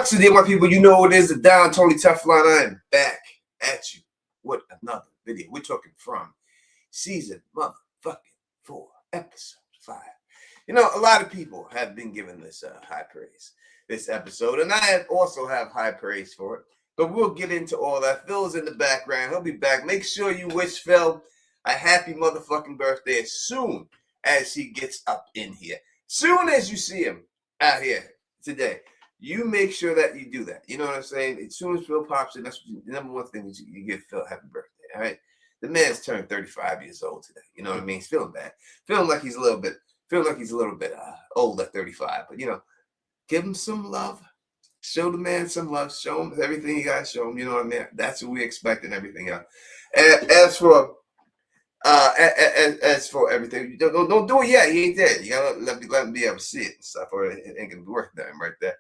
What's the deal, my people? You know what it is, the Don Tony Teflon. I am back at you with another video. We're talking from season motherfucking 4, episode 5. You know, a lot of people have been giving this high praise, this episode, and I also have high praise for it. But we'll get into all that. Phil's in the background. He'll be back. Make sure you wish Phil a happy motherfucking birthday as soon as he gets up in here. Soon as you see him out here today, you make sure that you do that. You know what I'm saying? As soon as Phil pops in, that's the number one thing is you give Phil happy birthday. All right. The man's turned 35 years old today. You know what I mean? He's feeling bad. Feeling like he's a little bit old at 35. But, you know, give him some love. Show the man some love. Show him everything you got to show him. You know what I mean? That's what we expect and everything else. And as for everything, don't do it yet. He ain't dead. You gotta let him be able to see it and stuff, or it ain't gonna be worth nothing right there.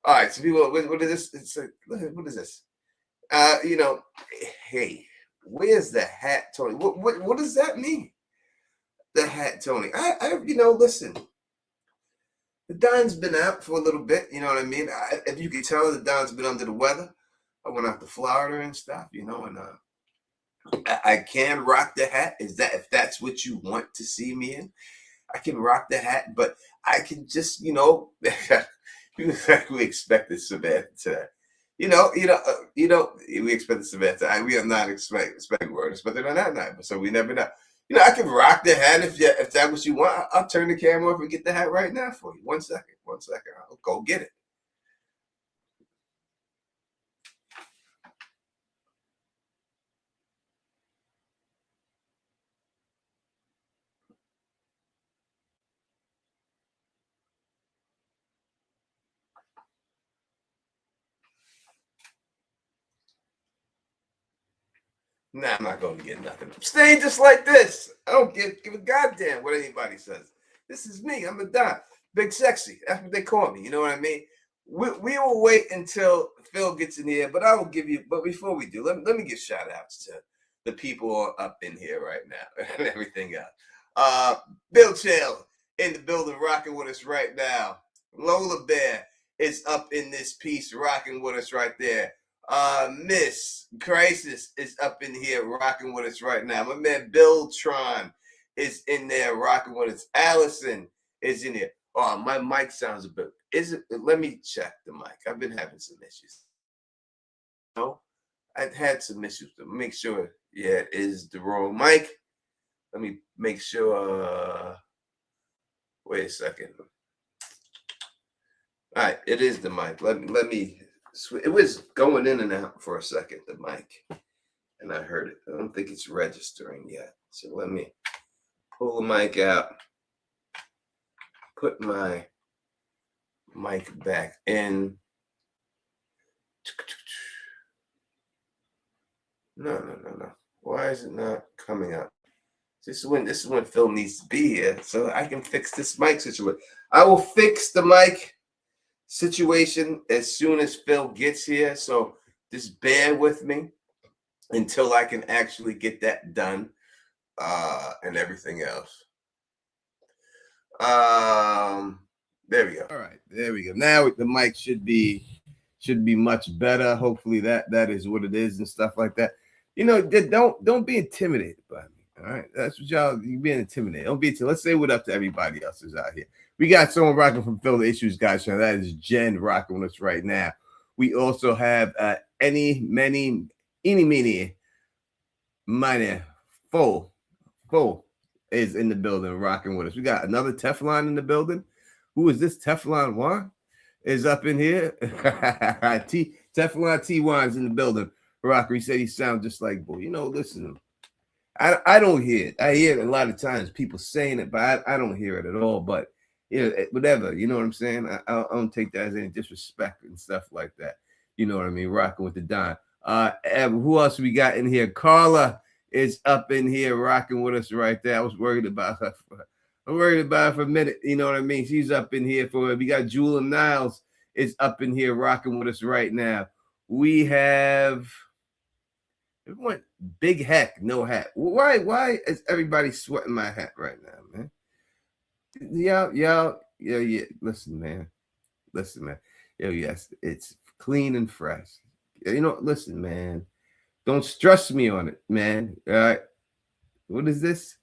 All right, so people, what is this? It's like, what is this? You know, hey, where's the hat, Tony? What does that mean? The hat, Tony. You know, listen. The Don's been out for a little bit. You know what I mean? If you can tell, the Don's been under the weather. I went out to Florida and stuff. You know, and I can rock the hat. If that's what you want to see me in, I can rock the hat. But I can just, you know. We expected Samantha today. We expected Samantha. We are not expecting words, but they're not night. So we never know. You know, I can rock the hat if that's what you want. I'll turn the camera off and get the hat right now for you. 1 second. I'll go get it. Nah, I'm not going to get nothing. I'm staying just like this. I don't give a goddamn what anybody says. This is me. I'm a Don. Big Sexy. That's what they call me. You know what I mean? We will wait until Phil gets in here, but I will give you. But before we do, let me give shout outs to the people up in here right now and everything else. Bill Chael in the building rocking with us right now. Lola Bear is up in this piece rocking with us right there. Miss Crisis is up in here rocking with us right now. My man Bill Tron is in there rocking with us. Allison is in here. Oh, my mic sounds a bit. Let me check the mic. I've been having some issues. No, I've had some issues to make sure. Yeah, it is the wrong mic. Let me make sure. Wait a second. All right, it is the mic. Let me. It was going in and out for a second, the mic, and I heard it. I don't think it's registering yet. So let me pull the mic out, put my mic back in. No. Why is it not coming up? This is when Phil needs to be here, so I can fix this mic situation. I will fix the mic situation as soon as Phil gets here, so just bear with me until I can actually get that done and everything else. There we go. All right, there we go. Now the mic should be much better. Hopefully that is what it is and stuff like that. You know, don't be intimidated by me. All right, that's what you being intimidated. Don't be intimidated. Let's say what up to everybody else who's out here. We got someone rocking from Phil the Issues guys. So that is Jen rocking with us right now. We also have many Full is in the building rocking with us. We got another Teflon in the building. Who is this? Teflon Juan is up in here. Teflon T1's in the building. Rocker, he said he sounds just like Bull. You know, listen, I don't hear it. I hear it a lot of times, people saying it, but I don't hear it at all. But you know, whatever, you know what I'm saying? I don't take that as any disrespect and stuff like that. You know what I mean? Rocking with the Don. Who else we got in here? Carla is up in here rocking with us right there. I was worried about her. I'm worried about her for a minute. You know what I mean? She's up in here for it. We got Jewel Niles is up in here rocking with us right now. We have everyone. Big Heck, no hat. Why is everybody sweating my hat right now, man? Yeah. Listen, man. Yo, yes, it's clean and fresh. You know, listen, man. Don't stress me on it, man. All right. What is this?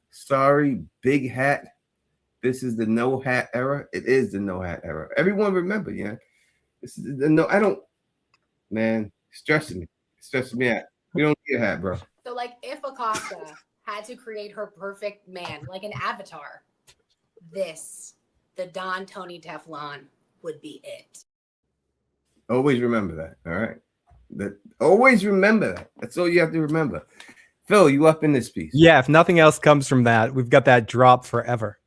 Sorry, big hat. This is the no hat era. It is the no hat era. Everyone remember, yeah. This is the no. I don't, man. Stressing me out. We don't need a hat, bro. So, like, if Acosta had to create her perfect man, like an avatar, the Don Tony Teflon would be it. Always remember that. All right. Always remember that. That's all you have to remember. Phil, you up in this piece? Yeah. If nothing else comes from that, we've got that drop forever.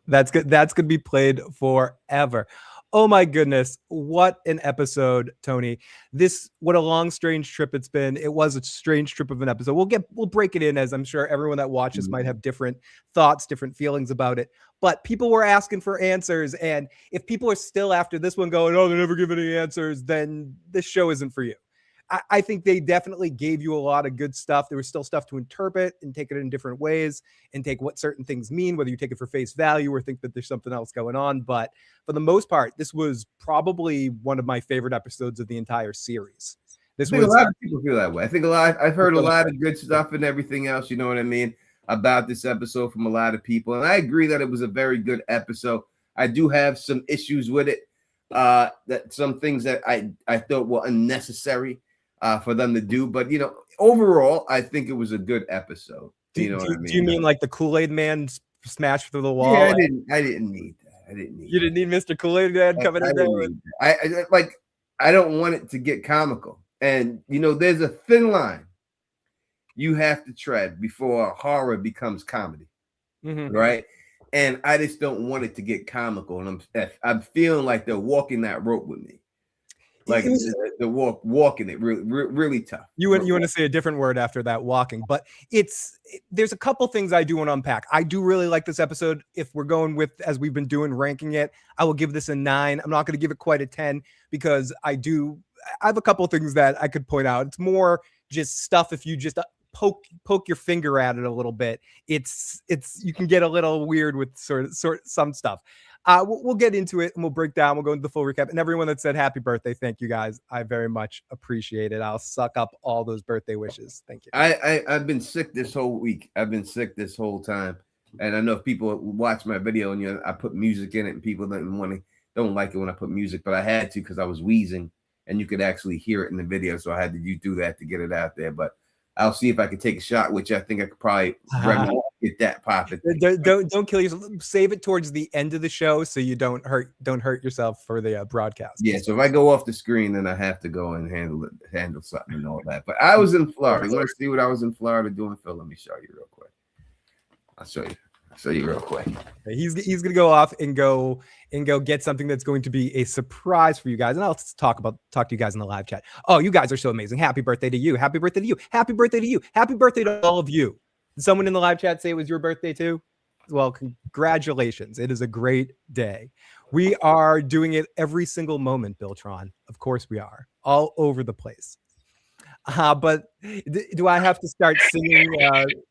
That's good. That's going to be played forever. Oh my goodness. What an episode, Tony. What a long, strange trip it's been. It was a strange trip of an episode. We'll break it in, as I'm sure everyone that watches might have different thoughts, different feelings about it. But people were asking for answers. And if people are still after this one going, oh, they're never giving any answers, then this show isn't for you. I think they definitely gave you a lot of good stuff. There was still stuff to interpret and take it in different ways and take what certain things mean, whether you take it for face value or think that there's something else going on. But for the most part, this was probably one of my favorite episodes of the entire series. A lot of people feel that way. I think I've heard a lot of good stuff and everything else, you know what I mean, about this episode from a lot of people. And I agree that it was a very good episode. I do have some issues with it. That some things that I thought were unnecessary for them to do, but you know, overall, I think it was a good episode. Do you mean like the Kool-Aid Man smashed through the wall? Yeah, I didn't need that. You didn't need Mr. Kool-Aid Man coming in there. I don't want it to get comical, and you know, there's a thin line you have to tread before horror becomes comedy, right? And I just don't want it to get comical, and I'm feeling like they're walking that rope with me. Like the walking it really tough. You want to say a different word after that, walking, but there's a couple things I do want to unpack. I do really like this episode. If we're going with, as we've been doing, ranking it, I will give this a 9. I'm not going to give it quite a 10 because I have a couple things that I could point out. It's more just stuff. If you just poke your finger at it a little bit, it's you can get a little weird with sort of some stuff. We'll get into it and we'll break down. We'll go into the full recap. And everyone that said happy birthday, thank you guys. I very much appreciate it. I'll suck up all those birthday wishes. Thank you. I've been sick this whole week. I've been sick this whole time. And I know if people watch my video and I put music in it and people don't like it when I put music, but I had to because I was wheezing and you could actually hear it in the video. So I had to do that to get it out there. But I'll see if I can take a shot, which I think I could probably get that popping. Don't kill yourself. Save it towards the end of the show so you don't hurt yourself for the broadcast. Yeah, so if I go off the screen, then I have to go and handle something and all that. But I was in Florida. You want to see what I was in Florida doing, Phil? Let me show you real quick. I'll show you real quick. He's gonna go off and go get something that's going to be a surprise for you guys, and I'll talk to you guys in the live chat. Oh, you guys are so amazing! Happy birthday to you! Happy birthday to you! Happy birthday to you! Happy birthday to all of you! Did someone in the live chat say it was your birthday too? Well, congratulations! It is a great day. We are doing it every single moment, Biltron. Of course we are, all over the place. But do I have to start singing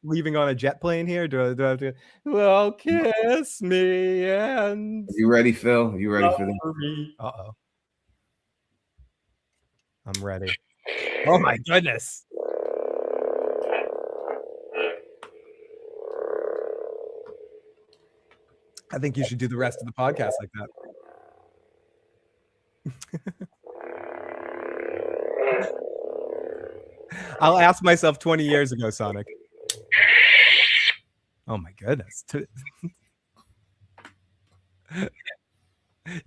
Leaving on a Jet Plane here? Do I have to, well, kiss me and... You ready, Phil? You ready for this? Uh-oh. I'm ready. Oh, my goodness. I think you should do the rest of the podcast like that. I'll ask myself 20 years ago, Sonic. Oh my goodness.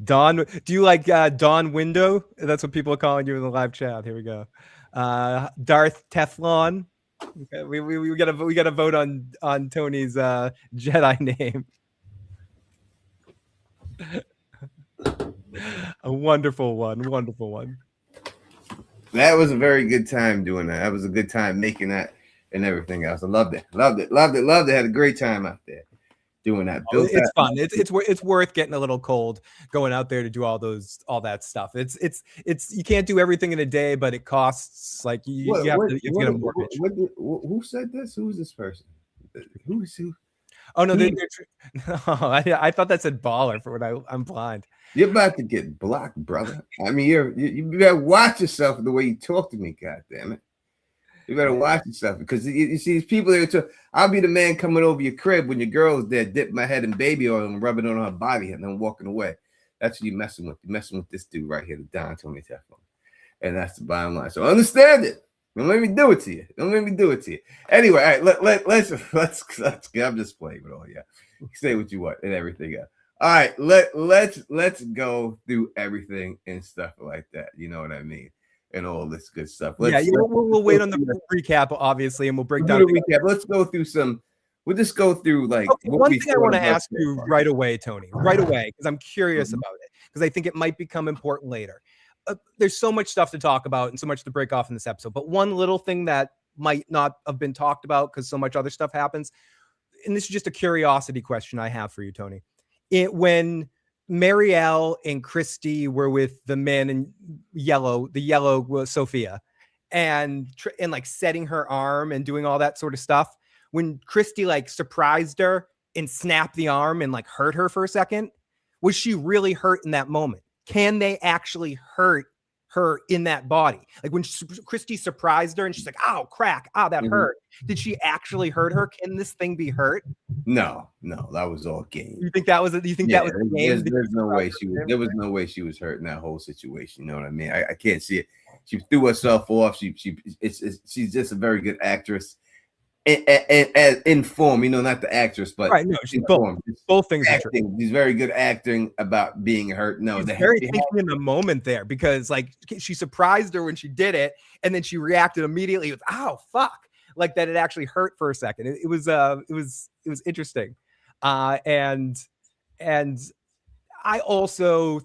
Dawn, do you like Dawn Window? That's what people are calling you in the live chat. Here we go. Darth Teflon. Okay, we gotta vote on Tony's Jedi name. A wonderful one. That was a very good time doing that. That was a good time making that and everything else. I loved it. Had a great time out there doing that. It's fun. It's worth getting a little cold going out there to do all that stuff. It's you can't do everything in a day, but it costs like you have to get a mortgage. Who said this? Who's this person? Who? Oh no, no, I thought that said baller for what I'm blind. You're about to get blocked, brother. I mean, you better watch yourself the way you talk to me. God damn it, you better watch yourself because you see these people there. I'll be the man coming over your crib when your girl is there, dip my head in baby oil and rub it on her body, and then walking away. That's what you're messing with. You're messing with this dude right here, the Don Tony Teflon, and that's the bottom line. So understand it. Don't let me do it to you. Don't let me do it to you. Anyway, all right, let's I'm just playing with all you. Say what you want and everything else. All right, let's go through everything and stuff like that. You know what I mean? And all this good stuff. We'll wait on the recap, obviously, and we'll break down the recap. Let's go through some. We'll just go through like one thing I want to ask you right away, Tony, right away, because I'm curious about it, because I think it might become important later. There's so much stuff to talk about and so much to break off in this episode, but one little thing that might not have been talked about because so much other stuff happens, and this is just a curiosity question I have for you, Tony. When Marielle and Christy were with the man in yellow, the yellow was Sophia, and like setting her arm and doing all that sort of stuff, when Christy like surprised her and snapped the arm and like hurt her for a second, was she really hurt in that moment? Can they actually hurt her in that body? Like when Christy surprised her and she's like, "Oh, crack. Oh, that hurt." Did she actually hurt her? Can this thing be hurt? No, that was all game. You think that was? You think that was a game? There's no way she was. There was no way she was hurt in that whole situation. You know what I mean? I can't see it. She threw herself off. She's just a very good actress. And in form, you know, not the actress, but right. No, she's both things. Acting. She's very good acting about being hurt. No, she's very thinking in the moment there, because like she surprised her when she did it, and then she reacted immediately with "Oh fuck!" like that. It actually hurt for a second. It was interesting, and I also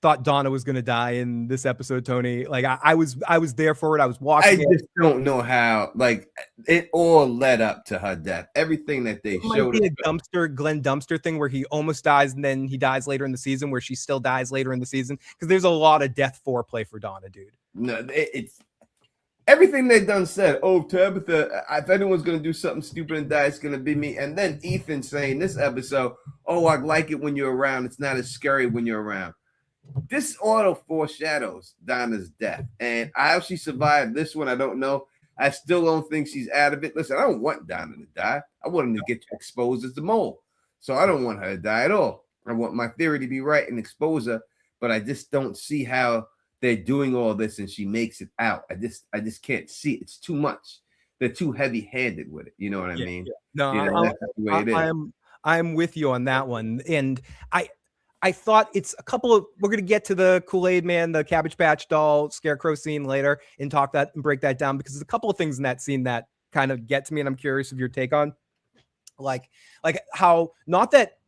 thought Donna was going to die in this episode, Tony. Like I was there for it. I was watching. I just don't know how. Like it all led up to her death. Everything that they showed. Might be a Glenn Dumpster thing where he almost dies and then he dies later in the season, where she still dies later in the season. Because there's a lot of death foreplay for Donna, dude. No, it's everything they done said. Oh, Tabitha, if anyone's going to do something stupid and die, it's going to be me. And then Ethan saying this episode, "Oh, I like it when you're around. It's not as scary when you're around." This auto foreshadows Donna's death, and how she survived this one, I don't know. I still don't think she's out of it. Listen, I don't want Donna to die. I want him to get exposed as the mole, so I don't want her to die at all. I want my theory to be right and expose her, but I just don't see how they're doing all this and she makes it out. I just can't see it. It's too much. They're too heavy-handed with it. You know what I mean? No, you know, that's the way it is. I'm with you on that one, and I thought it's a couple of, we're going to get to the Kool-Aid Man, the Cabbage Patch Doll, Scarecrow scene later and talk that and break that down, because there's a couple of things in that scene that kind of get to me, and I'm curious of your take on, like how not that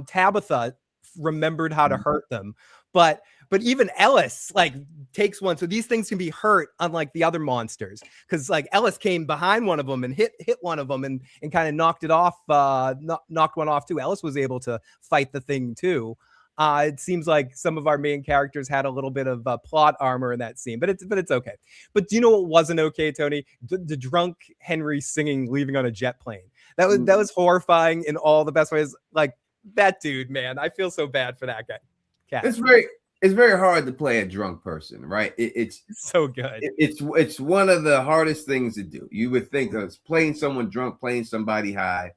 Tabitha remembered how to hurt them, but even Ellis like takes one. So these things can be hurt, unlike the other monsters, because like Ellis came behind one of them and hit one of them and kind of knocked it off, knocked one off too. Ellis was able to fight the thing too. It seems like some of our main characters had a little bit of plot armor in that scene, but it's okay. But do you know what wasn't okay, Tony? The drunk Henry singing "Leaving on a Jet Plane." That was horrifying in all the best ways. Like that dude, man, I feel so bad for that guy. Cat. It's very hard to play a drunk person, right? It's so good. It's one of the hardest things to do. You would think that it's playing someone drunk, playing somebody high.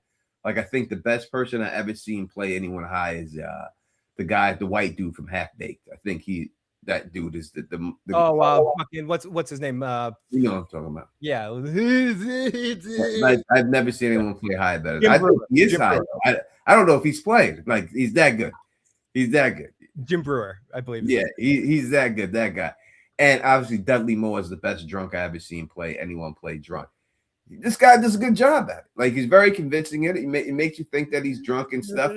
Like I think the best person I ever seen play anyone high is the white dude from Half Baked. I think that dude is the oh wow, fucking what's his name? You know what I'm talking about? Yeah, I've never seen anyone play high better. I think he is high. I don't know if he's playing. Like he's that good. He's that good. Jim Brewer, I believe. Yeah, he's that good, that guy. And obviously, Dudley Moore is the best drunk I ever seen anyone play drunk. This guy does a good job at it. Like he's very convincing in it. It makes you think that he's drunk and stuff.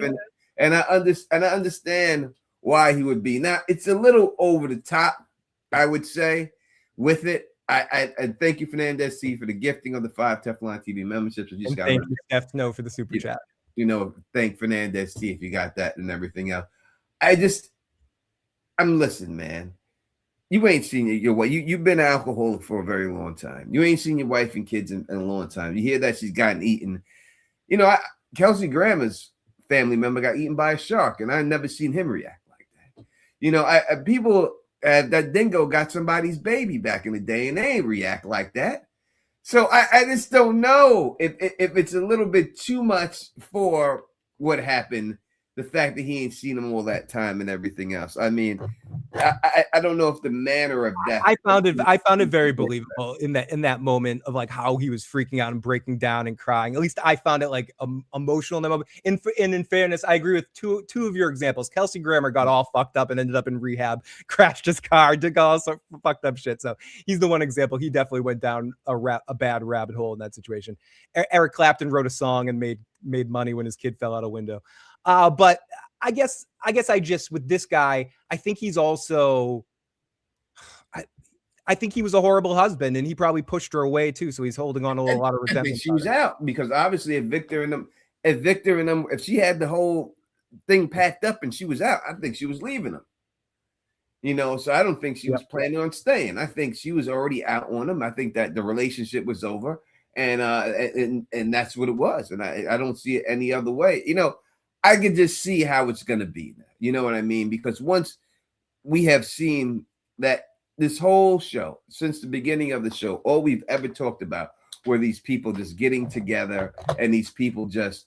And I understand why he would be. Now it's a little over the top, I would say, with it. I thank you, Fernandez C, for the gifting of the 5 Teflon TV memberships. And thank you, Steph Snow, for the super chat. You know, thank Fernandez C if you got that and everything else. I'm listening, man. You ain't seen your wife. You've been an alcoholic for a very long time. You ain't seen your wife and kids in a long time. You hear that she's gotten eaten. You know, Kelsey Grammer's family member got eaten by a shark, and I never seen him react like that. You know, people that dingo got somebody's baby back in the day, and they ain't react like that. So I just don't know if it's a little bit too much for what happened. The fact that he ain't seen him all that time and everything else. I mean, I don't know if the manner of death. I found it very believable in that moment of like how he was freaking out and breaking down and crying. At least I found it like emotional in that moment. In fairness, I agree with two of your examples. Kelsey Grammer got all fucked up and ended up in rehab, crashed his car, did all sorts of fucked up shit. So he's the one example. He definitely went down a bad rabbit hole in that situation. Eric Clapton wrote a song and made money when his kid fell out a window. But I guess I just, with this guy, I think he's also, I think he was a horrible husband, and he probably pushed her away too. So he's holding on to a lot of resentment. I think she was out because obviously if Victor and them, if she had the whole thing packed up and she was out, I think she was leaving him. You know, so I don't think she was planning on staying. I think she was already out on him. I think that the relationship was over, and that's what it was. And I don't see it any other way. You know, I can just see how it's going to be now. You know what I mean? Because once we have seen that this whole show, since the beginning of the show, all we've ever talked about were these people just getting together and these people just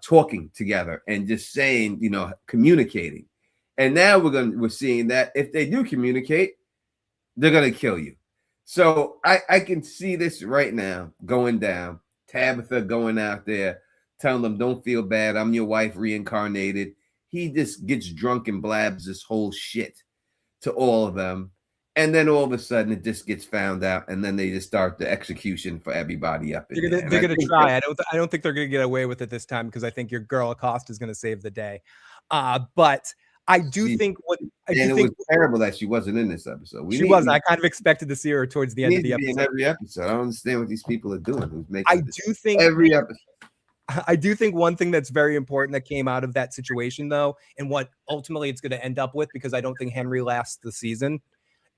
talking together and just saying, you know, communicating. And now we're seeing that if they do communicate, they're going to kill you. So I can see this right now going down. Tabitha going out there, telling them, don't feel bad. I'm your wife reincarnated. He just gets drunk and blabs this whole shit to all of them. And then all of a sudden it just gets found out. And then they just start the execution for everybody up in there. They're going to try. I don't think they're going to get away with it this time because I think your girl Acosta is going to save the day. But I do think it was terrible that she wasn't in this episode. She wasn't. I kind of expected to see her towards the end of the episode. In every episode. I don't understand what these people are doing. Who's making I do think every episode. I do think one thing that's very important that came out of that situation, though, and what ultimately it's going to end up with, because I don't think Henry lasts the season,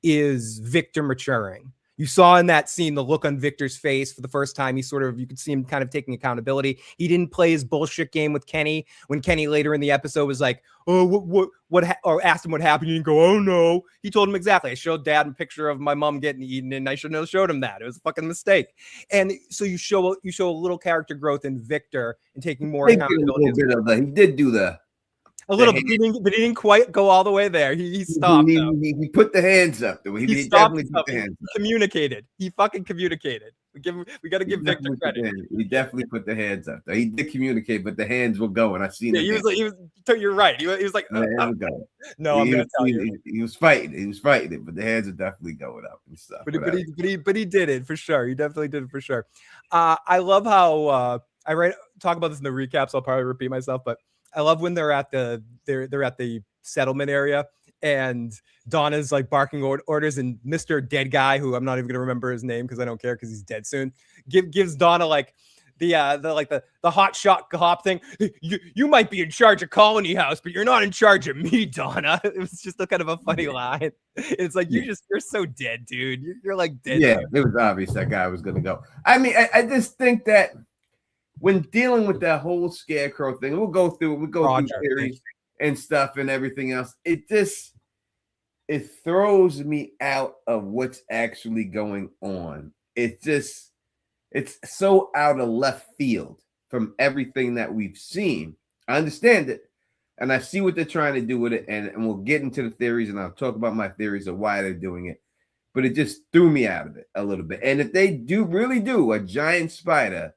is Victor maturing. You saw in that scene the look on Victor's face for the first time. You could see him kind of taking accountability. He didn't play his bullshit game with Kenny when Kenny later in the episode was like, oh, or asked him what happened. He didn't go, oh no. He told him exactly. I showed Dad a picture of my mom getting eaten, and I shouldn't have showed him that. It was a fucking mistake. And so you show a little character growth in Victor and taking more accountability. He did do a little bit, but he didn't quite go all the way there. He stopped. He put the hands up. He definitely put the hands up. He communicated. He fucking communicated. We got to give Victor credit. He definitely put the hands up. He did communicate, but the hands were going. I seen it. You're right. He was like, no, I'm going to tell you. He was fighting. He was fighting it, but the hands are definitely going up and stuff. But he did it for sure. He definitely did it for sure. I love how talk about this in the recaps. I'll probably repeat myself, but I love when they're at the settlement area and Donna's like barking orders, and Mr. Dead Guy, who I'm not even gonna remember his name because I don't care because he's dead soon, gives Donna like the hot shot cop thing. You might be in charge of Colony House, but you're not in charge of me, Donna. It was just a kind of a funny line. It's like you're so dead, dude. You're like dead. Yeah, it was obvious that guy was gonna go. I mean, I just think that when dealing with that whole scarecrow thing, we'll go through theories and stuff and everything else. It throws me out of what's actually going on. It's so out of left field from everything that we've seen. I understand it, and I see what they're trying to do with it, and we'll get into the theories, and I'll talk about my theories of why they're doing it. But it just threw me out of it a little bit. And if they really do a giant spider,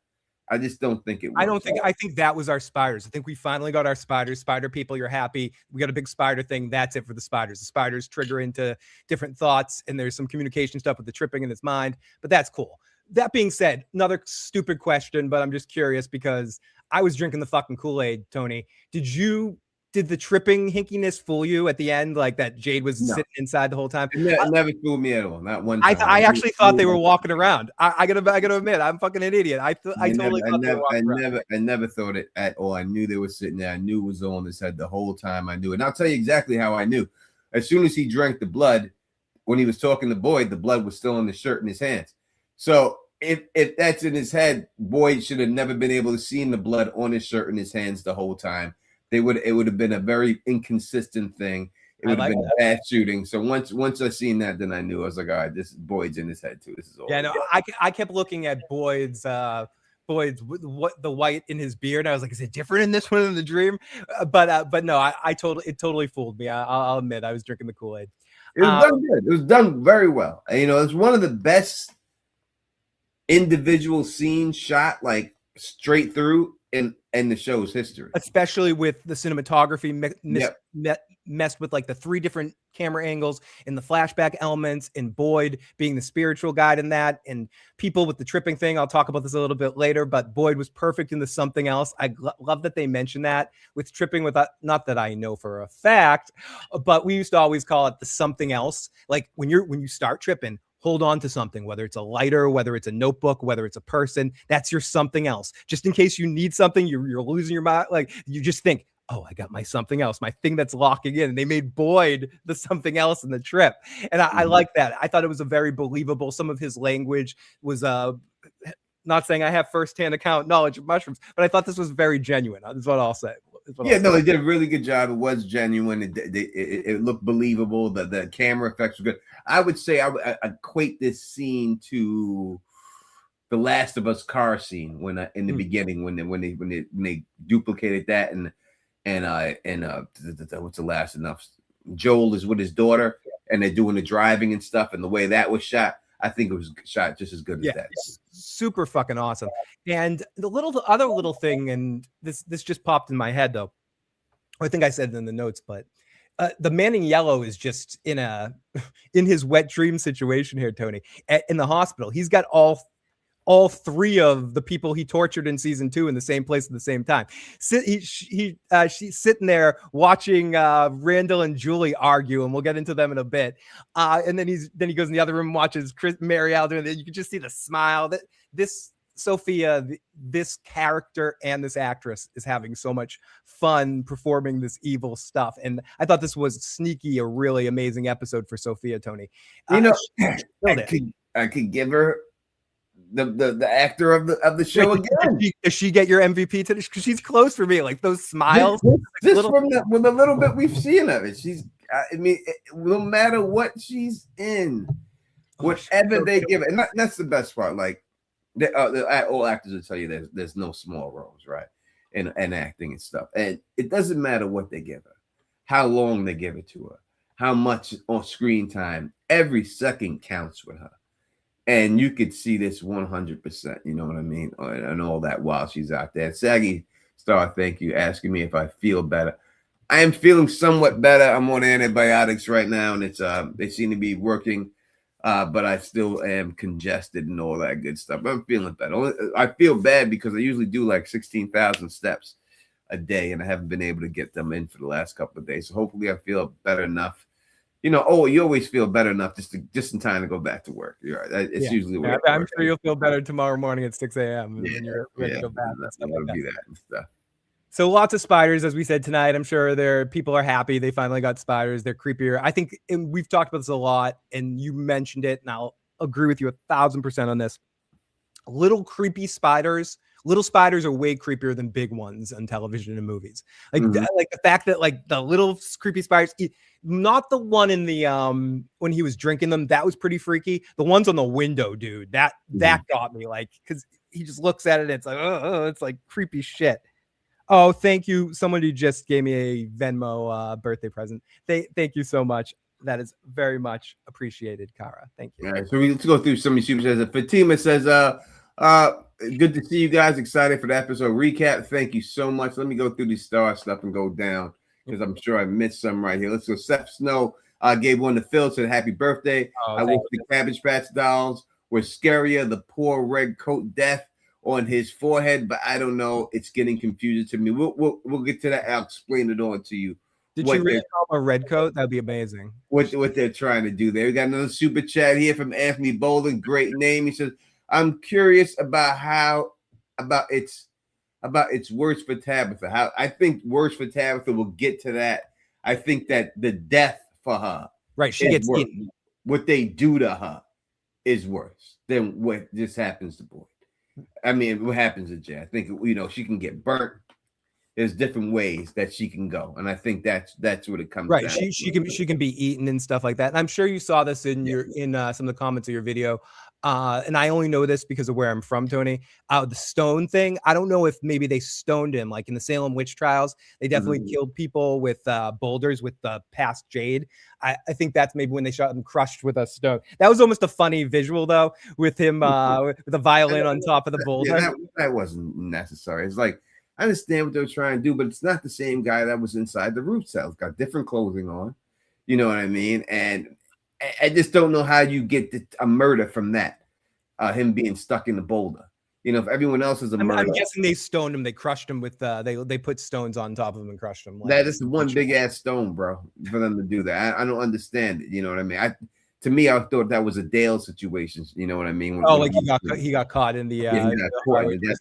I just don't think it works. I think that was our spiders. I think we finally got our spiders. Spider people, you're happy. We got a big spider thing. That's it for the spiders. The spiders trigger into different thoughts, and there's some communication stuff with the tripping in his mind, but that's cool. That being said, another stupid question, but I'm just curious because I was drinking the fucking Kool-Aid, Tony. Did the tripping hinkiness fool you at the end, like that Jade was sitting inside the whole time? It never fooled me at all. Not one time. I actually thought they were walking around. I gotta admit, I'm fucking an idiot. I totally thought they were walking around. I never thought it at all. I knew they were sitting there. I knew it was on his head the whole time. I knew it. And I'll tell you exactly how I knew. As soon as he drank the blood, when he was talking to Boyd, the blood was still on the shirt in his hands. So if that's in his head, Boyd should have never been able to see the blood on his shirt in his hands the whole time. It would have been a very inconsistent thing. It would have been a bad shooting. So once I seen that, then I knew. I was like, all right, this Boyd's in his head too. This is all. Yeah, no, I kept looking at Boyd's what the white in his beard. I was like, is it different in this one than the dream? But no, it totally fooled me. I'll admit I was drinking the Kool-Aid. It was done good. It was done very well. And, it's one of the best individual scenes shot like straight through in the show's history, especially with the cinematography messed with like the 3 different camera angles and the flashback elements, and Boyd being the spiritual guide in that, and people with the tripping thing. I'll talk about this a little bit later, but Boyd was perfect in the something else. I love that they mentioned that with tripping, with not that I know for a fact, but we used to always call it the something else. Like when you start tripping, hold on to something, whether it's a lighter, whether it's a notebook, whether it's a person. That's your something else. Just in case you need something, you're losing your mind. Like you just think, oh, I got my something else, my thing that's locking in. And they made Boyd the something else in the trip. And I like that. I thought it was a very believable. Some of his language was not saying I have firsthand account knowledge of mushrooms, but I thought this was very genuine. That's what I'll say. They did a really good job. It was genuine. It looked believable. The camera effects were good. I would say I equate this scene to the Last of Us car scene when in the beginning when they duplicated that and what's the last enough? Joel is with his daughter and they're doing the driving and stuff, and the way that was shot, I think it was shot just as good as that. Super fucking awesome. And the other little thing, and this just popped in my head though. I think I said it in the notes, but the man in yellow is just in his wet dream situation here, Tony, in the hospital. He's got all 3 of the people he tortured in season 2 in the same place at the same time. She's sitting there watching Randall and Julie argue, and we'll get into them in a bit. And then he goes in the other room and watches Mary Al doing it. You can just see the smile that this Sophia, this character and this actress is having so much fun performing this evil stuff. And I thought this was sneaky, a really amazing episode for Sophia, Tony. I could give her the actor of the show again. Does she get your MVP today? Because she's close for me. Like those smiles. Just from the little bit we've seen of it, she's. I mean, no matter what she's in, whatever they give it, and that's the best part. Like all actors will tell you, there's no small roles, right? And acting and stuff, and it doesn't matter what they give her, how long they give it to her, how much on screen time. Every second counts with her. And you could see this 100%, you know what I mean? And all that while she's out there. Saggy Star, thank you, asking me if I feel better. I am feeling somewhat better. I'm on antibiotics right now, and it's they seem to be working, but I still am congested and all that good stuff. But I'm feeling better. I feel bad because I usually do like 16,000 steps a day, and I haven't been able to get them in for the last couple of days. So hopefully I feel better enough. You always feel better enough just in time to go back to work. You're right. It's usually what I'm sure you'll feel better tomorrow morning at 6 a.m. when you're ready to go back. And stuff. So lots of spiders, as we said tonight. I'm sure people are happy they finally got spiders. They're creepier. I think, and we've talked about this a lot, and you mentioned it, and I'll agree with you 1,000% on this. Little creepy spiders. Little spiders are way creepier than big ones on television and movies. Like the fact that like the little creepy spiders, not the one in the when he was drinking them, that was pretty freaky. The ones on the window, dude, that got me, like, because he just looks at it and it's like, oh, it's like creepy shit. Oh, thank you. Somebody just gave me a Venmo birthday present. Thank you so much. That is very much appreciated, Kara. Thank you. All right, so let's go through some of the super chats. Fatima says, good to see you guys. Excited for the episode recap. Thank you so much. Let me go through the star stuff and go down because I'm sure I missed some right here. Let's go. Seth Snow gave one to Phil, said happy birthday. I wish the Cabbage Patch dolls were scarier. The poor red coat death on his forehead, but I don't know. It's getting confusing to me. We'll get to that. I'll explain it on to you. Did you really call him a red coat? That'd be amazing. What they're trying to do there. We got another super chat here from Anthony Bolden. Great name. He says, I'm curious about its words for Tabitha. How I think words for Tabitha will get to that. I think that the death for her. Right. She gets eaten. what they do to her is worse than what just happens to Boyd. I mean, what happens to Jay? I think she can get burnt. There's different ways that she can go, and I think that's what it comes right. down She can be eaten and stuff like that. And I'm sure you saw this in some of the comments of your video. And I only know this because of where I'm from, Tony. The stone thing. I don't know if maybe they stoned him, like in the Salem witch trials. They definitely killed people with boulders with past jade. I think that's maybe when they shot him crushed with a stone. That was almost a funny visual though, with him with a violin on top of the boulder. Yeah, that wasn't necessary. It's like, I understand what they're trying to do, but it's not the same guy that was inside the root cells. Got different clothing on, you know what I mean? And I just don't know how you get a murder from that. Him being stuck in the boulder. If everyone else is a murder, I'm guessing they stoned him. They crushed him with they put stones on top of him and crushed him. That is one big ass stone, bro, for them to do that. I don't understand it. You know what I mean? To me, I thought that was a Dale situation. You know what I mean? He got caught in the.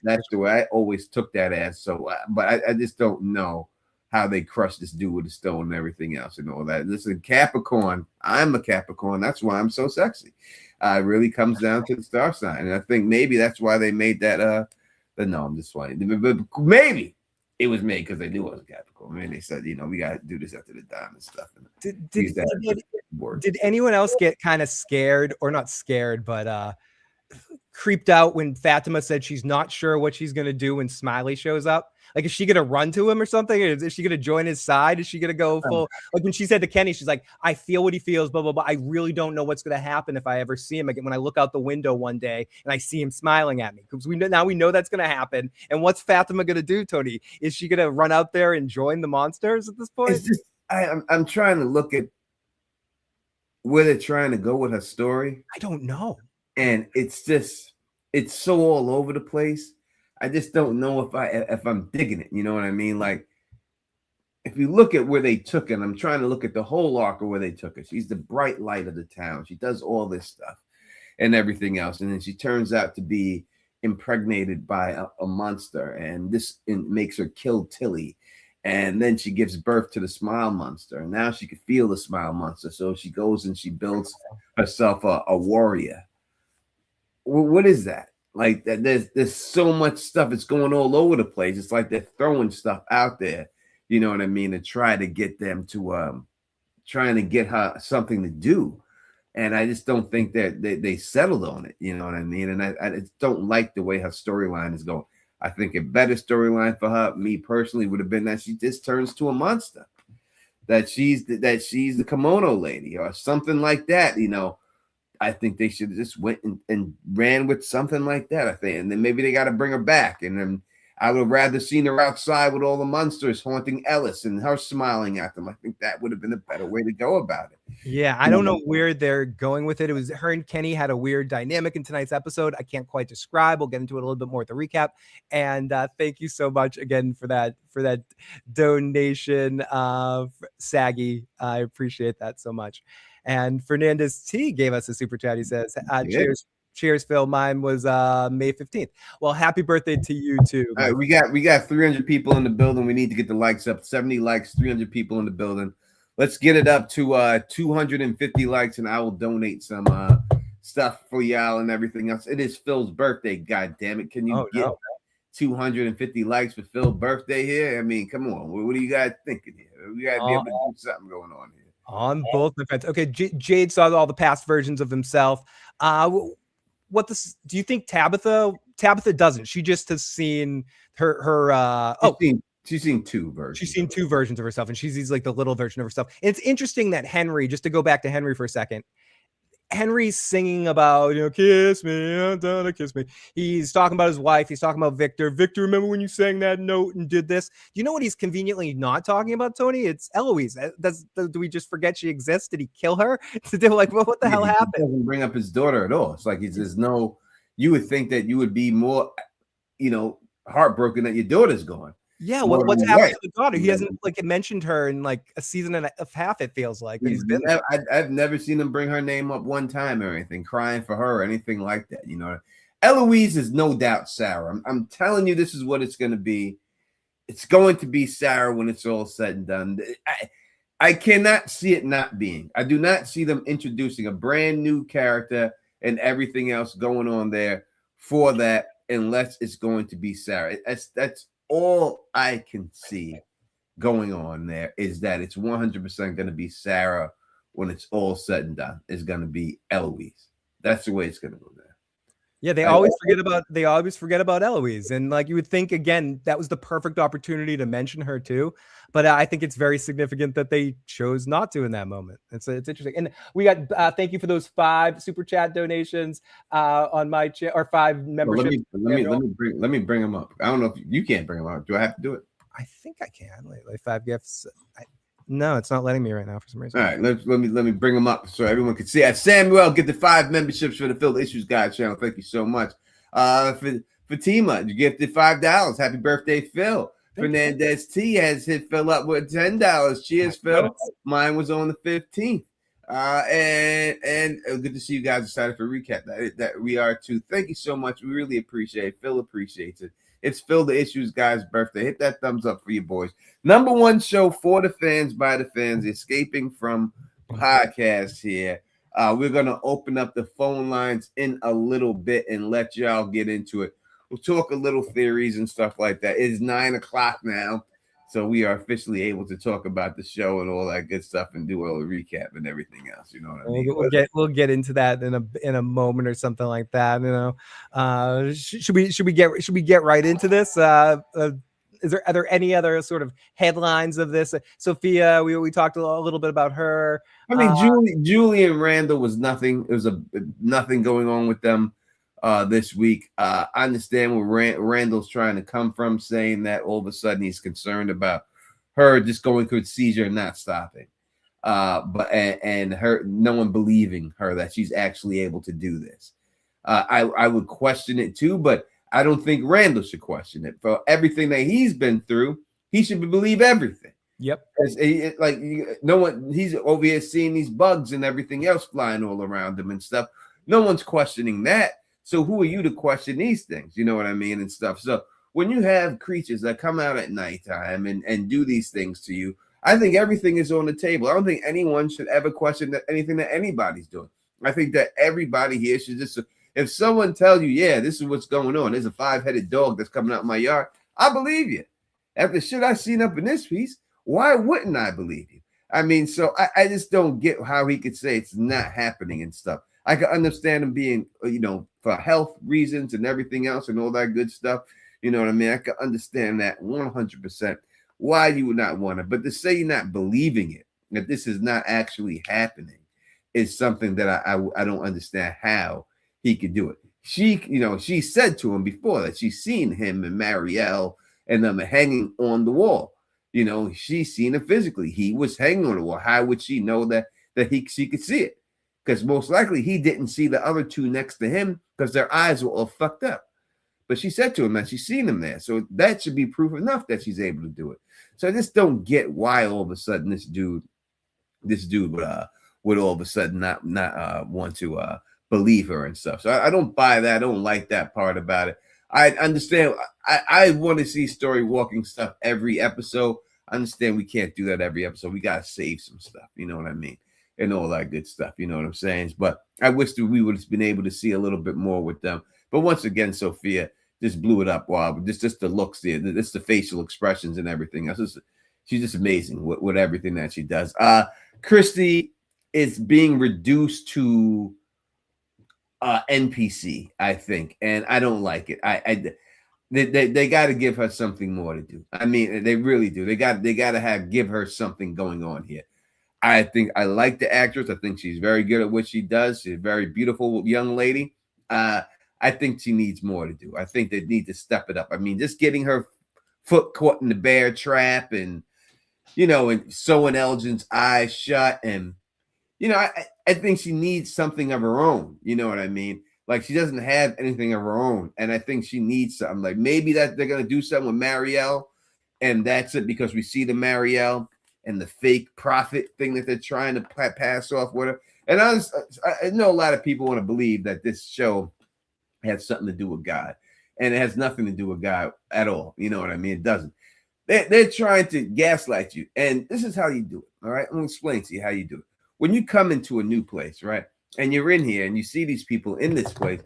That's the way I always took that as. So, but I just don't know how they crushed this dude with a stone and everything else and all that. Listen, Capricorn. I'm a Capricorn. That's why I'm so sexy. It really comes down to the star sign, and I think maybe that's why they made that. No, I'm just playing. But maybe it was made because they knew I was a Capricorn. I mean, they said, we got to do this after the diamond stuff. Did anyone else get kind of scared, or not scared, but creeped out when Fatima said she's not sure what she's gonna do when Smiley shows up? Like, is she gonna run to him or something? Is she gonna join his side? Is she gonna go full? Like when she said to Kenny, she's like, "I feel what he feels, blah blah blah. I really don't know what's gonna happen if I ever see him again. When I look out the window one day and I see him smiling at me, because we know that's gonna happen. And what's Fatima gonna do, Tony? Is she gonna run out there and join the monsters at this point? It's just, I'm trying to look at where they're trying to go with her story. I don't know. And it's so all over the place. I just don't know if I'm digging it. You know what I mean? Like, if you look at where they took it, I'm trying to look at the whole arc of where they took it. She's the bright light of the town. She does all this stuff and everything else. And then she turns out to be impregnated by a monster. And this makes her kill Tilly. And then she gives birth to the Smile Monster. And now she can feel the Smile Monster. So she goes and she builds herself a warrior. What is that? Like, there's so much stuff. It's going all over the place. It's like they're throwing stuff out there, you know what I mean, to try to get them to trying to get her something to do. And I just don't think that they settled on it, you know what I mean? And I just don't like the way her storyline is going. I think a better storyline for her, me personally, would have been that she just turns to a monster, that she's the kimono lady or something like that, I think they should have just went and ran with something like that, I think. And then maybe they got to bring her back. And then I would have rather seen her outside with all the monsters haunting Ellis and her smiling at them. I think that would have been a better way to go about it. Yeah, I don't know where they're going with it. It was her and Kenny had a weird dynamic in tonight's episode. I can't quite describe. We'll get into it a little bit more at the recap. And thank you so much again for that donation, Saggy. I appreciate that so much. And Fernandez T gave us a super chat. He says, cheers, Phil. Mine was May 15th. Well, happy birthday to you too. All right, we got 300 people in the building. We need to get the likes up. 70 likes, 300 people in the building. Let's get it up to 250 likes, and I will donate some stuff for y'all and everything else. It is Phil's birthday. God damn it! Can you get 250 likes for Phil's birthday here? I mean, come on. What are you guys thinking here? We got to be able to do something going on here. On both the fence. Okay, Jade saw all the past versions of himself. Do you think Tabitha doesn't? She just has seen her she's seen two versions. She's seen two versions of herself, and she's like the little version of herself. And it's interesting that Henry, just to go back to Henry for a second, Henry's singing about, kiss me, I'm done, kiss me. He's talking about his wife. He's talking about Victor. Victor, remember when you sang that note and did this? Do you know what he's conveniently not talking about, Tony? It's Eloise. Do we just forget she exists? Did he kill her? They're like, well, what the hell happened? He doesn't bring up his daughter at all. It's like there's no. You would think that you would be more, heartbroken that your daughter's gone. Yeah, what's happened to the daughter? He hasn't mentioned her in like a season and a half. It feels like he's been. I've never seen him bring her name up one time or anything, crying for her or anything like that. Eloise is no doubt Sarah. I'm telling you, this is what it's going to be. It's going to be Sarah when it's all said and done. I cannot see it not being. I do not see them introducing a brand new character and everything else going on there for that, unless it's going to be Sarah. That's all I can see going on there, is that it's 100% going to be Sarah when it's all said and done. It's going to be Eloise. That's the way it's going to go there. Yeah, they always forget about Eloise, and like you would think again that was the perfect opportunity to mention her too, but I think it's very significant that they chose not to in that moment. It's interesting, and we got thank you for those 5 super chat donations on my or 5 memberships. Let me bring them up. I don't know if you can't bring them up. Do I have to do it? I think I can. Like 5 gifts. No, it's not letting me right now for some reason. All right, let me bring them up so everyone can see. Samuel, get the 5 memberships for the Phil Issues Guide channel. Thank you so much. Fatima, you gifted $5. Happy birthday, Phil. Fernandez T has hit Phil up with $10. Cheers, Phil. Mine was on the 15th. And good to see you guys excited for recap. That we are too. Thank you so much. We really appreciate it. Phil appreciates it. It's Phil the Issues Guy's birthday. Hit that thumbs up for you boys. Number 1 show for the fans, by the fans, escaping from podcast here. We're going to open up the phone lines in a little bit and let y'all get into it. We'll talk a little theories and stuff like that. It is 9 o'clock now, so we are officially able to talk about the show and all that good stuff and do all the recap and everything else. You know what I mean? We'll get into that in a moment or something like that. You know, should we get right into this? Are there any other sort of headlines of this? Sophia, we talked a little bit about her. I mean, Julie and Randall was nothing. It was nothing going on with them this week. I understand where Randall's trying to come from, saying that all of a sudden he's concerned about her just going through a seizure and not stopping. But her, no one believing her that she's actually able to do this. I would question it too, but I don't think Randall should question it. For everything that he's been through, he should believe everything. Yep. No one, he's over here seeing these bugs and everything else flying all around him and stuff. No one's questioning that. So who are you to question these things? You know what I mean? And stuff. So when you have creatures that come out at nighttime and do these things to you, I think everything is on the table. I don't think anyone should ever question anything that anybody's doing. I think that everybody here should just, if someone tells you, yeah, this is what's going on, there's a 5-headed dog that's coming out my yard, I believe you. After the shit I've seen up in this piece, why wouldn't I believe you? I mean, so I just don't get how he could say it's not happening and stuff. I can understand him being, for health reasons and everything else and all that good stuff. You know what I mean? I can understand that 100%. Why you would not want it. But to say you're not believing it, that this is not actually happening, is something that I don't understand how he could do it. She said to him before that she's seen him and Marielle and them hanging on the wall. She's seen it physically. He was hanging on the wall. How would she know that she could see it? Because most likely he didn't see the other 2 next to him because their eyes were all fucked up. But she said to him that she's seen him there. So that should be proof enough that she's able to do it. So I just don't get why all of a sudden this dude would all of a sudden not want to believe her and stuff. So I don't buy that. I don't like that part about it. I understand. I want to see story walking stuff every episode. I understand we can't do that every episode. We got to save some stuff. You know what I mean? And all that good stuff. You know what I'm saying? But I wish that we would have been able to see a little bit more with them. But once again, Sophia just blew it up. Wow. Just the looks there. Just the facial expressions and everything else. She's just amazing with everything that she does. Christy is being reduced to NPC, I think, and I don't like it. They got to give her something more to do. I mean, they really do. They got to give her something going on here. I think I like the actress. I think she's very good at what she does. She's a very beautiful young lady. I think she needs more to do. I think they need to step it up. I mean, just getting her foot caught in the bear trap and sewing Elgin's eyes shut and I think she needs something of her own. You know what I mean? Like she doesn't have anything of her own. And I think she needs something. Like maybe that they're going to do something with Marielle and that's it because we see the Marielle and the fake prophet thing that they're trying to pass off with her. And I know a lot of people want to believe that this show has something to do with God. And it has nothing to do with God at all. You know what I mean? It doesn't. They're trying to gaslight you. And this is how you do it. All right. I'm going to explain to you how you do it. When you come into a new place, right? And you're in here and you see these people in this place.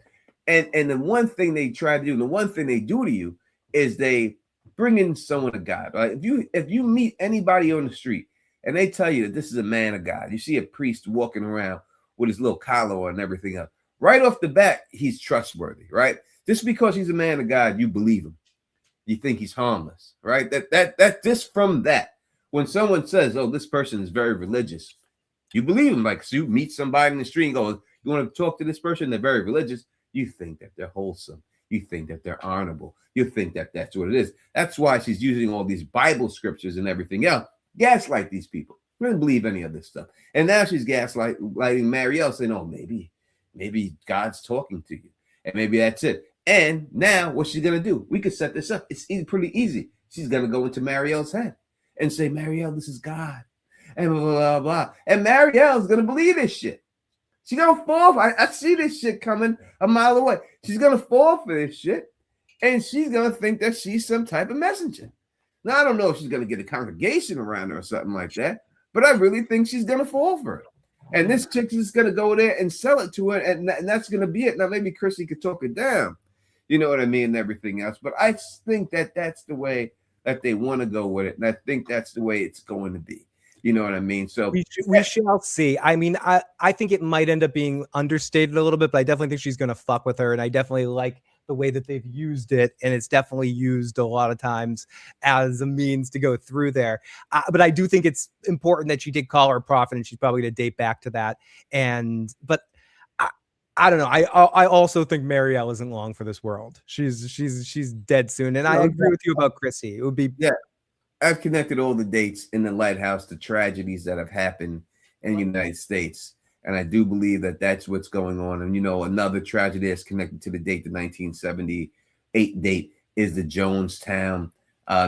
And the one thing they try to do, the one thing they do to you is they bring in someone of God. Right? If you meet anybody on the street and they tell you that this is a man of God, you see a priest walking around with his little collar on and everything else, right off the bat, he's trustworthy, right? Just because he's a man of God, you believe him. You think he's harmless, right? That just from that. When someone says, "Oh, this person is very religious," you believe him. Like, so you meet somebody in the street and go, "You want to talk to this person? They're very religious." You think that they're wholesome. You think that they're honorable. You think that that's what it is. That's why she's using all these Bible scriptures and everything else. Gaslight these people. I don't believe any of this stuff. And now she's gaslighting Marielle, saying, "Oh, maybe God's talking to you, and maybe that's it." And now what's she going to do? We could set this up. It's pretty easy. She's going to go into Marielle's head and say, "Marielle, this is God." And blah, blah, blah. And Marielle's going to believe this shit. She's going to fall. I see this shit coming a mile away. She's going to fall for this shit. And she's going to think that she's some type of messenger. Now, I don't know if she's going to get a congregation around her or something like that, but I really think she's going to fall for it. And this chick is going to go there and sell it to her, and that's going to be it. Now, maybe Chrissy could talk it down. You know what I mean? And everything else. But I think that that's the way that they want to go with it. And I think that's the way it's going to be. You know what I mean? So we shall see. I mean, I think it might end up being understated a little bit, but I definitely think she's going to fuck with her. And I definitely like the way that they've used it. And it's definitely used a lot of times as a means to go through there. But I do think it's important that she did call her a prophet, and she's probably going to date back to that. But I don't know. I also think Marielle isn't long for this world. She's dead soon. And I agree with you about Chrissy. It would be I've connected all the dates in the lighthouse to tragedies that have happened in the United States. And I do believe that that's what's going on. And, another tragedy that's connected to the date, the 1978 date, is the Jonestown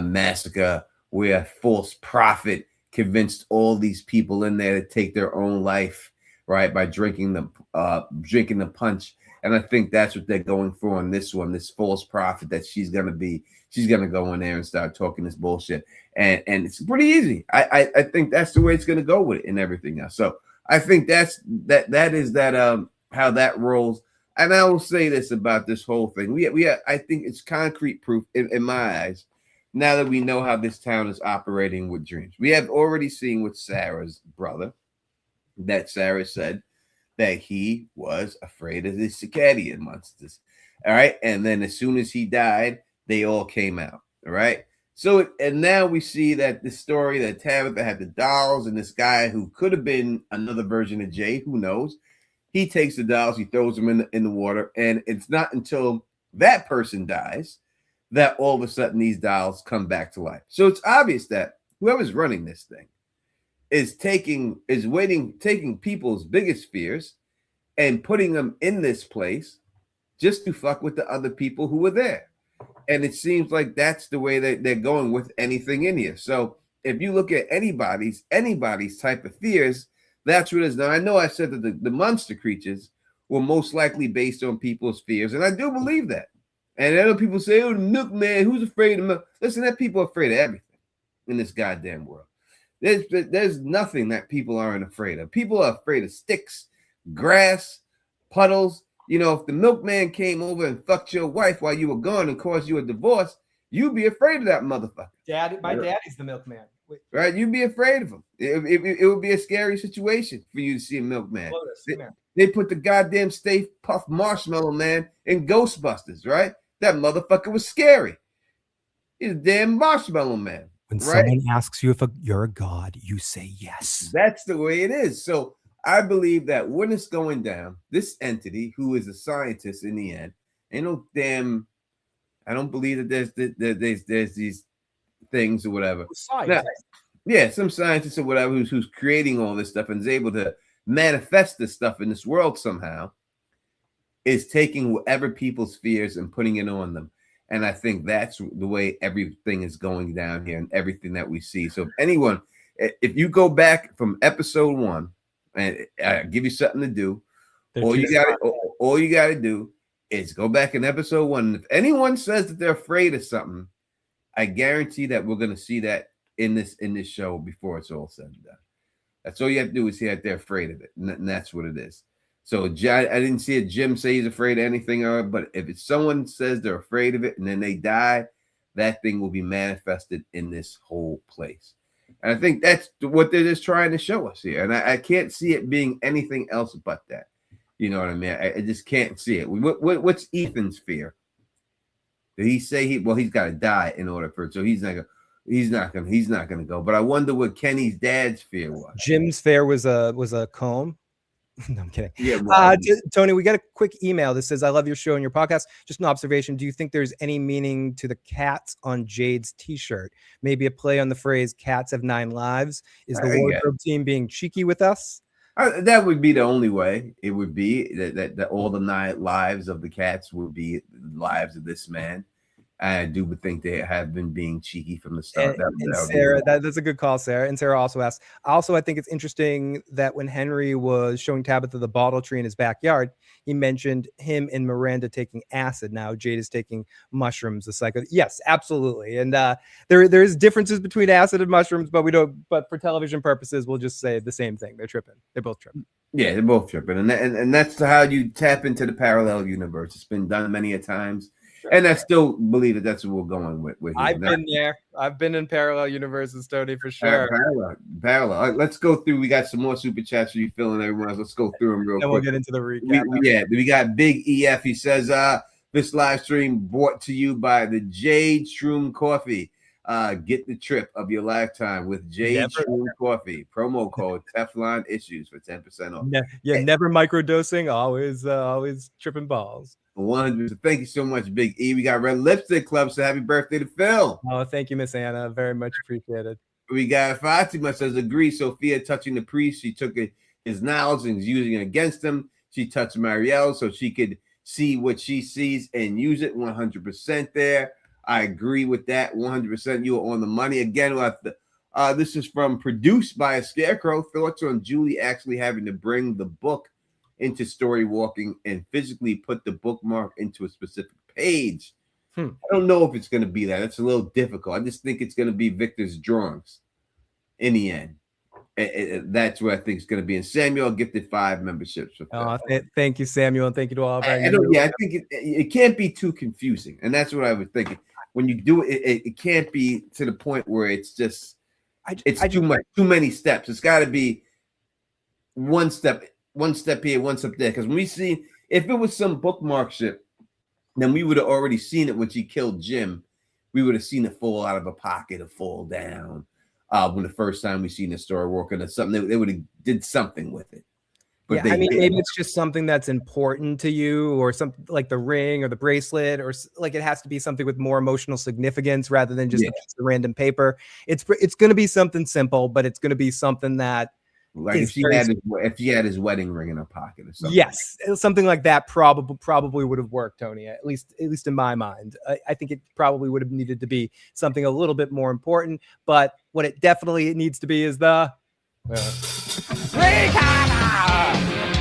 massacre, where a false prophet convinced all these people in there to take their own life, right, by drinking the punch. And I think that's what they're going for on this one, this false prophet that she's going to go in there and start talking this bullshit. And it's pretty easy. I think that's the way it's going to go with it and everything else. So I think that is how that rolls. And I will say this about this whole thing. I think it's concrete proof in my eyes, now that we know how this town is operating with dreams. We have already seen with Sarah's brother that Sarah said that he was afraid of the circadian monsters. All right. And then as soon as he died, they all came out. All right. So, and now we see that the story that Tabitha had the dolls, and this guy who could have been another version of Jay, who knows, he takes the dolls, he throws them in the water. And it's not until that person dies that all of a sudden these dolls come back to life. So it's obvious that whoever's running this thing is taking people's biggest fears and putting them in this place just to fuck with the other people who were there. And it seems like that's the way that they're going with anything in here. So if you look at anybody's type of fears, that's what it is. Now, I know I said that the monster creatures were most likely based on people's fears, and I do believe that. And I know people say, "Oh, the milkman, who's afraid of milk?" Listen, that people are afraid of everything in this goddamn world. There's nothing that people aren't afraid of. People are afraid of sticks, grass, puddles. If the milkman came over and fucked your wife while you were gone and caused you a divorce, you'd be afraid of that motherfucker. My daddy's the milkman. Wait. Right? You'd be afraid of him. It would be a scary situation for you to see a milkman. They put the goddamn Stay Puft Marshmallow Man in Ghostbusters, right? That motherfucker was scary. He's a damn marshmallow man. When someone asks you if you're a god, you say yes. That's the way it is. So I believe that when it's going down, this entity, who is a scientist in the end, I don't believe that there's these things or whatever. Now, some scientist or whatever who's creating all this stuff and is able to manifest this stuff in this world somehow, is taking whatever people's fears and putting it on them. And I think that's the way everything is going down here and everything that we see. So if you go back from episode 1, and I give you something to do, all you got to do is go back in episode 1. And if anyone says that they're afraid of something, I guarantee that we're gonna see that in this show before it's all said and done. That's all you have to do is see that they're afraid of it, and that's what it is. So I didn't see a Jim say he's afraid of anything, but if it's someone says they're afraid of it and then they die, that thing will be manifested in this whole place. And I think that's what they're just trying to show us here. And I can't see it being anything else but that. You know what I mean? I just can't see it. What's Ethan's fear? Did he say he's got to die in order for it? So he's not gonna go. But I wonder what Kenny's dad's fear was. Jim's fear was a comb. No, I'm kidding. Yeah, well, Tony, we got a quick email that says, I love your show and your podcast. Just an observation. Do you think there's any meaning to the cats on Jade's t-shirt? Maybe a play on the phrase cats have 9 lives. Is the wardrobe team being cheeky with us? That would be the only way. It would be that all the 9 lives of the cats would be the lives of this man. I do think they have been being cheeky from the start. And Sarah, that's a good call, Sarah. And Sarah also asks, I think it's interesting that when Henry was showing Tabitha the bottle tree in his backyard, he mentioned him and Miranda taking acid. Now Jade is taking mushrooms. The psycho. Yes, absolutely. And there is differences between acid and mushrooms, but for television purposes, we'll just say the same thing. They're tripping. They're both tripping. Yeah, they're both tripping. And that's how you tap into the parallel universe. It's been done many a times. And I still believe that's what we're going with. I've been there. I've been in parallel universes, Tony, for sure. Parallel. All right, let's go through. We got some more super chats for you, Phil, and everyone else. Let's go through them real quick. And we'll get into the recap. We got Big EF. He says, this live stream brought to you by the Jade Shroom Coffee. Get the trip of your lifetime with Jade Shroom Coffee. Promo code Teflon Issues for 10% off. Never microdosing. Always tripping balls. 100%. Thank you so much, Big E. We got Red Lipstick Club, so happy birthday to Phil. Oh, thank you, Miss Anna. Very much appreciated. We got Fatima says, agree. Sophia touching the priest. She took his knowledge and is using it against him. She touched Marielle so she could see what she sees and use it. 100% there. I agree with that. 100%. You are on the money. Again, this is from Produced by a Scarecrow. Thoughts on Julie actually having to bring the book into story walking and physically put the bookmark into a specific page. I don't know if it's going to be that. It's a little difficult. I just think it's going to be Victor's drawings in the end. That's what I think it's going to be. And Samuel gifted 5 memberships. Thank you, Samuel, and thank you to all of our. I think it can't be too confusing, and that's what I was thinking. When you do it, it can't be to the point where it's just too many steps. It's got to be one step here, one step there. Because when we see, if it was some bookmark shit, then we would have already seen it when she killed Jim. We would have seen it fall out of a pocket or fall down. When the first time we seen the story working or something, they would have did something with it. But yeah, maybe it's just something that's important to you, or something like the ring or the bracelet, or like it has to be something with more emotional significance rather than just a piece of random paper. It's going to be something simple, but it's going to be something that. Like if she had his wedding ring in her pocket or something. Yes, something like that probably would have worked, Tony. At least in my mind, I think it probably would have needed to be something a little bit more important. But what it definitely needs to be is the.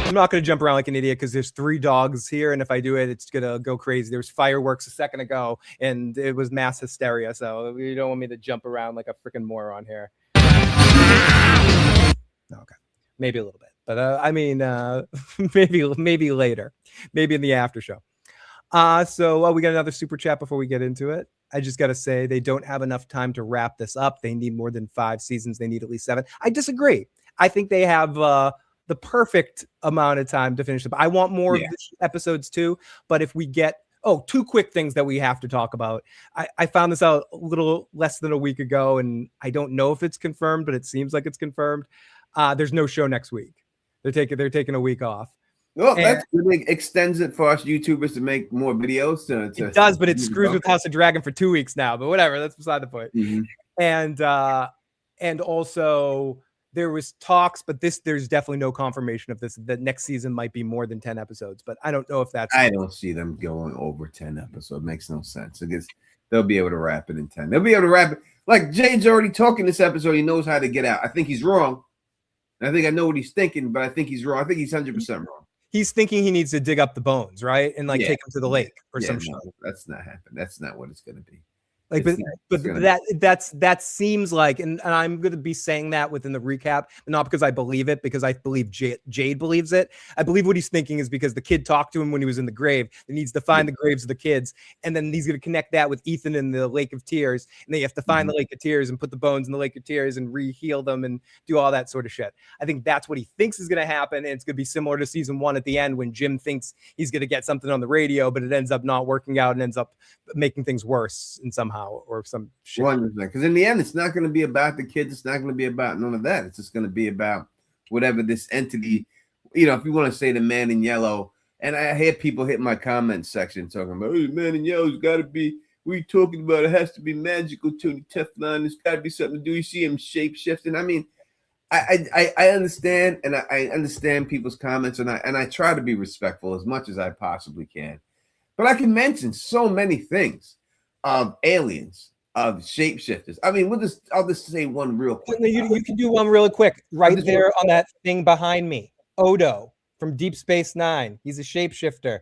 I'm not going to jump around like an idiot because there's 3 dogs here, and if I do it, it's going to go crazy. There was fireworks a second ago, and it was mass hysteria. So you don't want me to jump around like a freaking moron here. Okay, maybe a little bit, but maybe later, maybe in the after show. So we got another super chat before we get into it. I just got to say they don't have enough time to wrap this up. They need more than 5 seasons. They need at least 7. I disagree. I think they have the perfect amount of time to finish them. I want more of these episodes too. But if we get 2 quick things that we have to talk about. I found this out a little less than a week ago, and I don't know if it's confirmed, but it seems like it's confirmed. There's no show next week. They're taking a week off. Well, that really extends it for us YouTubers to make more videos. It does, but it screws with House of Dragon for 2 weeks now. But whatever, that's beside the point. Mm-hmm. And also there was talks, but there's definitely no confirmation of this. That next season might be more than 10 episodes, but I don't know if that's. I don't see them going over 10 episodes. It makes no sense. Because they'll be able to wrap it in 10. They'll be able to wrap it. Like Jade's already talking this episode. He knows how to get out. I think he's wrong. I think I know what he's thinking, but I think he's wrong. I think he's 100% wrong. He's thinking he needs to dig up the bones, right? And take him to the lake or some shit. No, that's not happening. That's not what it's going to be. Like, It's but gonna- that seems like, and I'm going to be saying that within the recap, not because I believe it, because I believe Jade believes it. I believe what he's thinking is because the kid talked to him when he was in the grave. He needs to find the graves of the kids, and then he's going to connect that with Ethan in the Lake of Tears, and they have to find the Lake of Tears and put the bones in the Lake of Tears and re-heal them and do all that sort of shit. I think that's what he thinks is going to happen, and it's going to be similar to season 1 at the end when Jim thinks he's going to get something on the radio, but it ends up not working out and ends up making things worse in somehow or some shit. Because in the end, it's not going to be about the kids. It's not going to be about none of that. It's just going to be about whatever this entity, if you want to say the man in yellow. And I hear people hit my comment section talking about, oh, the man in yellow's got to be, what are you talking about? It has to be magical, Tony Teflon. There's got to be something to do. You see him shape shifting. I mean, I understand, and I understand people's comments, and I try to be respectful as much as I possibly can. But I can mention so many things of aliens, of shapeshifters. I mean, I'll just say one real quick. You can do one really quick. Right there on that thing behind me. Odo from Deep Space Nine. He's a shapeshifter.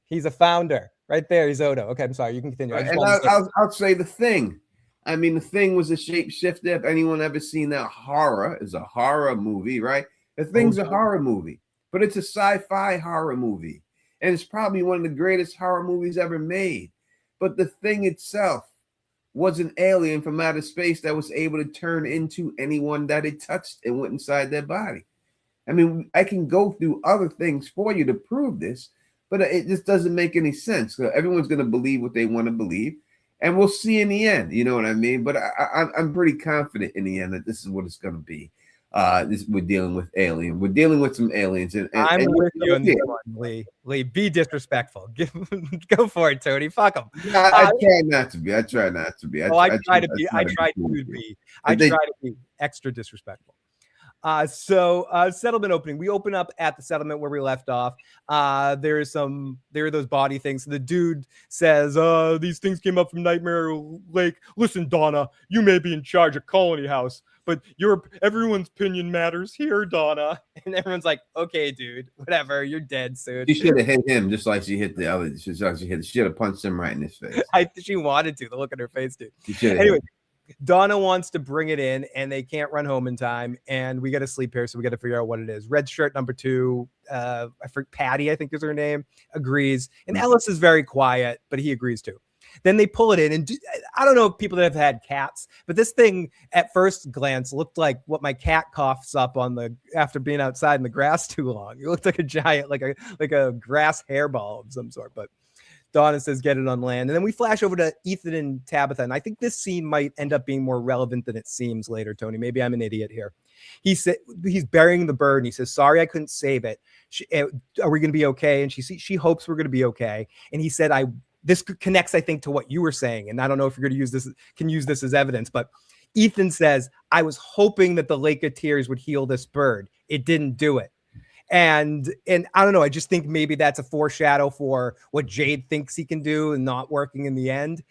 He's a founder. Right there, he's Odo. Okay, I'm sorry. You can continue. I'll say The Thing. I mean, The Thing was a shapeshifter. If anyone ever seen that, Horror is a horror movie, right? The Thing's a horror movie, but it's a sci-fi horror movie. And it's probably one of the greatest horror movies ever made. But The Thing itself was an alien from outer space that was able to turn into anyone that it touched and went inside their body. I mean, I can go through other things for you to prove this, but it just doesn't make any sense. So everyone's going to believe what they want to believe, and we'll see in the end. You know what I mean? But I'm pretty confident in the end that this is what it's going to be. We're dealing with alien. We're dealing with some aliens. And I'm with you on this one, Lee. Lee, be disrespectful. Go for it, Tony. Fuck them. I try not to be. I try to be extra disrespectful. So settlement opening. We open up at the settlement where we left off. There are those body things. The dude says, these things came up from Nightmare Lake. Listen, Donna, you may be in charge of Colony House, but everyone's opinion matters here, Donna. And everyone's like, okay, dude, whatever, you're dead soon. She should have hit him just like she hit the other. She should have punched him right in his face. She wanted to. The look on her face, dude. Anyway. Anyway, Donna wants to bring it in, and they can't run home in time, and we got to sleep here, so we got to figure out what it is. Red shirt number 2, I forget, Patty, I think is her name, agrees, and Ellis is very quiet, but he agrees too. Then they pull it in, and I don't know if people that have had cats, but this thing at first glance looked like what my cat coughs up on after being outside in the grass too long. It looked like a giant, like a grass hairball of some sort, but Donna says, get it on land. And then we flash over to Ethan and Tabitha. And I think this scene might end up being more relevant than it seems later, Tony. Maybe I'm an idiot here. He said he's burying the bird. And he says, sorry, I couldn't save it. Are we going to be okay? And she hopes we're going to be okay. And he said, this connects, I think, to what you were saying. And I don't know if you're going to use this as evidence, but Ethan says, I was hoping that the Lake of Tears would heal this bird. It didn't do it. And I don't know. I just think maybe that's a foreshadow for what Jade thinks he can do and not working in the end.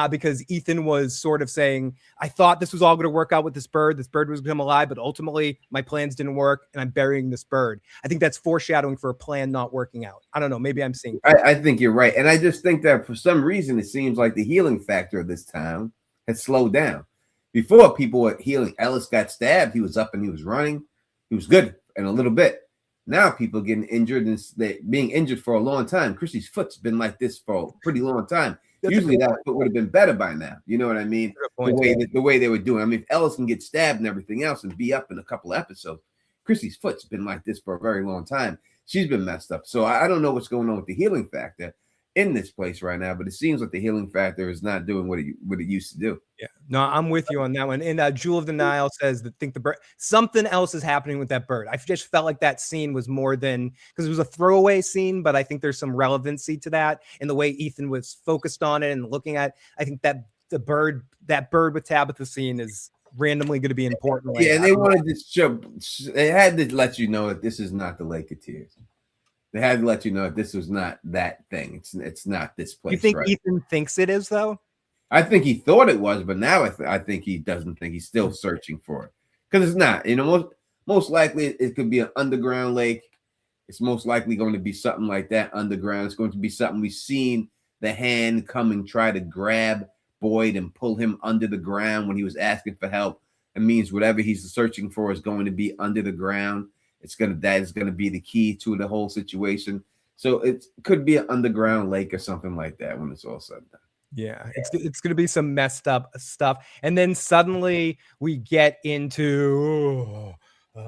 Because Ethan was sort of saying, I thought this was all going to work out with this bird. This bird was going to come alive, but ultimately my plans didn't work and I'm burying this bird. I think that's foreshadowing for a plan not working out. I don't know. Maybe I'm seeing. I think you're right. And I just think that for some reason, it seems like the healing factor of this town has slowed down. Before, people were healing. Ellis got stabbed. He was up and he was running. He was good in a little bit. Now people getting injured and they're being injured for a long time. Chrissy's foot's been like this for a pretty long time. Usually that foot would have been better by now. You know what I mean? The way they were doing. I mean, if Ellis can get stabbed and everything else and be up in a couple of episodes, Chrissy's foot's been like this for a very long time. She's been messed up. So I don't know what's going on with the healing factor in this place right now, but it seems like the healing factor is not doing what it used to do. Yeah, no, I'm with you on that one. And Jewel of the Nile says that the bird, something else is happening with that bird. I just felt like that scene was more than, because it was a throwaway scene, but I think there's some relevancy to that in the way Ethan was focused on it and looking at. I think that that bird with Tabitha scene is randomly going to be important. Yeah, and they wanted to show, they had to let you know that this is not the Lake of Tears. They had to let you know that this was not that thing. It's not this place. You think right? Ethan thinks it is, though? I think he thought it was, but now I think he doesn't think. He's still searching for it because it's not. You know, most likely it could be an underground lake. It's most likely going to be something like that underground. It's going to be something we've seen the hand come and try to grab Boyd and pull him under the ground when he was asking for help. It means whatever he's searching for is going to be under the ground. That is going to be the key to the whole situation. So it could be an underground lake or something like that when it's all said and done. Yeah, it's going to be some messed up stuff. And then suddenly we get into the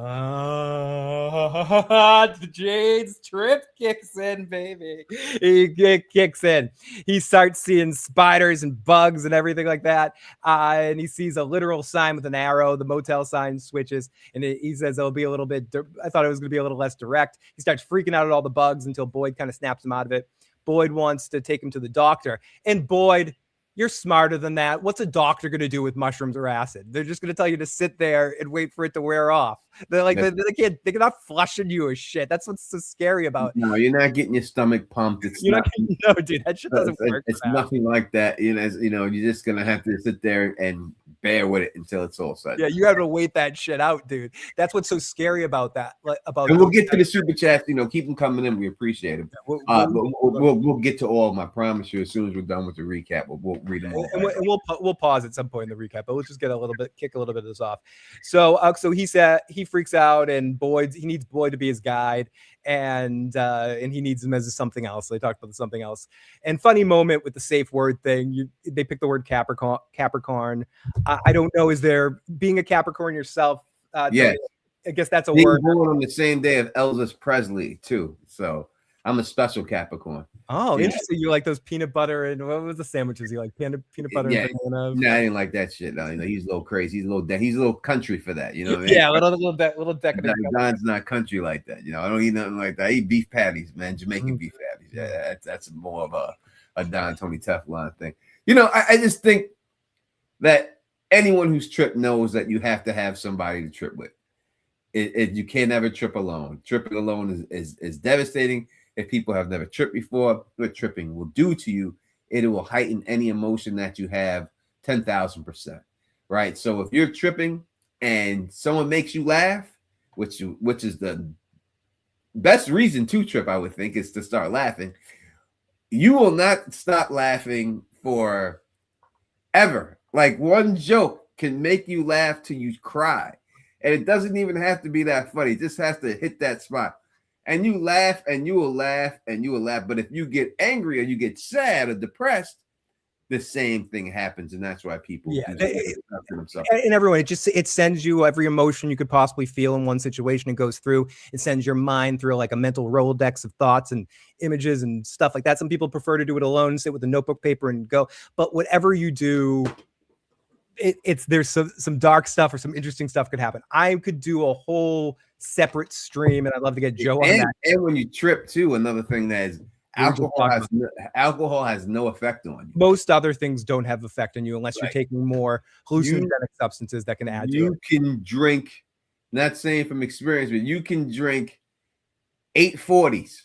Jade's trip kicks in, baby. It kicks in. He starts seeing spiders and bugs and everything like that. And he sees a literal sign with an arrow. The motel sign switches, and he says it'll be a little bit. I thought it was going to be a little less direct. He starts freaking out at all the bugs until Boyd kind of snaps him out of it. Boyd wants to take him to the doctor. And Boyd, you're smarter than that. What's a doctor going to do with mushrooms or acid? They're just going to tell you to sit there and wait for it to wear off. They're like, they're not flushing you or shit. That's what's so scary about it. No, you're not getting your stomach pumped. It's You're not, no, dude, that shit doesn't work. It's nothing like that. You're just going to have to sit there and bear with it until it's all said. Yeah, you have to wait that shit out, dude. That's what's so scary about that. And we'll get to the super chats. Keep them coming in. We appreciate them. We'll get to all of them. I promise you. As soon as we're done with the recap, we'll read them all. And we'll pause at some point in the recap, but we'll just kick a little bit of this off. So he freaks out, and he needs Boyd to be his guide, and he needs him as something else. They talked about something else. And funny moment with the safe word thing. They picked the word Capricorn. I don't know. Is there being a Capricorn yourself? Yeah, I guess that's a being word. born on the same day of Elvis Presley too. So I'm a special Capricorn. Oh, Yeah. interesting. You like those peanut butter and what was the sandwiches you like? Peanut butter. Yeah. And banana. No, I didn't like that shit. No, he's a little crazy. He's a little country for that. You know what I mean? Yeah, little decadent. Don's not country like that. I don't eat nothing like that. I eat beef patties, man. Jamaican beef patties. Yeah, that's more of a Don Tony Teflon thing. I just think that anyone who's tripped knows that you have to have somebody to trip with. You can't ever trip alone. Tripping alone is devastating. If people have never tripped before, what tripping will do to you, it will heighten any emotion that you have 10,000%. Right? So if you're tripping and someone makes you laugh, which is the best reason to trip, I would think, is to start laughing. You will not stop laughing for ever. Like, one joke can make you laugh till you cry. And it doesn't even have to be that funny. It just has to hit that spot. And you laugh and you will laugh and you will laugh. But if you get angry or you get sad or depressed, the same thing happens. And that's why people and everyone, it sends you every emotion you could possibly feel in one situation. It goes through, it sends your mind through like a mental Rolodex of thoughts and images and stuff like that. Some people prefer to do it alone, sit with a notebook paper and go. But whatever you do, there's some dark stuff or some interesting stuff could happen. I could do a whole separate stream, and I'd love to get Joe on that. And when you trip too, another thing that is alcohol has no effect on you. Most other things don't have effect on you unless you're taking more hallucinogenic substances that can add to it. You can drink, not saying from experience, but you can drink 840s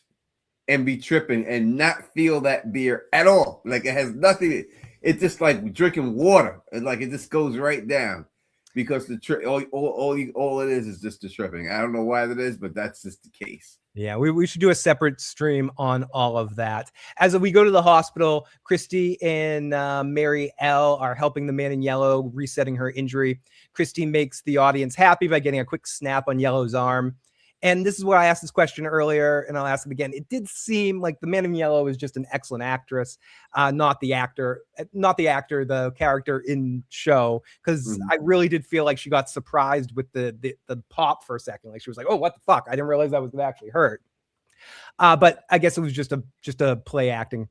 and be tripping and not feel that beer at all. Like, it has nothing. It's just like drinking water. It's like it just goes right down because the trip. All it is just the tripping. I don't know why that is, but that's just the case. Yeah, we should do a separate stream on all of that. As we go to the hospital, Christy and Mary L are helping the man in yellow, resetting her injury. Christy makes the audience happy by getting a quick snap on Yellow's arm. And this is where I asked this question earlier, and I'll ask it again. It did seem like the Man in Yellow is just an excellent actress, not the character in show, because I really did feel like she got surprised with the pop for a second. Like, she was like, "Oh, what the fuck? I didn't realize that was gonna actually hurt." But I guess it was just a play acting.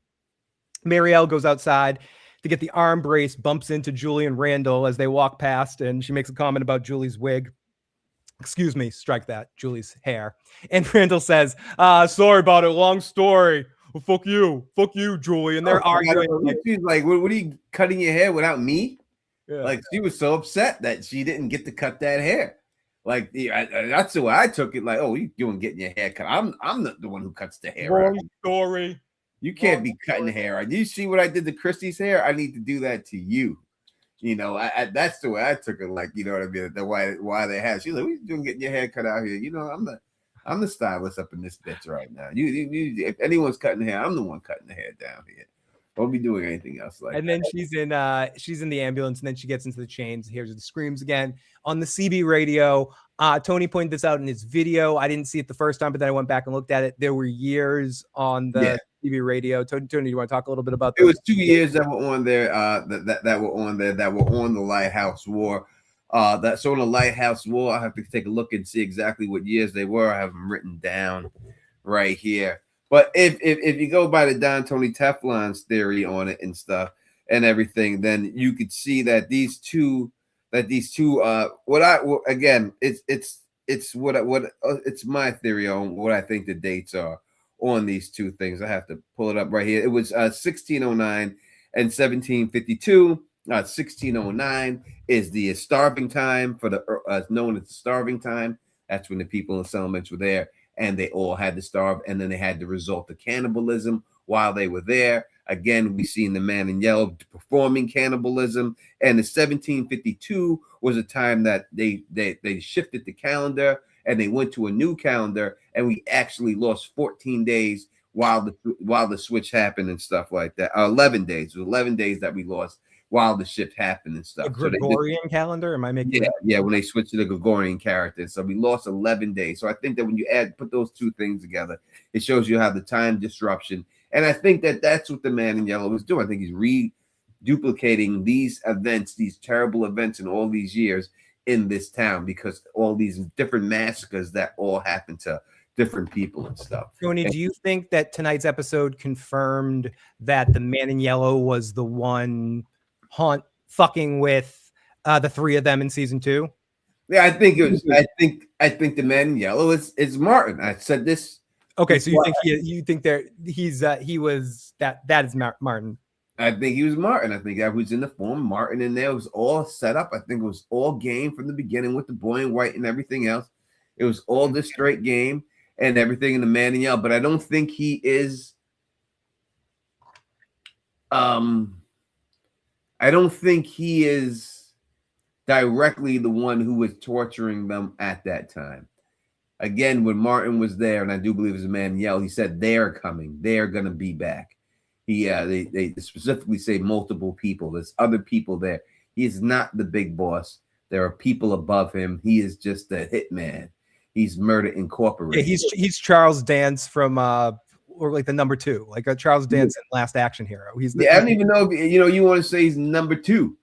Marielle goes outside to get the arm brace, bumps into Julie and Randall as they walk past, and she makes a comment about Julie's wig. Excuse me, strike that, Julie's hair. And Randall says, sorry about it, long story. Well, fuck you, Julie. And they're arguing. She's like, what are you cutting your hair without me? Yeah. Like, she was so upset that she didn't get to cut that hair. Like, that's the way I took it. Like, oh, you doing getting your hair cut. I'm the one who cuts the hair. Long story. You can't be cutting hair. Do you see what I did to Christy's hair? I need to do that to you. That's the way I took it. Like, you know what I mean? The why they have. She's like, "What are you doing getting your hair cut out here?" I'm the stylist up in this bitch right now. You if anyone's cutting hair, I'm the one cutting the hair down here. Won't be doing anything else like And that. then she's in the ambulance, and then she gets into the chains, hears the screams again on the CB radio. Tony pointed this out in his video. I didn't see it the first time, but then I went back and looked at it. There were years on the CB radio. Tony, do you want to talk a little bit about It was 2 years that were on there, that were on there, that were on the Lighthouse War. That's on the Lighthouse War. I have to take a look and see exactly what years they were. I have them written down right here. But if you go by the Don Tony Teflon's theory on it and stuff and everything, then you could see that these two it's my theory on what I think the dates are on these two things. I have to pull it up right here. It was 1609 and 1752. 1609 is the starving time for the known as the starving time. That's when the people in the settlements were there, and they all had to starve, and then they had the result of cannibalism while they were there. Again, we seen the Man in Yellow performing cannibalism, and the 1752 was a time that they shifted the calendar and they went to a new calendar, and we actually lost 14 days while the switch happened and stuff like that. 11 days. It was 11 days that we lost while the shift happened and stuff. A Gregorian calendar? Am I making yeah, when they switched to the Gregorian character. So we lost 11 days. So I think that when you put those two things together, it shows you how the time disruption. And I think that that's what the Man in Yellow is doing. I think he's reduplicating these events, these terrible events in all these years in this town, because all these different massacres that all happen to different people and stuff. Tony, do you think that tonight's episode confirmed that the Man in Yellow was the one fucking with the three of them in season 2? Yeah, I think it was. I think the Man in Yellow is Martin. I said this. Okay, so you think he was that is Martin. I think he was Martin. I think that was in the form Martin, and there was all set up. I think it was all game from the beginning with the boy in white and everything else. It was all this straight game and everything in the Man in Yellow. But I don't think he is. I don't think he is directly the one who was torturing them at that time. Again, when Martin was there, and I do believe it was a Man in Yellow, he said they're coming. They're going to be back. They specifically say multiple people. There's other people there. He is not the big boss. There are people above him. He is just a hitman. He's Murder Incorporated. Yeah, he's Charles Dance from or like the number 2, like a Charles Dance in Last Action Hero. I don't even know if you want to say he's number 2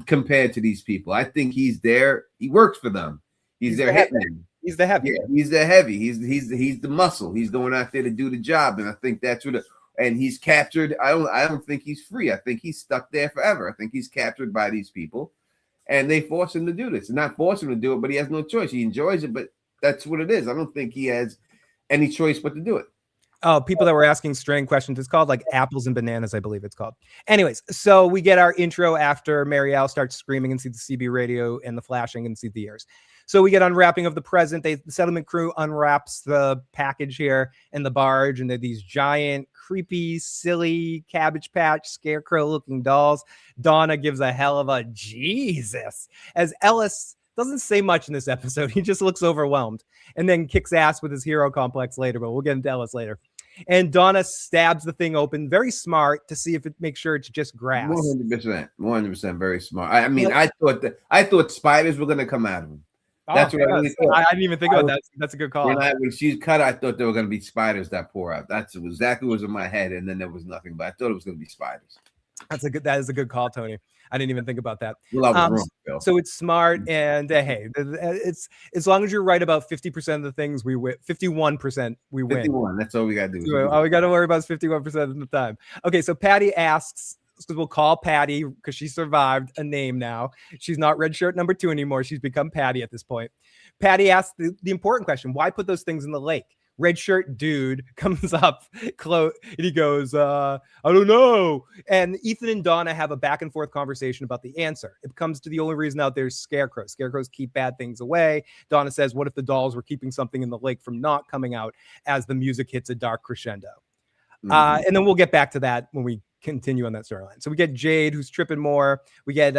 compared to these people. I think he's there. He works for them. He's their hitman. He's the heavy. Yeah, he's the heavy. He's the muscle. He's going out there to do the job, and I think that's what. And he's captured. I don't think he's free. I think he's stuck there forever. I think he's captured by these people, and they force him to do this. Not force him to do it, but he has no choice. He enjoys it, but that's what it is. I don't think he has any choice but to do it. Oh, people that were asking strange questions. It's called like Apples and Bananas, I believe it's called. Anyways, so we get our intro after Marielle starts screaming and see the CB radio and the flashing and see the ears. So we get unwrapping of the present. The settlement crew unwraps the package here in the barge, and they're these giant, creepy, silly Cabbage Patch scarecrow-looking dolls. Donna gives a hell of a Jesus as Ellis doesn't say much in this episode. He just looks overwhelmed and then kicks ass with his hero complex later, but we'll get into Ellis later. And Donna stabs the thing open, very smart, to see if it makes sure it's just grass. 100%, very smart. I mean, I thought spiders were going to come out of him. That's what I really thought. I didn't even think about that. That's a good call. When she's cut, I thought there were going to be spiders that pour out. That's exactly what was in my head, and then there was nothing. But I thought it was going to be spiders. That is a good call, Tony. I didn't even think about that. So it's smart, and hey, it's as long as you're right about 50% of the things, we win. 51% we win. 51. That's all we got to do. All we got to worry about is 51% of the time. Okay, so Patty asks. So we'll call Patty because she survived a name now. She's not red shirt number 2 anymore. She's become Patty at this point. Patty asks the important question: why put those things in the lake? Red shirt dude comes up close and he goes, I don't know. And Ethan and Donna have a back and forth conversation about the answer. It comes to the only reason out there is scarecrows. Scarecrows keep bad things away. Donna says, what if the dolls were keeping something in the lake from not coming out as the music hits a dark crescendo? And then we'll get back to that when we continue on that storyline. So we get Jade, who's tripping more. We get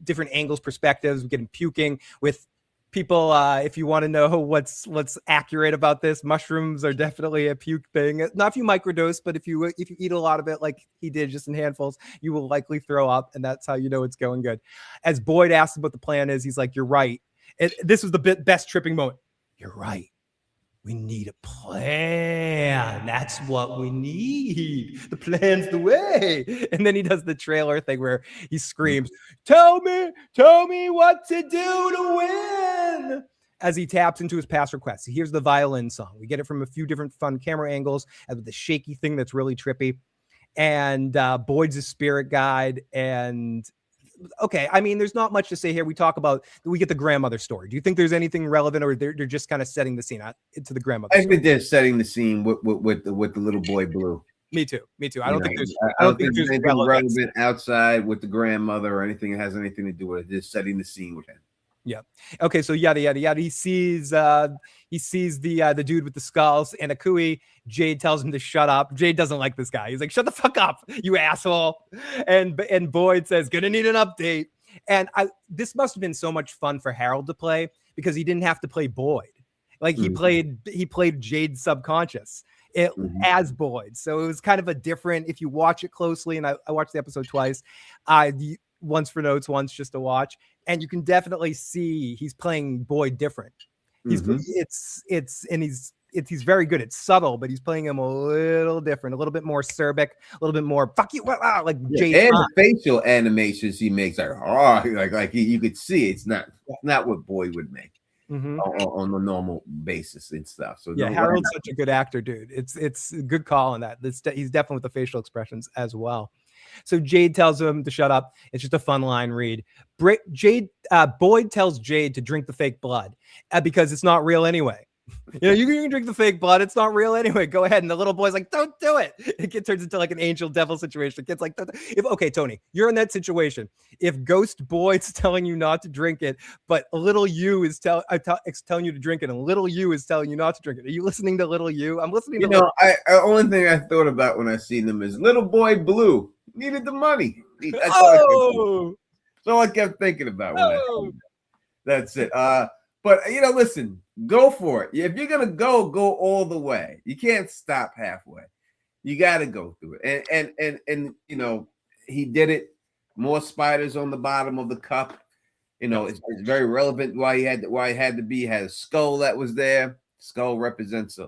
different angles, perspectives. We get him puking with People, if you want to know what's accurate about this, mushrooms are definitely a puke thing. Not if you microdose, but if you eat a lot of it, like he did, just in handfuls, you will likely throw up, and that's how you know it's going good. As Boyd asks what the plan is, he's like, "You're right." This was the best tripping moment. You're right. We need a plan. That's what we need. The plan's the way. And then he does the trailer thing where he screams, tell me what to do to win. As he taps into his past requests. Here's the violin song. We get it from a few different fun camera angles, with the shaky thing that's really trippy. And Boyd's a spirit guide. And okay, I mean, there's not much to say here. We get the grandmother story. Do you think there's anything relevant, or they're just kind of setting the scene into the grandmother I story? think they're setting the scene with the little boy Blue. Me too. I don't think there's anything relevant outside with the grandmother or anything that has anything to do with it. Just setting the scene with him. Yeah. Okay. So yada yada yada. He sees the dude with the skulls and Akui. Jade tells him to shut up. Jade doesn't like this guy. He's like, shut the fuck up, you asshole. And Boyd says, gonna need an update. And this must have been so much fun for Harold to play, because he didn't have to play Boyd. Like he played Jade's subconscious as Boyd. So it was kind of a different, if you watch it closely, and I watched the episode twice, once for notes, once just to watch, and you can definitely see he's playing Boyd different. He's very good. It's subtle, but he's playing him a little different, a little bit more Serbic, a little bit more fuck you, like Jade. And the facial animations he makes are you could see it's not what Boyd would make. On a normal basis and stuff. So yeah, Harold's such a good actor, dude. It's a good call on that. He's definitely with the facial expressions as well. So Jade tells him to shut up. It's just a fun line read. Boyd tells Jade to drink the fake blood because it's not real anyway. You can drink the fake blood. It's not real anyway. Go ahead. And the little boy's like, don't do it. It turns into like an angel devil situation. The kid's like, okay, Tony, you're in that situation. If Ghost Boyd's telling you not to drink it, but a little you is telling you to drink it, and little you is telling you not to drink it. Are you listening to little you? I'm listening to only thing I thought about when I seen them is little boy Blue needed the money. That's all I kept thinking about when I seen that. That's it. But listen, go for it. If you're gonna go all the way. You can't stop halfway. You got to go through it. And he did it. More spiders on the bottom of the cup. It's very relevant why he had to be. He had a skull that was there. Skull represents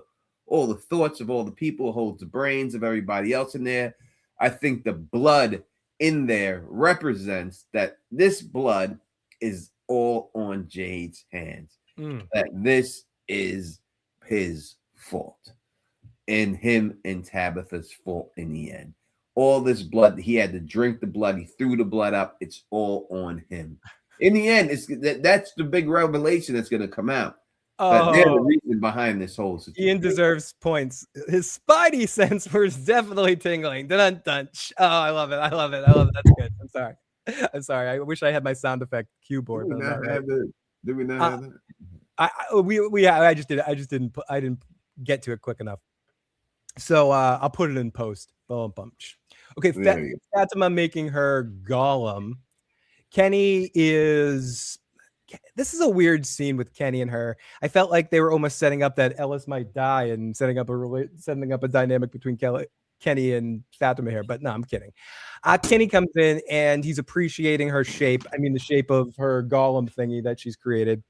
all the thoughts of all the people, holds the brains of everybody else in there. I think the blood in there represents that this blood is all on Jade's hands. That this is his fault, and him and Tabitha's fault in the end. All this blood, he had to drink the blood. He threw the blood up. It's all on him. In the end, that's the big revelation that's going to come out. But they're the reason behind this whole situation. Ian deserves points. His spidey sense was definitely tingling. Dun dun. Oh, I love it. That's good. I'm sorry. I wish I had my sound effect cue board. Did we not have that? I just didn't get to it quick enough. So I'll put it in post. Okay, Fatima making her golem. This is a weird scene with Kenny and her. I felt like they were almost setting up that Ellis might die and setting up a dynamic between Kenny and Fatima here, but no, I'm kidding. Kenny comes in and he's appreciating her shape. I mean, the shape of her golem thingy that she's created.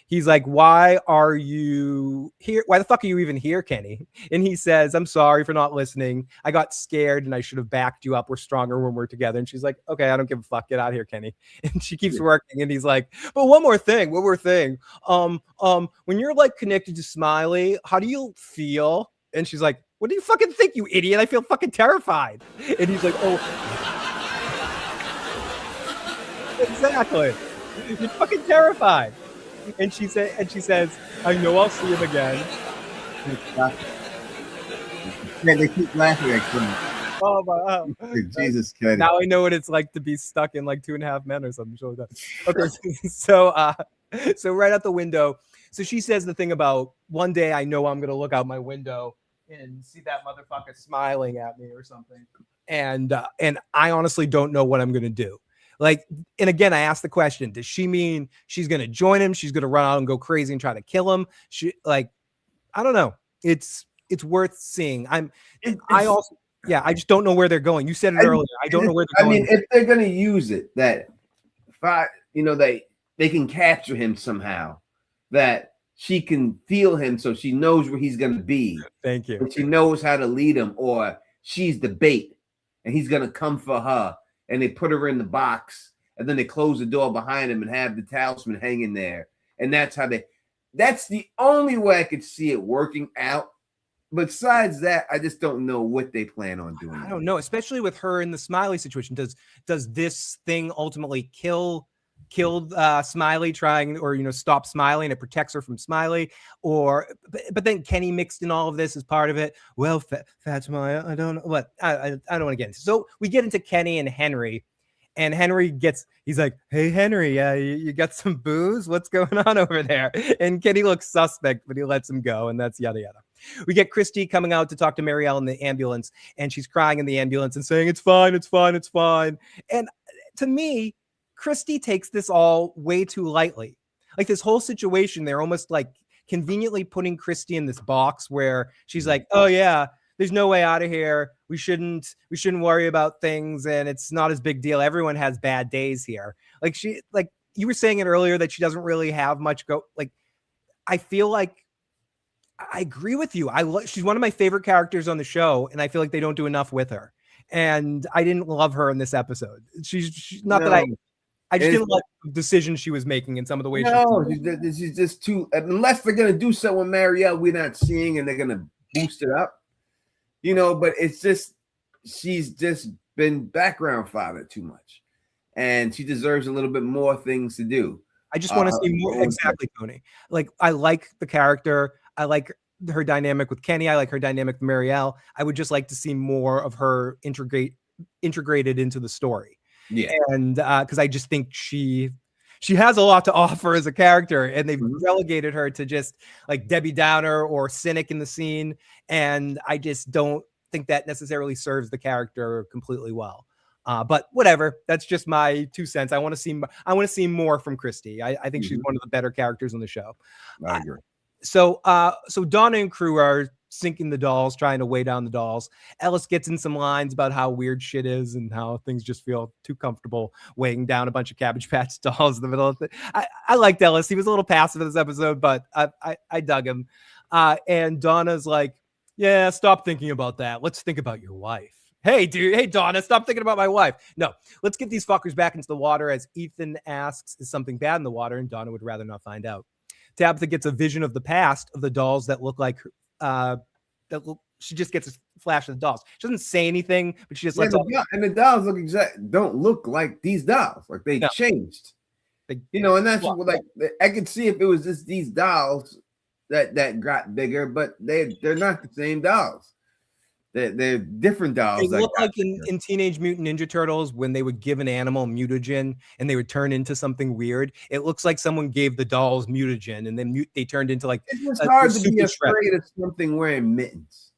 He's like, why are you here? Why the fuck are you even here, Kenny? And he says, I'm sorry for not listening. I got scared and I should have backed you up. We're stronger when we're together. And she's like, okay, I don't give a fuck. Get out of here, Kenny. And she keeps working. And he's like, but one more thing. When you're like connected to Smiley, how do you feel? And she's like, what do you fucking think, you idiot? I feel fucking terrified. And he's like, oh, exactly. You're fucking terrified. And she says, I know I'll see him again. Yeah, they keep laughing at Kenny. Oh my! Jesus, Kenny. Now I know what it's like to be stuck in like 2.5 Men or something. Okay, so right out the window. So she says the thing about one day I know I'm gonna look out my window and see that motherfucker smiling at me or something. And I honestly don't know what I'm gonna do. Like, and again, I asked the question, does she mean she's going to join him? She's going to run out and go crazy and try to kill him? She like, I don't know. It's worth seeing. I also, yeah, I just don't know where they're going. You said it earlier. I don't know where they're going. I mean, if they're going to use it, that they can capture him somehow, that she can feel him, so she knows where he's going to be. Thank you. And she knows how to lead him, or she's the bait, and he's going to come for her. And they put her in the box, and then they close the door behind him and have the talisman hanging there. And that's the only way I could see it working out. Besides that, I just don't know what they plan on doing. I don't know, especially with her in the Smiley situation. Does this thing ultimately kill Smiley trying, or stop Smiley, and it protects her from Smiley? Or but then Kenny mixed in all of this as part of it. Well, Fatima, I don't know what I don't want to get into. So we get into Kenny and Henry. And Henry he's like, hey, Henry, you got some booze? What's going on over there? And Kenny looks suspect, but he lets him go. And that's yada, yada. We get Christy coming out to talk to Marielle in the ambulance. And she's crying in the ambulance and saying, it's fine, it's fine, it's fine. And to me, Christy takes this all way too lightly. Like this whole situation, they're almost like conveniently putting Christy in this box where she's like, oh, yeah, there's no way out of here. We shouldn't worry about things, and it's not as big deal. Everyone has bad days here. Like you were saying it earlier that she doesn't really have much like, I feel like I agree with you. She's one of my favorite characters on the show, and I feel like they don't do enough with her. And I didn't love her in this episode. She's not that I just didn't like the decisions she was making in some of the ways. No, she's just too. Unless they're gonna do something with Marielle we're not seeing, and they're gonna boost it up. But it's just, she's just been background fodder too much, and she deserves a little bit more things to do. I just want to see more. Exactly, Tony. Like, I like the character. I like her dynamic with Kenny. I like her dynamic with Marielle. I would just like to see more of her integrated into the story. Yeah. And because I just think she has a lot to offer as a character, and they've relegated her to just like Debbie Downer or cynic in the scene. And I just don't think that necessarily serves the character completely well. But whatever, that's just my 2 cents. I want to see more from Christy. I think she's one of the better characters on the show. I agree. So Donna and crew are sinking the dolls, trying to weigh down the dolls. Ellis gets in some lines about how weird shit is and how things just feel too comfortable weighing down a bunch of Cabbage Patch dolls in the middle of it. I liked Ellis. He was a little passive in this episode, but I dug him. And Donna's like, yeah, stop thinking about that. Let's think about your wife. Hey, dude. Hey, Donna, stop thinking about my wife. No, let's get these fuckers back into the water, as Ethan asks, is something bad in the water? And Donna would rather not find out. Tabitha gets a vision of the past of the dolls that look like she just gets a flash of the dolls. She doesn't say anything, but she just lets and the dolls don't look like these dolls. Like they changed. And that's what, like, I could see if it was just these dolls that got bigger, but they're not the same dolls. They're different dolls. They look like in Teenage Mutant Ninja Turtles when they would give an animal mutagen and they would turn into something weird. It looks like someone gave the dolls mutagen and then they turned into like. It's just hard to be afraid of something wearing mittens.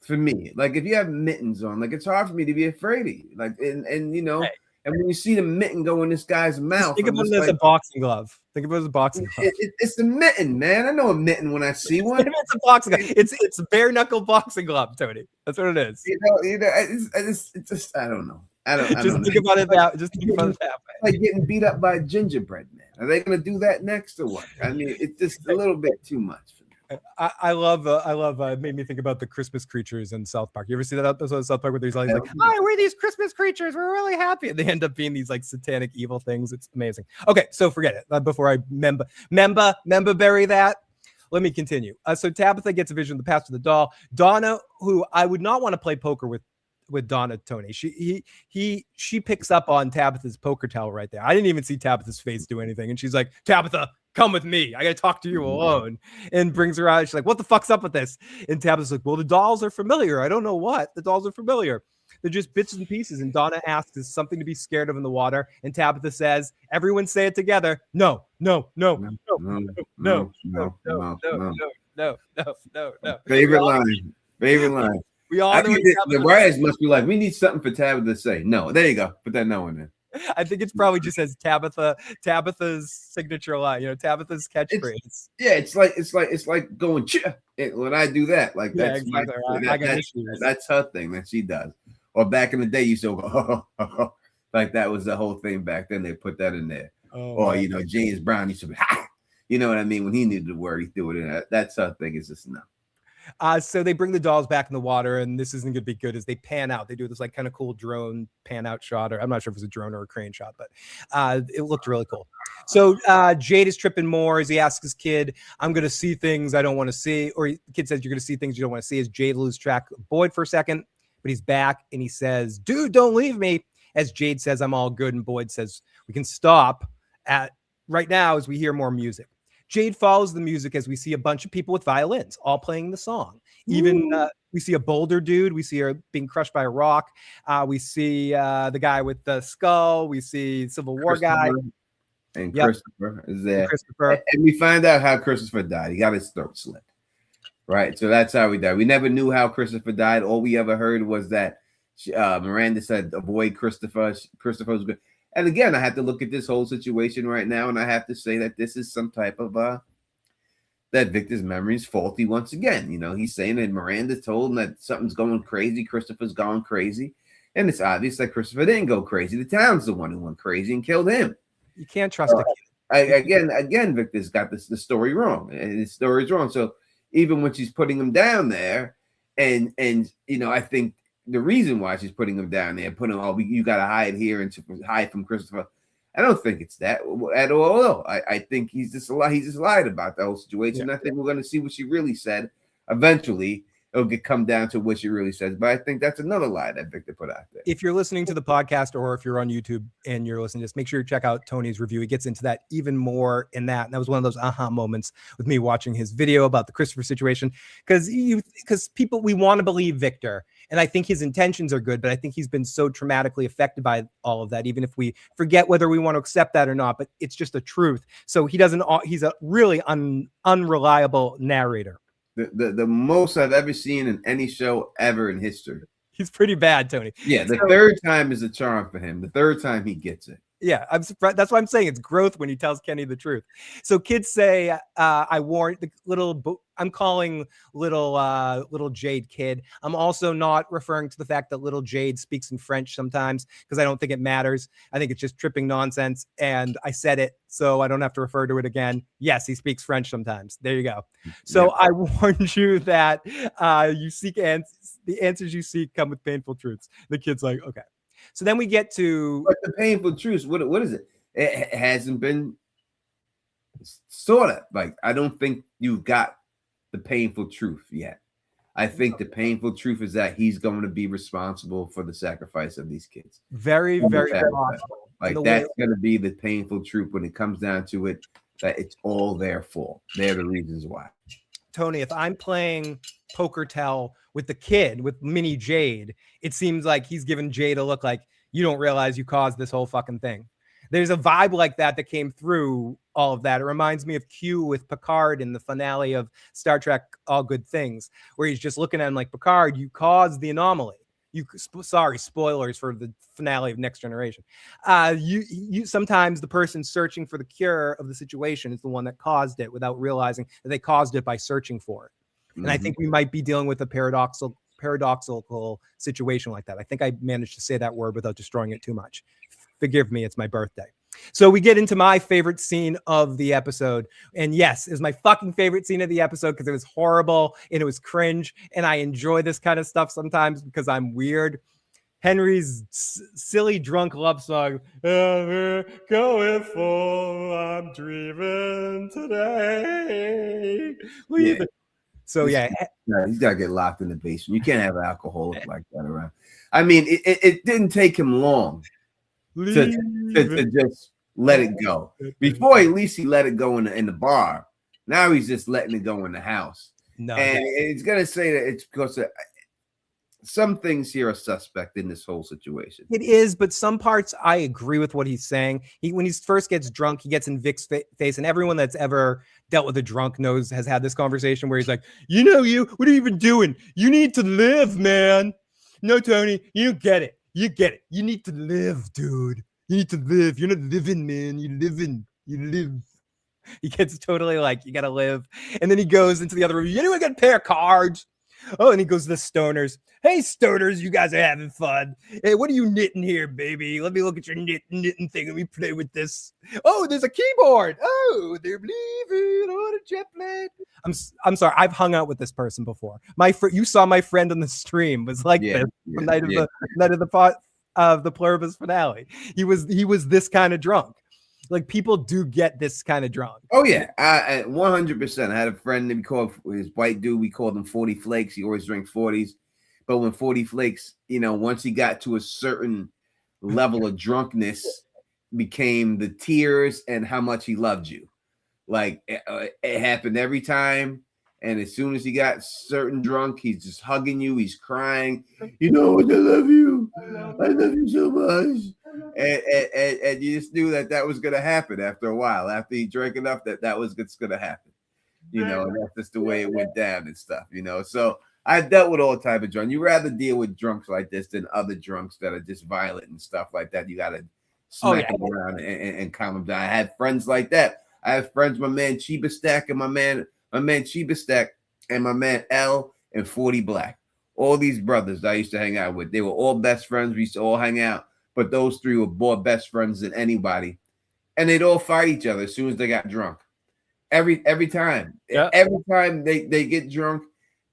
For me, like if you have mittens on, like it's hard for me to be afraid of you. Like and hey. And when you see the mitten go in this guy's mouth, think about it as a boxing glove. Think about it as a boxing glove. It's a mitten, man. I know a mitten when I see one. It's a boxing glove. It's a bare knuckle boxing glove, Tony. That's what it is. It's just I don't know. Just think about it that. Just think about it that way. Like getting beat up by a gingerbread man. Are they going to do that next or what? I mean, it's just a little bit too much. I love it made me think about the Christmas creatures in South Park. You ever see that episode of South Park where there's all these like, hi, we're these Christmas creatures, we're really happy, and they end up being these like satanic evil things? It's amazing. Okay, so forget it. Before I member bury that, let me continue. So Tabitha gets a vision of the past of the doll. Donna, who I would not want to play poker with Donna, Tony. She picks up on Tabitha's poker towel right there. I didn't even see Tabitha's face do anything, and she's like, Tabitha, come with me. I gotta talk to you alone. And brings her out. She's like, what the fuck's up with this? And Tabitha's like, well, the dolls are familiar. I don't know what. The dolls are familiar. They're just bits and pieces. And Donna asks, is something to be scared of in the water? And Tabitha says, everyone say it together. No. Favorite line. We all know the writers must be like, we need something for Tabitha to say. No, there you go. Put that no in there. I think it's probably just as Tabitha's signature line, Tabitha's catchphrase. Yeah, it's like going when I do that. Like Yeah, that's exactly. that's her thing that she does. Or back in the day, you used to go like that was the whole thing back then. They put that in there. Or James Brown used to be ha! You know what I mean? When he needed the word, he threw it in. That's her thing. It's just no. So they bring the dolls back in the water, and this isn't going to be good as they pan out. They do this like kind of cool drone pan out shot, or I'm not sure if it was a drone or a crane shot, but it looked really cool. So Jade is tripping more as he asks his kid, I'm going to see things I don't want to see. Or the kid says, you're going to see things you don't want to see, as Jade loses track of Boyd for a second, but he's back and he says, dude, don't leave me. As Jade says, I'm all good. And Boyd says, we can stop at right now as we hear more music. Jade follows the music as we see a bunch of people with violins all playing the song. Even we see a boulder dude. We see her being crushed by a rock. We see the guy with the skull. We see Civil War guy. And Christopher is there. Christopher. And we find out how Christopher died. He got his throat slit. Right. So that's how he died. We never knew how Christopher died. All we ever heard was that Miranda said, avoid Christopher. Christopher was good. And again, I have to look at this whole situation right now, and I have to say that this is some type of that Victor's memory is faulty once again. He's saying that Miranda told him that something's going crazy, Christopher's gone crazy, and it's obvious that Christopher didn't go crazy. The town's the one who went crazy and killed him. You can't trust a kid. Again, Victor's got the story wrong, and his story's wrong. So even when she's putting him down there, and I think the reason why she's putting him down there, putting him, you got to hide here and to hide from Christopher. I don't think it's that at all. I think he's just lied about the whole situation. Yeah. I think we're going to see what she really said. Eventually, it'll come down to what she really says. But I think that's another lie that Victor put out there. If you're listening to the podcast, or if you're on YouTube and you're listening to this, make sure you check out Tony's review. He gets into that even more in that. And that was one of those aha moments with me watching his video about the Christopher situation. Because we want to believe Victor. And I think his intentions are good, but I think he's been so traumatically affected by all of that, even if we forget whether we want to accept that or not, but it's just the truth. So he's a really unreliable narrator. The most I've ever seen in any show ever in history. He's pretty bad, Tony. Yeah, the third time is a charm for him. The third time he gets it. Yeah, I'm surprised. That's why I'm saying it's growth when he tells Kenny the truth. So kids say, I warned the little, I'm calling little Jade kid. I'm also not referring to the fact that little Jade speaks in French sometimes, because I don't think it matters. I think it's just tripping nonsense. And I said it, so I don't have to refer to it again. Yes, he speaks French sometimes. There you go. So yeah. I warned you that you seek answers. The answers you seek come with painful truths. The kid's like, okay. So then we get to... But the painful truth, what is it? It hasn't been sort of like, I don't think you've got the painful truth yet. I think the painful truth is that he's going to be responsible for the sacrifice of these kids. Very, very possible. Like that's going to be the painful truth when it comes down to it, that it's all their fault. They're the reasons why. Tony, if I'm playing poker tell with the kid, with mini Jade, it seems like he's giving Jade a look like, you don't realize you caused this whole fucking thing. There's a vibe like that came through all of that. It reminds me of Q with Picard in the finale of Star Trek All Good Things, where he's just looking at him like, Picard, you caused the anomaly. Sorry, spoilers for the finale of Next Generation. You sometimes the person searching for the cure of the situation is the one that caused it, without realizing that they caused it by searching for it. Mm-hmm. And I think we might be dealing with a paradoxical situation like that. I think I managed to say that word without destroying it too much. Forgive me, it's my birthday. So we get into my favorite scene of the episode. And yes, it's my fucking favorite scene of the episode because it was horrible and it was cringe. And I enjoy this kind of stuff sometimes because I'm weird. Henry's silly drunk love song. Going full, I'm dreaming today. Leave it. So yeah, he's got to get locked in the basement. You can't have an alcoholic like that around. I mean, it didn't take him long to just let it go. Before, at least he let it go in the bar. Now he's just letting it go in the house. No, and it's gonna say that it's because some things here are suspect in this whole situation. It is, but some parts I agree with what he's saying. When he first gets drunk, he gets in Vic's face, and everyone that's ever dealt with a drunk has had this conversation where he's like, what are you even doing? You need to live, man. No, Tony, you get it. You get it. You need to live, dude. You need to live. You're not living, man. You living. You live. He gets totally like, you gotta live. And then he goes into the other room. Anyone got a pair of cards? Oh, and he goes to the stoners. Hey, stoners, you guys are having fun. Hey, what are you knitting here, baby? Let me look at your knitting thing. Let me play with this. Oh, there's a keyboard. Oh, they're leaving on a jet plane. I'm sorry. I've hung out with this person before. You saw my friend on the stream was like this from night of the Pluribus finale. He was this kind of drunk. Like, people do get this kind of drunk. Oh yeah, I 100%. I had a friend that we called his white dude. We called him 40 Flakes. He always drank 40s, but when 40 Flakes, once he got to a certain level of drunkenness, became the tears and how much he loved you. Like it happened every time. And as soon as he got certain drunk, he's just hugging you. He's crying. You know what? I love you. I love you so much. And you just knew that was going to happen after a while. After he drank enough, that was going to happen. And that's just the way it went down and stuff. So I dealt with all type of drunk. You rather deal with drunks like this than other drunks that are just violent and stuff like that. You got to smack them around and calm them down. I had friends like that. I have friends, my man Chiba Stack and my man Chiba Stack and my man L and 40 Black. All these brothers I used to hang out with. They were all best friends. We used to all hang out. But those three were more best friends than anybody. And they'd all fight each other as soon as they got drunk. Every time. Yeah. Every time they get drunk,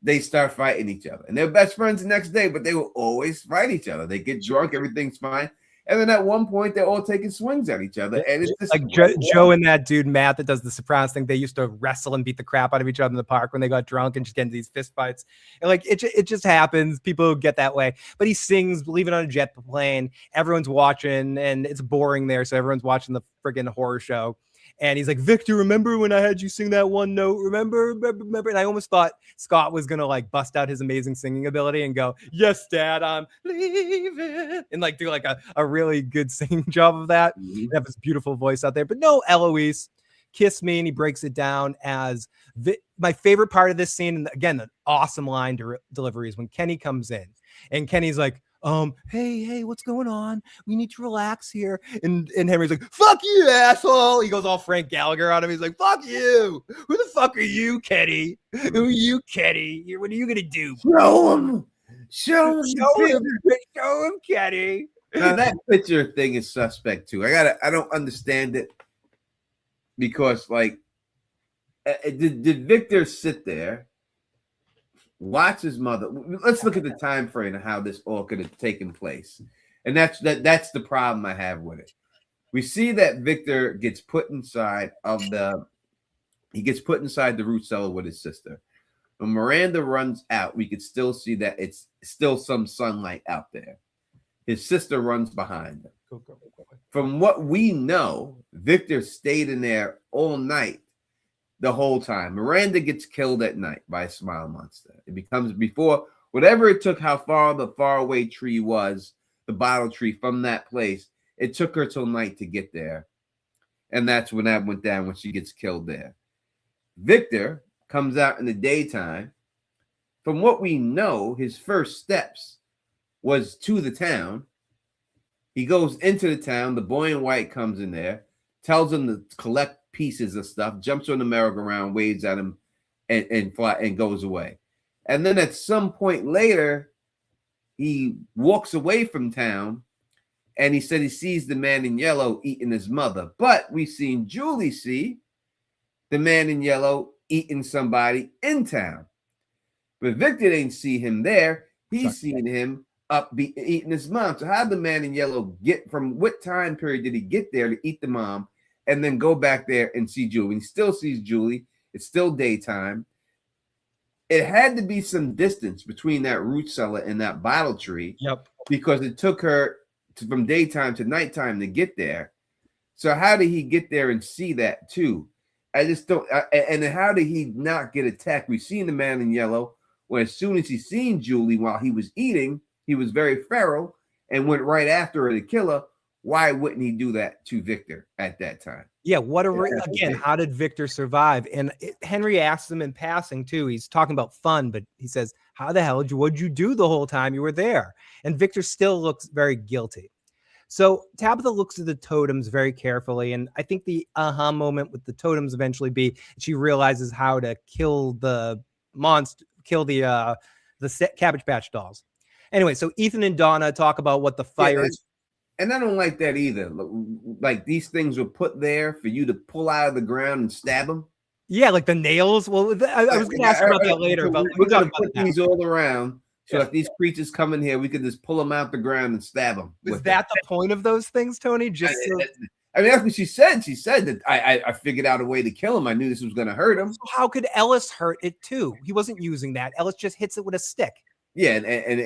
they start fighting each other. And they're best friends the next day, but they will always fight each other. They get drunk, everything's fine. And then at one point, they're all taking swings at each other. And it's just like Joe and that dude, Matt, that does the Sopranos thing. They used to wrestle and beat the crap out of each other in the park when they got drunk and just get into these fist fights. And like, it just happens. People get that way. But he sings, leaving on a jet plane. Everyone's watching and it's boring there. So everyone's watching the friggin' horror show. And he's like, Victor, remember when I had you sing that one note? Remember? And I almost thought Scott was going to like bust out his amazing singing ability and go, yes, Dad, I'm leaving. And like do like a really good singing job of that. Have his beautiful voice out there. But no, Eloise, kiss me. And he breaks it down as my favorite part of this scene. And again, an awesome line delivery is when Kenny comes in and Kenny's like, hey, what's going on? We need to relax here. And Henry's like, fuck you, asshole. He goes all Frank Gallagher on him. He's like, fuck you. Who the fuck are you, Kenny? Who are you, Kenny? What are you going to do? Show him, Kenny. Now that picture thing is suspect too. I don't understand it because like, did Victor sit there, watch his mother? Let's look at the time frame of how this all could have taken place. And that's the problem I have with it. We see that Victor gets put inside the root cellar with his sister. When Miranda runs out, we could still see that it's still some sunlight out there. His sister runs behind him. From what we know, Victor stayed in there all night. The whole time. Miranda gets killed at night by a smile monster. It becomes before whatever it took, how far the faraway tree was, the bottle tree from that place. It took her till night to get there. And that's when that went down, when she gets killed there. Victor comes out in the daytime. From what we know, his first steps was to the town. He goes into the town. The boy in white comes in there, tells him to collect pieces of stuff, jumps on the merry-go-round, waves at him, and fly and goes away. And then at some point later, he walks away from town, and he said he sees the man in yellow eating his mother. But we've seen Julie see the man in yellow eating somebody in town. But Victor didn't see him there. He's seen him eating his mom. So how did the man in yellow get, from what time period did he get there to eat the mom and then go back there and see Julie? He still sees Julie. It's still daytime. It had to be some distance between that root cellar and that bottle tree. Yep. Because it took her from daytime to nighttime to get there. So how did he get there and see that too? I just don't. And how did he not get attacked? We've seen the man in yellow, when as soon as he seen Julie while he was eating, he was very feral and went right after her to kill her. Why wouldn't he do that to Victor at that time? Yeah, again, how did Victor survive? And Henry asks him in passing too. He's talking about fun, but he says, how the hell what'd you do the whole time you were there? And Victor still looks very guilty. So Tabitha looks at the totems very carefully, and I think the aha moment with the totems eventually be she realizes how to kill the monster, kill the Cabbage Patch dolls. Anyway, so Ethan and Donna talk about what the fire is. And I don't like that either. Like these things were put there for you to pull out of the ground and stab them. Yeah, like the nails. Well, I was going to ask you about that later, but we're going to put that. these all around. So if these creatures come in here, we could just pull them out the ground and stab them. Was that the point of those things, Tony? Just I mean, that's what she said. She said that I figured out a way to kill him. I knew this was going to hurt him. So how could Ellis hurt it too? He wasn't using that. Ellis just hits it with a stick. Yeah, and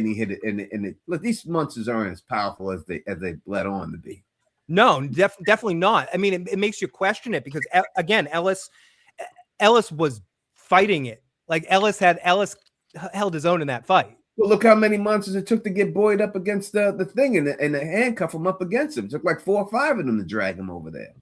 he hit it. And look, these monsters aren't as powerful as they bled on to be. No, definitely not. I mean, it makes you question it because again, Ellis was fighting it. Like Ellis held his own in that fight. Well, look how many monsters it took to get Boyd up against the thing and handcuff him up against him. It took like 4 or 5 of them to drag him over there.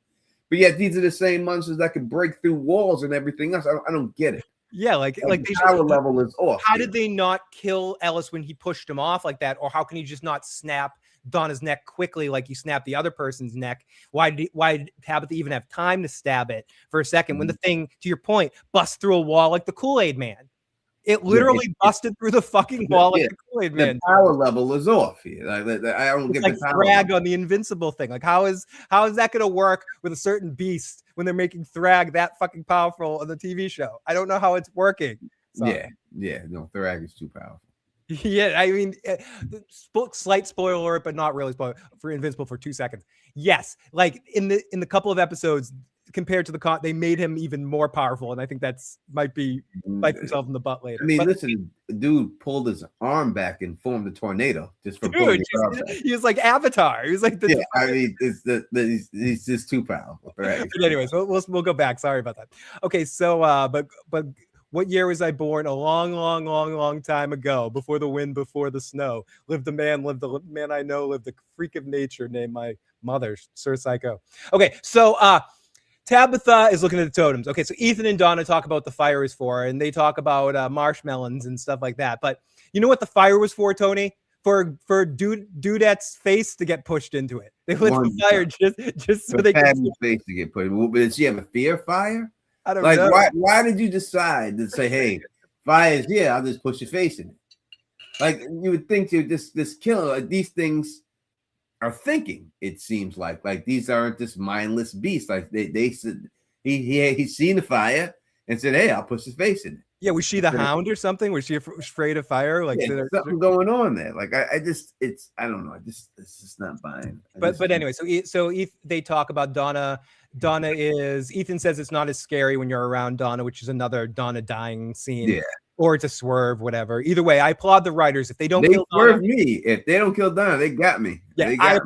But yet these are the same monsters that could break through walls and everything else. I don't get it. Yeah, like the power level is off. How did they not kill Ellis when he pushed him off like that? Or how can he just not snap Donna's neck quickly like you snapped the other person's neck? Why did Tabitha even have time to stab it for a second when the thing, to your point, busts through a wall like the Kool-Aid Man? It literally busted through the fucking wall like the Kool-Aid Man. The power level is off here. I don't get like the power Thrag level. on the Invincible thing. Like how is that going to work with a certain beast when they're making Thrag that fucking powerful on the TV show? I don't know how it's working. Sorry. Yeah. No, Thrag is too powerful. Yeah, I mean, slight spoiler alert, but not really spoiler for Invincible for 2 seconds. Yes, like in the couple of episodes compared to they made him even more powerful, and I think that's might bite himself in the butt later. I mean, listen, the dude pulled his arm back and formed a tornado just from pulling his arm back. He was like Avatar. He was like I mean, he's just too powerful. Right? But anyways, we'll go back. Sorry about that. Okay, so but. What year was I born? A long, long, long, long time ago. Before the wind, before the snow. Lived a man I know. Lived a freak of nature named my mother, Sir Psycho. Okay, so Tabitha is looking at the totems. Okay, so Ethan and Donna talk about the fire is for, and they talk about marshmallows and stuff like that. But you know what the fire was for, Tony? For Dudette's face to get pushed into it. They lit the fire just so they could face to get put in. But did she have a fear of fire? I don't know. Why did you decide to say, hey, fire is here, I'll just push your face in it? Like you would think you this killer, like, these things are thinking, it seems like these aren't just mindless beasts. Like they said he's seen the fire and said, hey, I'll push his face in it. Yeah, was she the hound or something? Was she afraid of fire? Like there's something going on there. Like I don't know. It's just not buying. But anyway, so they talk about Donna. Ethan says it's not as scary when you're around Donna, which is another Donna dying scene. Yeah. Or it's a swerve, whatever. Either way, I applaud the writers. If they don't kill Donna, me. If they don't kill Donna, they got me. Yeah,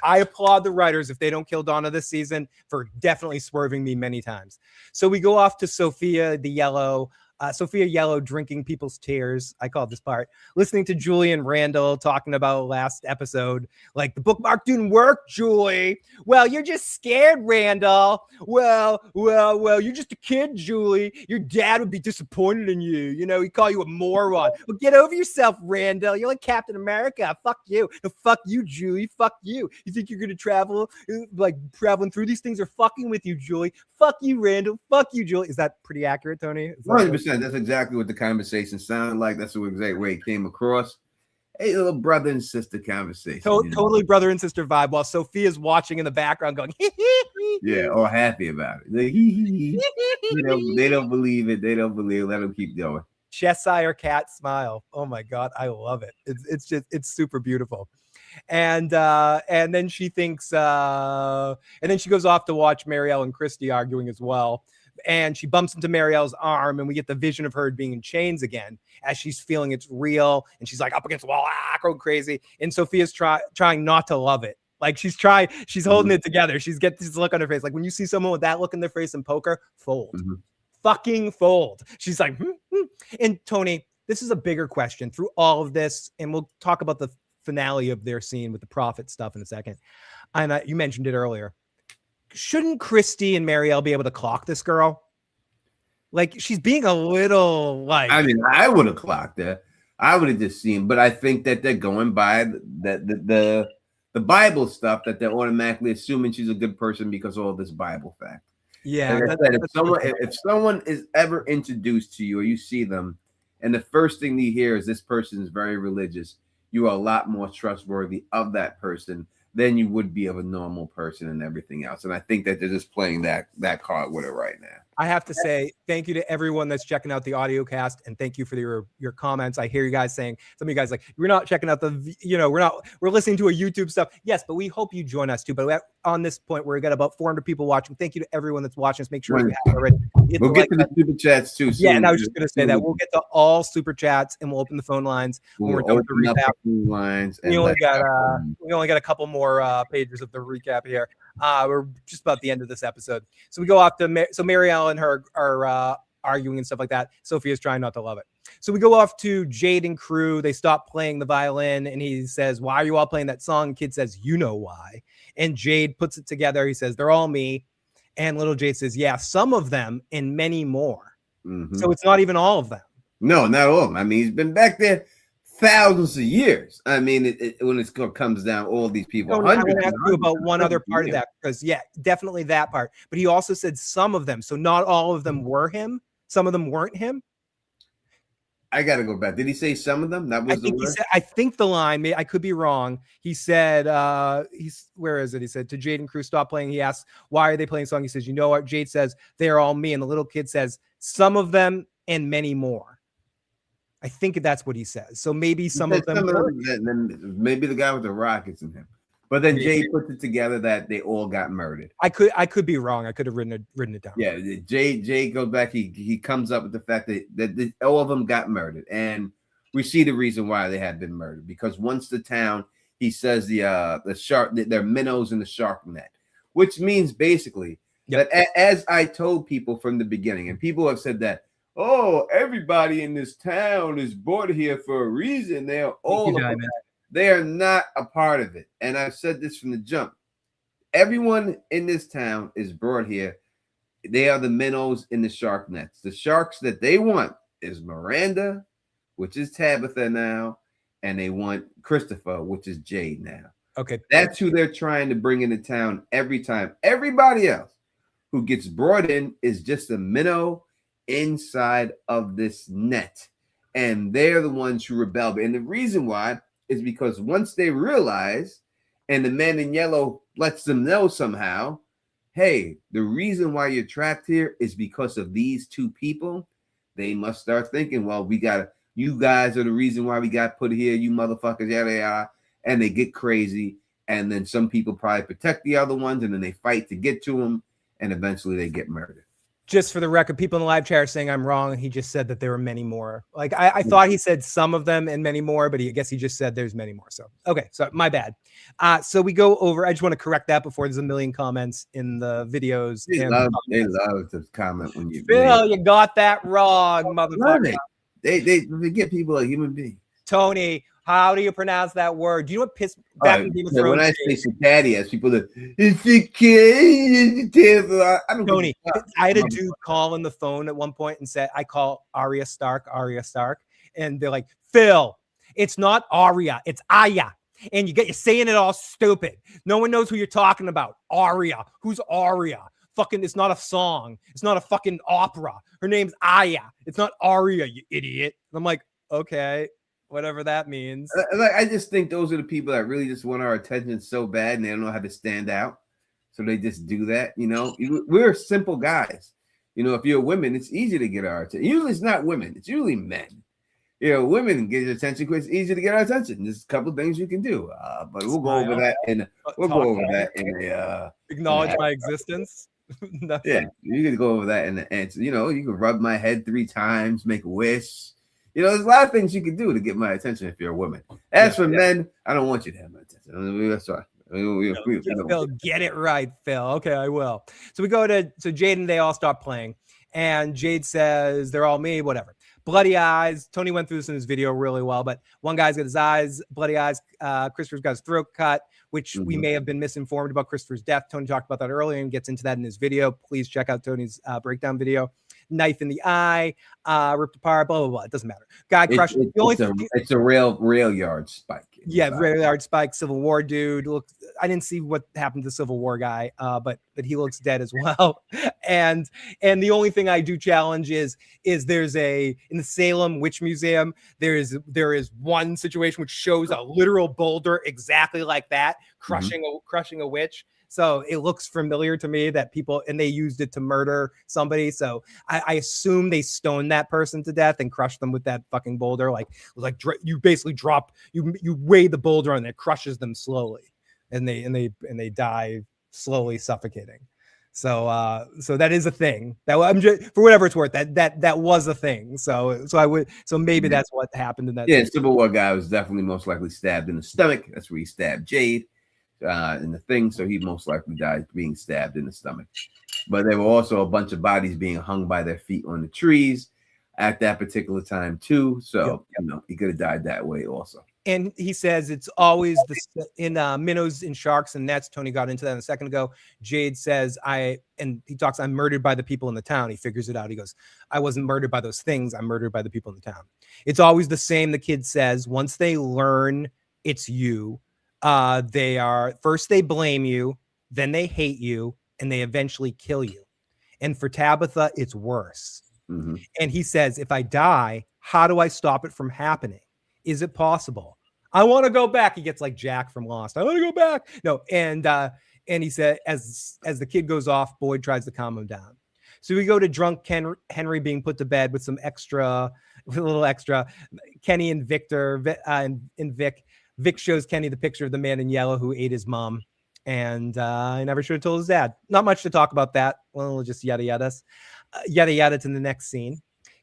I applaud the writers if they don't kill Donna this season for definitely swerving me many times. So we go off to Sophia the Yellow. Sophia Yellow drinking people's tears. I called this part. Listening to Julie and Randall talking about last episode. Like, the bookmark didn't work, Julie. Well, you're just scared, Randall. Well, you're just a kid, Julie. Your dad would be disappointed in you. You know, he'd call you a moron. Well, get over yourself, Randall. You're like Captain America. Fuck you. No, fuck you, Julie. Fuck you. You think you're going to travel, like traveling through these things are fucking with you, Julie. Fuck you, Randall. Fuck you, Julie. Is that pretty accurate, Tony? 100%. That's exactly what the conversation sounded like. That's the exact way it came across. A little brother and sister conversation. Totally brother and sister vibe, while Sophia's watching in the background going, yeah, all happy about it. They don't believe it. They don't believe it. Let them keep going. Cheshire cat smile. Oh my God, I love it. It's super beautiful. And then she thinks, and then she goes off to watch Marielle and Christy arguing as well. And she bumps into Marielle's arm, and we get the vision of her being in chains again as she's feeling it's real. And she's like up against the wall, going crazy. And Sophia's trying not to love it. Like she's holding it together. She's got this look on her face. Like when you see someone with that look in their face in poker, fold. Mm-hmm. Fucking fold. She's like, And Tony, this is a bigger question through all of this. And we'll talk about the finale of their scene with the prophet stuff in a second. And you mentioned it earlier. Shouldn't Christy and Marielle be able to clock this girl? Like she's being a little like. I mean, I would have clocked her. I would have just seen, but I think that they're going by the the Bible stuff that they're automatically assuming she's a good person because of all this Bible fact. Yeah, Like I said, if someone is ever introduced to you or you see them, and the first thing you hear is this person is very religious, you are a lot more trustworthy of that person than you would be of a normal person and everything else. And I think that they're just playing that card with it right now. I have to say thank you to everyone that's checking out the audio cast, and thank you for your comments. I hear you guys saying, some of you guys like, we're not checking out we're listening to a YouTube stuff. Yes, but we hope you join us too. But on this point, we've got about 400 people watching. Thank you to everyone that's watching us. Make sure you have already. We'll get to the super chats too. Yeah, and I was just going to say that we'll get to all super chats and we'll open the phone lines when we're done with the recap. Lines we only got a couple more pages of the recap here. We're just about the end of this episode. So we go off to Marielle and her are arguing and stuff like that. Sophia's trying not to love it. So we go off to Jade and crew. They stop playing the violin and he says, "Why are you all playing that song?" Kid says, "You know why." And Jade puts it together. He says, "They're all me." And little Jade says, "Yeah, some of them and many more." Mm-hmm. So it's not even all of them. No, not all of them. I mean, he's been back there thousands of years. I mean, when it comes down, all these people. I'm going to ask you about one other part of that, because definitely that part. But he also said some of them. So not all of them were him. Some of them weren't him. I got to go back. Did he say some of them? That was the word? I think the line, I could be wrong. He said, where is it? He said to Jade and crew, "Stop playing." He asks, "Why are they playing a song?" He says, "You know what?" Jade says, "They are all me." And the little kid says, "Some of them and many more." I think that's what he says. So maybe some of them. Then maybe the guy with the rockets in him. But then Jay puts it together that they all got murdered. I could be wrong. I could have written it down. Yeah, Jay goes back. He comes up with the fact that all of them got murdered, and we see the reason why they had been murdered. Because once the town, he says the shark, they're minnows in the shark net, which means basically that as I told people from the beginning, and people have said that, oh, everybody in this town is brought here for a reason. They are all. They are not a part of it. And I've said this from the jump. Everyone in this town is brought here. They are the minnows in the shark nets. The sharks that they want is Miranda, which is Tabitha now, and they want Christopher, which is Jade now. Okay. That's who they're trying to bring into town every time. Everybody else who gets brought in is just a minnow inside of this net. And they're the ones who rebel. And the reason why is because once they realize, and the man in yellow lets them know somehow, hey, the reason why you're trapped here is because of these two people, they must start thinking, well, you guys are the reason why we got put here, you motherfuckers, yada, yada. And they get crazy. And then some people probably protect the other ones, and then they fight to get to them, and eventually they get murdered. Just for the record, people in the live chat are saying I'm wrong. He just said that there were many more. Like I thought he said some of them and many more, but I guess he just said there's many more. So, okay. So my bad. So we go over, I just want to correct that before there's a million comments in the videos. They love to comment when you. Phil, you got that wrong, motherfucker. They get people like human beings. Tony, how do you pronounce that word? Do you know what pissed back in Game of Thrones? When I say cicadias, people that it's cicada. I don't Tony, I had a dude call in the phone at one point and said, I call Arya Stark, and they're like, Phil, it's not Arya, it's Aya. And you're saying it all stupid. No one knows who you're talking about. Arya. Who's Arya? Fucking, it's not a song. It's not a fucking opera. Her name's Aya. It's not Arya, you idiot. And I'm like, okay. Whatever that means. I just think those are the people that really just want our attention so bad, and they don't know how to stand out, so they just do that. You know, we're simple guys. You know, if you're women, it's easy to get our attention. Usually, it's not women; it's usually men. You know, women get your attention because it's easy to get our attention. There's a couple of things you can do, but we'll go over that in acknowledge my existence. Yeah, you can go over that in the answer. You know, you can rub my head 3 times, make a wish. You know, there's a lot of things you can do to get my attention if you're a woman. As for men, I don't want you to have my attention. That's right. Phil, get it right, Phil. Okay, I will. So we go to Jade and they all stop playing. And Jade says, they're all me, whatever. Bloody eyes. Tony went through this in his video really well, but one guy's got his eyes, bloody eyes. Christopher's got his throat cut, which we may have been misinformed about Christopher's death. Tony talked about that earlier and gets into that in his video. Please check out Tony's breakdown video. Knife in the eye, ripped apart, blah, blah, blah. It doesn't matter. Guy crushed. It's a rail yard spike. Yeah, inside. very large spike, Civil War dude. Look, I didn't see what happened to the Civil War guy, but he looks dead as well. And the only thing I do challenge is there's in the Salem Witch Museum, there is one situation which shows a literal boulder exactly like that crushing a witch. So it looks familiar to me that people, and they used it to murder somebody. So I assume they stoned that person to death and crushed them with that fucking boulder. Like you basically drop, you weigh the boulder and it crushes them slowly, and they die slowly suffocating. So that is a thing. That I'm just, for whatever it's worth, that was a thing. So maybe that's what happened in that. Yeah, Civil War guy was definitely most likely stabbed in the stomach. That's where he stabbed Jade. In the thing, so he most likely died being stabbed in the stomach. But there were also a bunch of bodies being hung by their feet on the trees at that particular time too. So he could have died that way also. And he says it's always in minnows and sharks, and that's Tony got into that a second ago. Jade says and he talks, I'm murdered by the people in the town. He figures it out. He goes, I wasn't murdered by those things. I'm murdered by the people in the town. It's always the same. The kid says once they learn it's you, they blame you, then they hate you, and they eventually kill you. And for Tabitha, it's worse. Mm-hmm. And he says, if I die, how do I stop it from happening? Is it possible? I want to go back. He gets like Jack from Lost. I want to go back. No. And he said, as the kid goes off, Boyd tries to calm him down. So we go to drunk Henry being put to bed with a little extra. Kenny and Victor and Vic. Vic shows Kenny the picture of the man in yellow who ate his mom, and I never should have told his dad. Not much to talk about that. Well, just yada yada to the next scene.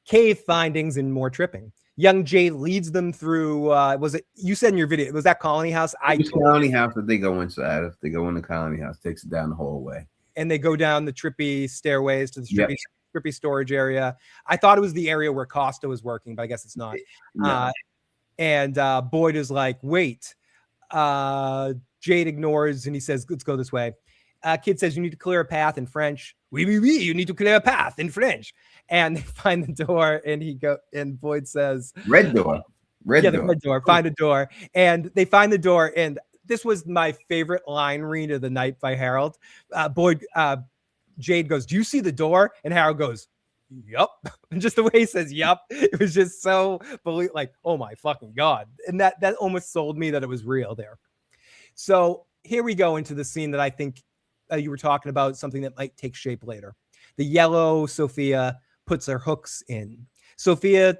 Cave findings and more tripping. Young Jay leads them through. Was it you said in your video? Was that Colony House? Colony House that they go inside. If they go in the Colony House, takes it down the hallway, and they go down the trippy stairways to the trippy storage area. I thought it was the area where Costa was working, but I guess it's not. No. And Boyd is like, wait. Jade ignores and he says, let's go this way. Kid says, you need to clear a path in French. Oui, you need to clear a path in French. And they find the door and Boyd says, red door. The red door. Find a door. And they find the door. And this was my favorite line read of the night by Harold. Jade goes, do you see the door? And Harold goes, yup. And just the way he says yup, it was just so like, oh my fucking God. And that almost sold me that it was real there. So here we go into the scene that I think you were talking about, something that might take shape later. The yellow Sophia puts her hooks in. Sophia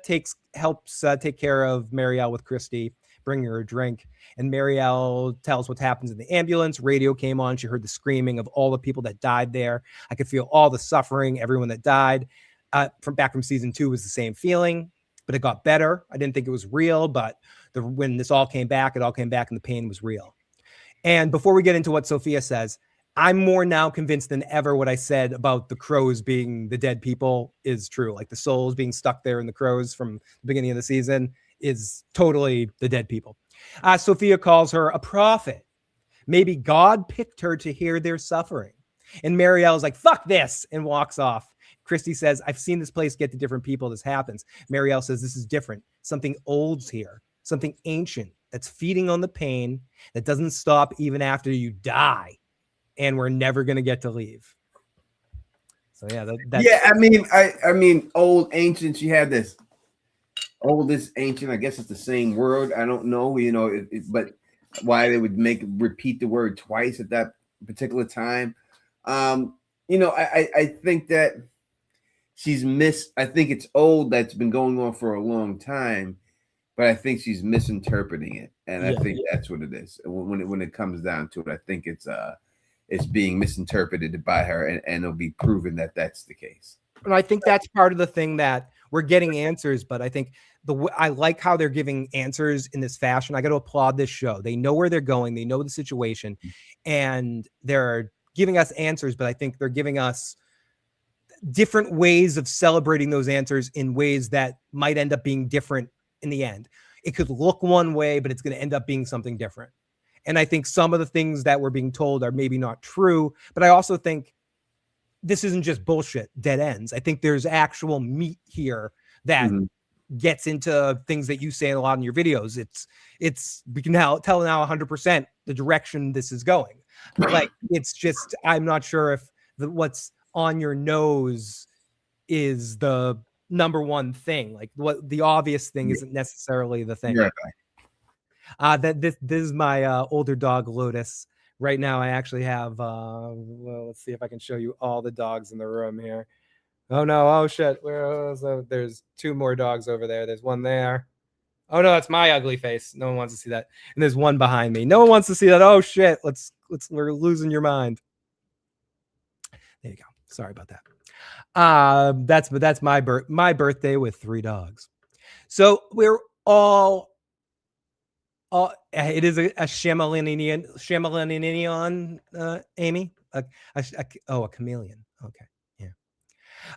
helps take care of Marielle with Christy, bringing her a drink. And Marielle tells what happens in the ambulance. Radio came on. She heard the screaming of all the people that died there. I could feel all the suffering, everyone that died. From season 2 was the same feeling, but it got better. I didn't think it was real, but when this all came back, and the pain was real. And before we get into what Sophia says, I'm more now convinced than ever what I said about the crows being the dead people is true. Like the souls being stuck there in the crows from the beginning of the season is totally the dead people. Sophia calls her a prophet. Maybe God picked her to hear their suffering. And Marielle's like, fuck this, and walks off. Christy says, I've seen this place get to different people. This happens. Marielle says, this is different. Something old's here. Something ancient that's feeding on the pain that doesn't stop even after you die. And we're never going to get to leave. So yeah, I mean, old ancient. You had this oldest ancient. I guess it's the same word. I don't know, but why they would repeat the word twice at that particular time. I think that I think it's old. That's been going on for a long time, but I think she's misinterpreting it, and I think that's what it is. When it comes down to it, I think it's being misinterpreted by her, and it'll be proven that that's the case. And I think that's part of the thing that we're getting answers, but I think I like how they're giving answers in this fashion. I got to applaud this show. They know where they're going. They know the situation, and they're giving us answers, but I think they're giving us different ways of celebrating those answers in ways that might end up being different in the end. It could look one way, but it's going to end up being something different. And I think some of the things that we're being told are maybe not true, but I also think this isn't just bullshit, dead ends. I think there's actual meat here that gets into things that you say a lot in your videos. It's we can now tell now 100% the direction this is going. Like, it's just, I'm not sure if what's on your nose is the number one thing. Like, what the obvious thing isn't necessarily the thing. That this is my older dog Lotus. Right now, I actually have. Well, let's see if I can show you all the dogs in the room here. Oh no! Oh shit! There's 2 more dogs over there. There's one there. Oh no, that's my ugly face. No one wants to see that. And there's one behind me. No one wants to see that. Oh shit! We're losing your mind. There you go. Sorry about that. That's my birthday with 3 dogs. So we're all it is a Shyamalinian, Amy. A chameleon. Okay. Yeah.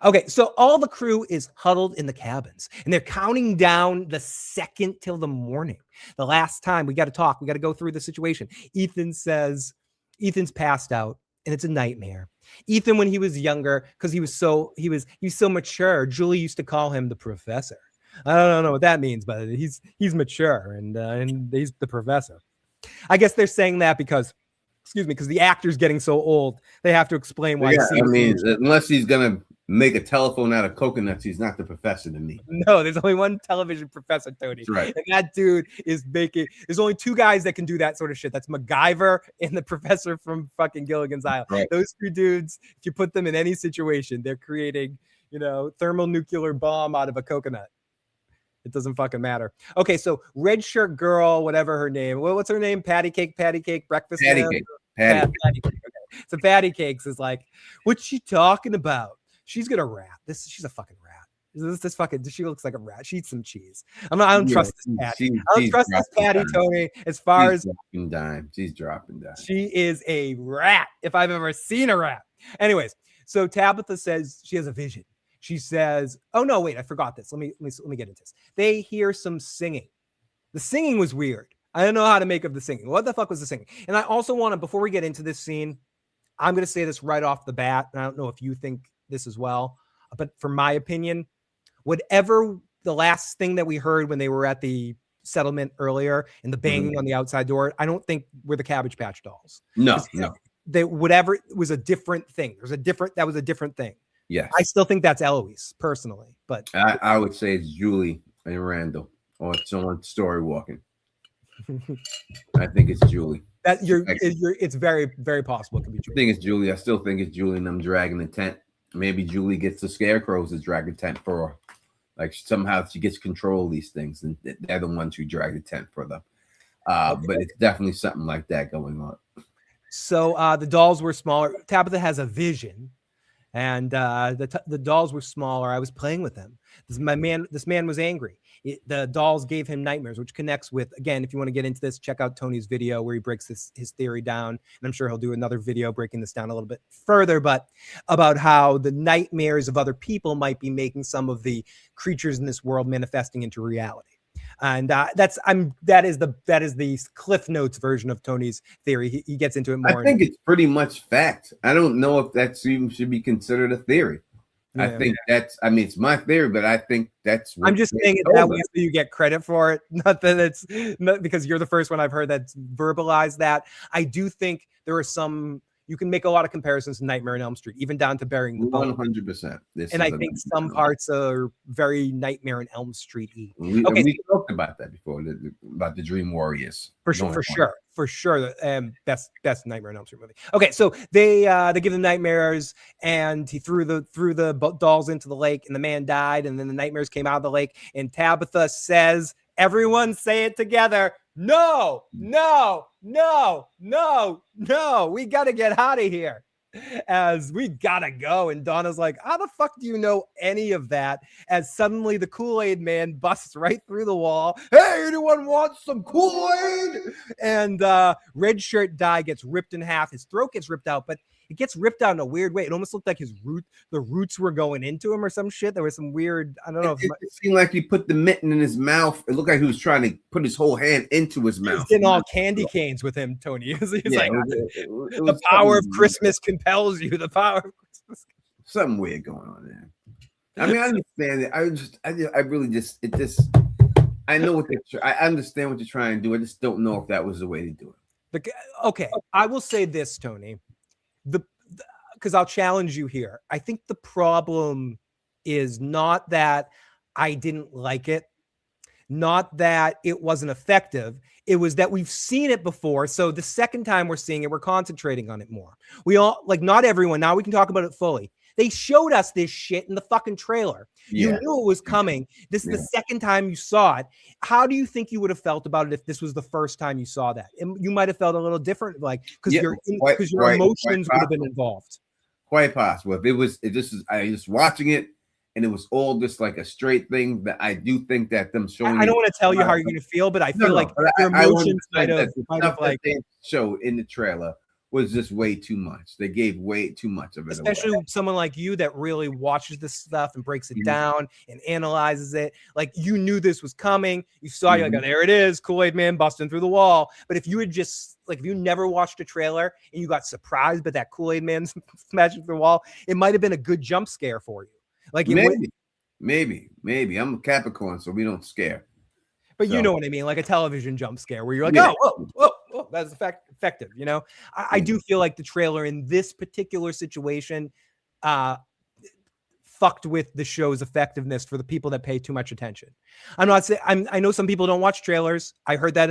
Okay. So all the crew is huddled in the cabins and they're counting down the second till the morning. The last time we got to talk, we got to go through the situation. Ethan says Ethan's passed out and it's a nightmare. Ethan, when he was younger, because he was so mature, Julie used to call him the professor. I don't know what that means, but he's mature and he's the professor. I guess they're saying that because the actor's getting so old, they have to explain why. Yeah, I mean, unless he's gonna make a telephone out of coconuts, he's not the professor to me. No, there's only one television professor, Tony. That's right. And that dude is making. There's only 2 guys that can do that sort of shit. That's MacGyver and the professor from fucking Gilligan's Island. Right. Those 2 dudes, if you put them in any situation, they're creating, thermonuclear bomb out of a coconut. It doesn't fucking matter. Okay, so red shirt girl, whatever her name. Well, what's her name? Patty cake, breakfast. Patty cake. Patty cake. Okay. So Patty Cakes is like, what's she talking about? She's gonna rat. She's a fucking rat. This fucking, she looks like a rat. She eats some cheese. I don't trust this Patty. I don't trust this Patty, Tony. As far as she's dropping dime. She is a rat if I've ever seen a rat. Anyways, so Tabitha says she has a vision. She says, oh no, wait, I forgot this. Let me get into this. They hear some singing. The singing was weird. I don't know how to make of the singing. What the fuck was the singing? And I also want to, before we get into this scene, I'm going to say this right off the bat. And I don't know if you think this as well, but from my opinion, whatever the last thing that we heard when they were at the settlement earlier and the banging on the outside door, I don't think we're the Cabbage Patch Dolls. No. Whatever was a different thing. That was a different thing. Yes. I still think that's Eloise personally, but I would say it's Julie and Randall or someone story walking. I think it's Julie. It's very, very possible it could be Julie. I think it's Julie. I still think it's Julie and them dragging the tent. Maybe Julie gets the scarecrows to drag the tent for her. Like somehow she gets control of these things and they're the ones who drag the tent for them. But it's definitely something like that going on. So the dolls were smaller. Tabitha has a vision. And the dolls were smaller. I was playing with them. This man was angry. The dolls gave him nightmares, which connects with, again, if you want to get into this, check out Tony's video where he breaks his theory down. And I'm sure he'll do another video breaking this down a little bit further, but about how the nightmares of other people might be making some of the creatures in this world manifesting into reality. And that is the Cliff Notes version of Tony's theory. He gets into it more. I think it's pretty much fact. I don't know if that's even should be considered a theory. Yeah, I think it's my theory, but I think that's what I'm just saying it that way so you get credit for it. Not that it's not because you're the first one I've heard that's verbalized that. I do think there are some. You can make a lot of comparisons to Nightmare on Elm Street, even down to burying the bone. 100%. And I think some parts are very Nightmare on Elm Street-y. We talked about that before, about the Dream Warriors. For sure. Best Nightmare on Elm Street movie. Okay, so they give them nightmares, and he threw the dolls into the lake, and the man died, and then the nightmares came out of the lake, and Tabitha says, everyone say it together. No, we gotta get out of here. As we gotta go. And Donna's like, how the fuck do you know any of that? As suddenly the Kool-Aid man busts right through the wall. Hey, anyone want some Kool-Aid? And red shirt Di gets ripped in half. His throat gets ripped out, but it gets ripped out in a weird way. It almost looked like the roots were going into him or some shit. There was some weird, I don't know. It seemed like he put the mitten in his mouth. It looked like he was trying to put his whole hand into his mouth. He's getting all candy canes with him, Tony. He's like, the power of Christmas compels you. The power of Christmas. Something weird going on there. I mean, I understand it. I really just, I know what I understand what you're trying to do. I just don't know if that was the way to do it. Okay, I will say this, Tony. Because I'll challenge you here. I think the problem is not that I didn't like it, not that it wasn't effective. It was that we've seen it before. So the second time we're seeing it, we're concentrating on it more. We all, like, not everyone. Now we can talk about it fully. They showed us this shit in the fucking trailer. Yeah. You knew it was coming. This is the second time you saw it. How do you think you would have felt about it if this was the first time you saw that? And you might have felt a little different, like, because your emotions would have been involved. Quite possible. I was watching it and it was all just like a straight thing, that I do think that them showing. I don't want to tell you how you're going to feel, but I feel like your emotions might have like they showed in the trailer was just way too much. They gave way too much of it. Especially someone like you that really watches this stuff and breaks it down and analyzes it. Like, you knew this was coming. You saw, you're like, oh, there it is, Kool-Aid Man busting through the wall. But if you had just, like, if you never watched a trailer and you got surprised by that Kool-Aid Man smashing through the wall, it might have been a good jump scare for you. Like, maybe. I'm a Capricorn, so we don't scare. But you know what I mean, like a television jump scare where you're like, whoa, that's effective. You know, I do feel like the trailer in this particular situation fucked with the show's effectiveness for the people that pay too much attention. I'm not saying, I know some people don't watch trailers. I heard that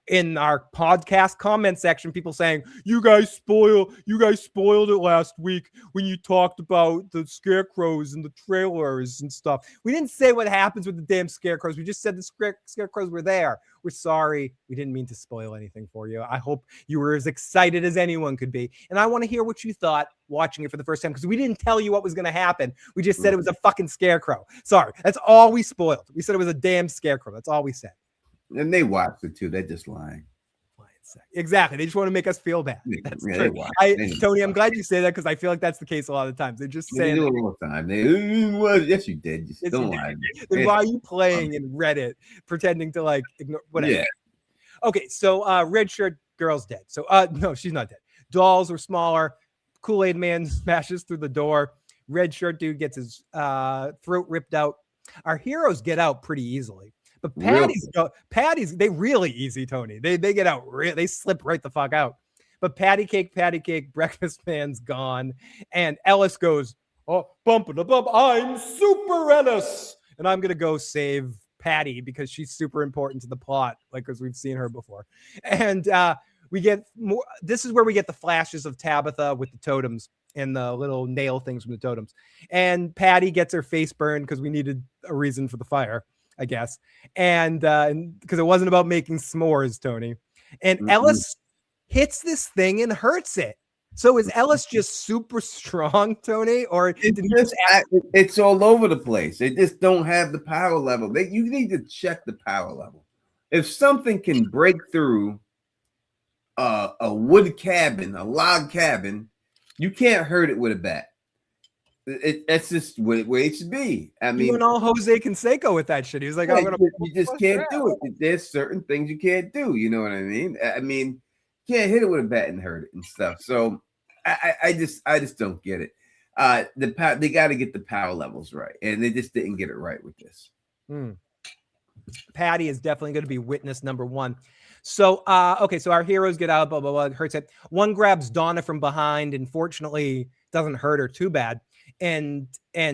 in our podcast comment section, people saying, you guys spoiled it last week when you talked about the scarecrows and the trailers and stuff. We didn't say what happens with the damn scarecrows. We just said the scarecrows were there. We're sorry. We didn't mean to spoil anything for you. I hope you were as excited as anyone could be. And I want to hear what you thought watching it for the first time, because we didn't tell you what was going to happen. We just said it was a fucking scarecrow. Sorry. That's all we spoiled. We said it was a damn scarecrow. That's all we said. And they watched it too. They're just lying. Exactly. They just want to make us feel bad. That's true. Tony, I'm glad you say that, because I feel like that's the case a lot of times. They're just saying it all the time. Yes, you did. Just don't lie. Then why are you playing in Reddit, pretending to like ignore whatever? Yeah. Okay, so red shirt girl's dead. So no, she's not dead. Dolls were smaller. Kool-Aid Man smashes through the door. Red shirt dude gets his throat ripped out. Our heroes get out pretty easily. But Patty's, they really easy, Tony. They get out, they slip right the fuck out. But patty cake, breakfast man's gone. And Ellis goes, oh, bump, I'm Super Ellis. And I'm going to go save Patty because she's super important to the plot, like, because we've seen her before. And we get more, this is where we get the flashes of Tabitha with the totems and the little nail things from the totems. And Patty gets her face burned because we needed a reason for the fire, I guess. And because it wasn't about making s'mores, Tony. And Ellis hits this thing and hurts it. So is Ellis just super strong, Tony? Or it's all over the place. They just don't have the power level. You need to check the power level. If something can break through a wood cabin, a log cabin, you can't hurt it with a bat. That's just where it should be. I mean, even all Jose Canseco with that shit. He was like, you just can't do it. There's certain things you can't do. You know what I mean? I mean, you can't hit it with a bat and hurt it and stuff. So I just don't get it. They got to get the power levels right, and they just didn't get it right with this. Patty is definitely going to be witness number one. So, okay, so our heroes get out, blah, blah, blah, hurts it. One grabs Donna from behind and fortunately doesn't hurt her too bad and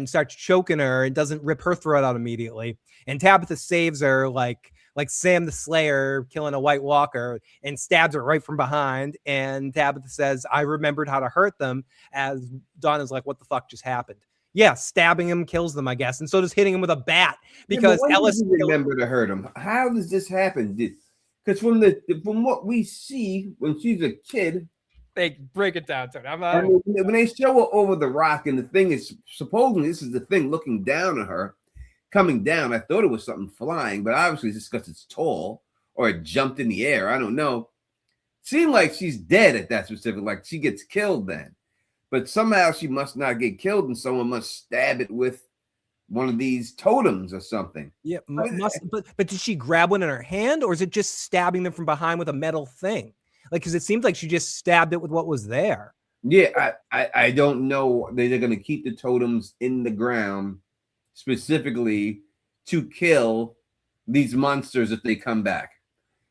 starts choking her and doesn't rip her throat out immediately. And Tabitha saves her like Sam the Slayer killing a White Walker and stabs her right from behind. And Tabitha says, I remembered how to hurt them, as Donna's like, what the fuck just happened? Yeah, stabbing him kills them, I guess. And so does hitting him with a bat, because Ellis remember to hurt him. How does this happen? Because from what we see when she's a kid, they break it down to her. When they show her over the rock, and the thing is supposedly this is the thing looking down at her, coming down. I thought it was something flying, but obviously it's just because it's tall or it jumped in the air. I don't know. Seemed like she's dead at that specific, like she gets killed then. But somehow she must not get killed, and someone must stab it with one of these totems or something. Yeah, but did she grab one in her hand, or is it just stabbing them from behind with a metal thing? Like, because it seems like she just stabbed it with what was there. Yeah, I don't know. They're going to keep the totems in the ground specifically to kill these monsters if they come back.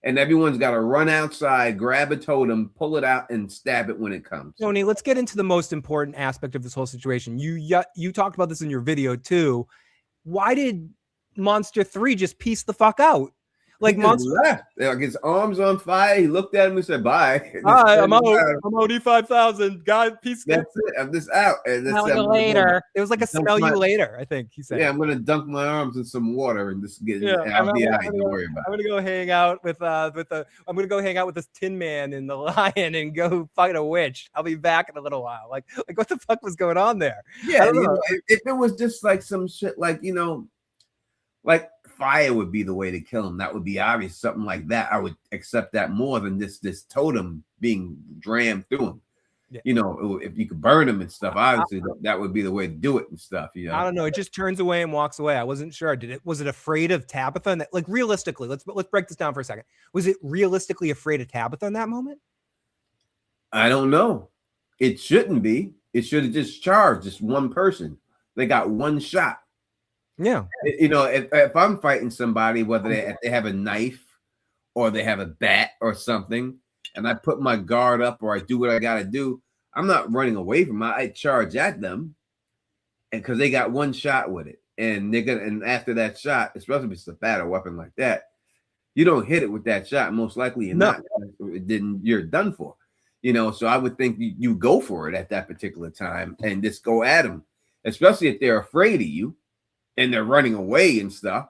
And everyone's got to run outside, grab a totem, pull it out, and stab it when it comes. Tony, let's get into the most important aspect of this whole situation. You talked about this in your video too. Why did Monster 3 just piece the fuck out? Like He just Monster, left. Like his arms on fire. He looked at him and said, "Bye." hi, I'm out. I'm out. E5000. God, peace. That's it. I'm just out. And that's Smell it. you later. It was like a Dump smell my- you later, I think he said. Yeah, I'm gonna dunk my arms in some water and just get Yeah, out of the eye. I'm Don't worry about I'm it. gonna go hang out with I'm gonna go hang out with this Tin Man and the Lion and go fight a witch. I'll be back in a little while. Like what the fuck was going on there? Yeah, don't you know. know, if it was just like some shit, like like fire would be the way to kill him. That would be obvious. Something like that, I would accept that more than this totem being drammed through him. Yeah. If you could burn him and stuff, obviously that would be the way to do it and stuff. I don't know. It just turns away and walks away. I wasn't sure. Was it afraid of Tabitha? And like realistically, let's break this down for a second. Was it realistically afraid of Tabitha in that moment? I don't know. It shouldn't be. It should have just charged just one person. They got one shot. Yeah. If I'm fighting somebody, whether they have a knife or they have a bat or something, and I put my guard up or I do what I got to do, I'm not running away from them. I charge at them, and because they got one shot with it, and and after that shot, especially if it's a battle weapon like that, you don't hit it with that shot. Most likely, you're done for. So I would think you go for it at that particular time and just go at them, especially if they're afraid of you and they're running away and stuff,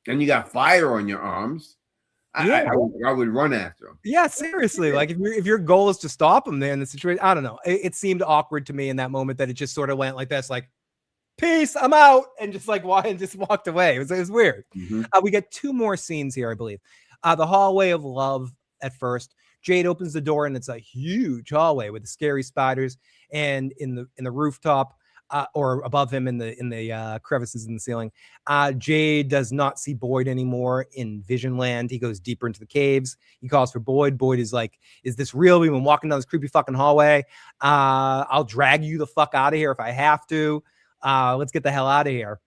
and you got fire on your arms. Yeah. I would run after them. Yeah, seriously. Like if your goal is to stop him there in the situation, I don't know. It seemed awkward to me in that moment that it just sort of went like this, like, peace, I'm out, and just like and just walked away. It was weird. Mm-hmm. We get two more scenes here, I believe. The hallway of love at first. Jade opens the door and it's a huge hallway with the scary spiders, and in the rooftop. Or above him in the crevices in the ceiling. Jade does not see Boyd anymore in Vision Land. He goes deeper into the caves. He calls for Boyd. Boyd is like, "Is this real? We've been walking down this creepy fucking hallway. I'll drag you the fuck out of here if I have to. Let's get the hell out of here.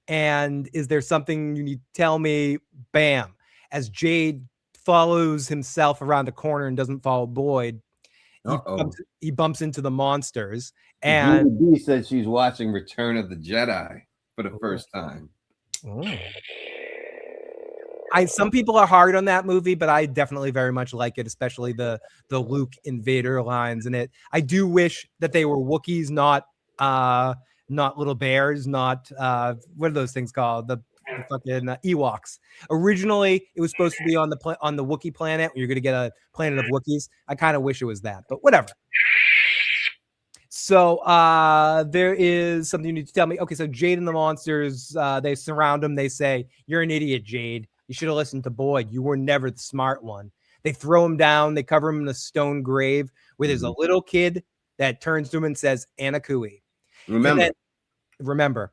And is there something you need to tell me?" Bam. As Jade follows himself around the corner and doesn't follow Boyd, he bumps into the monsters. And B said she's watching Return of the Jedi for the first time. Some people are hard on that movie, but I definitely very much like it, especially the Luke and Vader lines in it. I do wish that they were Wookiees, not little bears, not what are those things called? The fucking Ewoks. Originally, it was supposed to be on the Wookiee planet. You're going to get a planet of Wookiees. I kind of wish it was that, but whatever. So there is something you need to tell me. Okay, so Jade and the monsters, they surround him. They say, "You're an idiot, Jade. You should have listened to Boyd. You were never the smart one." They throw him down. They cover him in a stone grave where there's a little kid that turns to him and says, "Anakui." Remember. Remember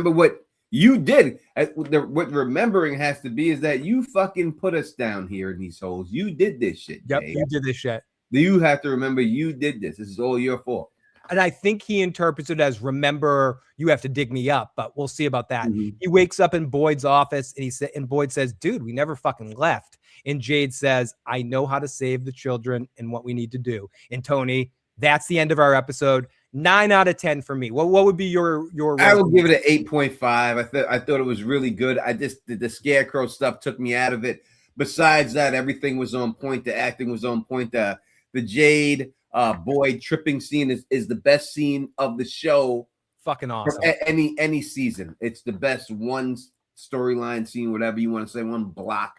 what you did. What remembering has to be is that you fucking put us down here in these holes. You did this shit. Yep, Jade. you did this shit. You have to remember you did this. This is all your fault. And I think he interprets it as, "Remember, you have to dig me up," but we'll see about that. Mm-hmm. He wakes up in Boyd's office and Boyd says, "Dude, we never fucking left." And Jade says, "I know how to save the children and what we need to do." And Tony, that's the end of our episode. 9 out of 10 for me. What would be your I will give it an 8.5. I thought it was really good. The scarecrow stuff took me out of it. Besides that, everything was on point. The acting was on point. The Jade Boyd tripping scene is the best scene of the show. Fucking awesome. Any season. It's the best one storyline scene, whatever you want to say, one block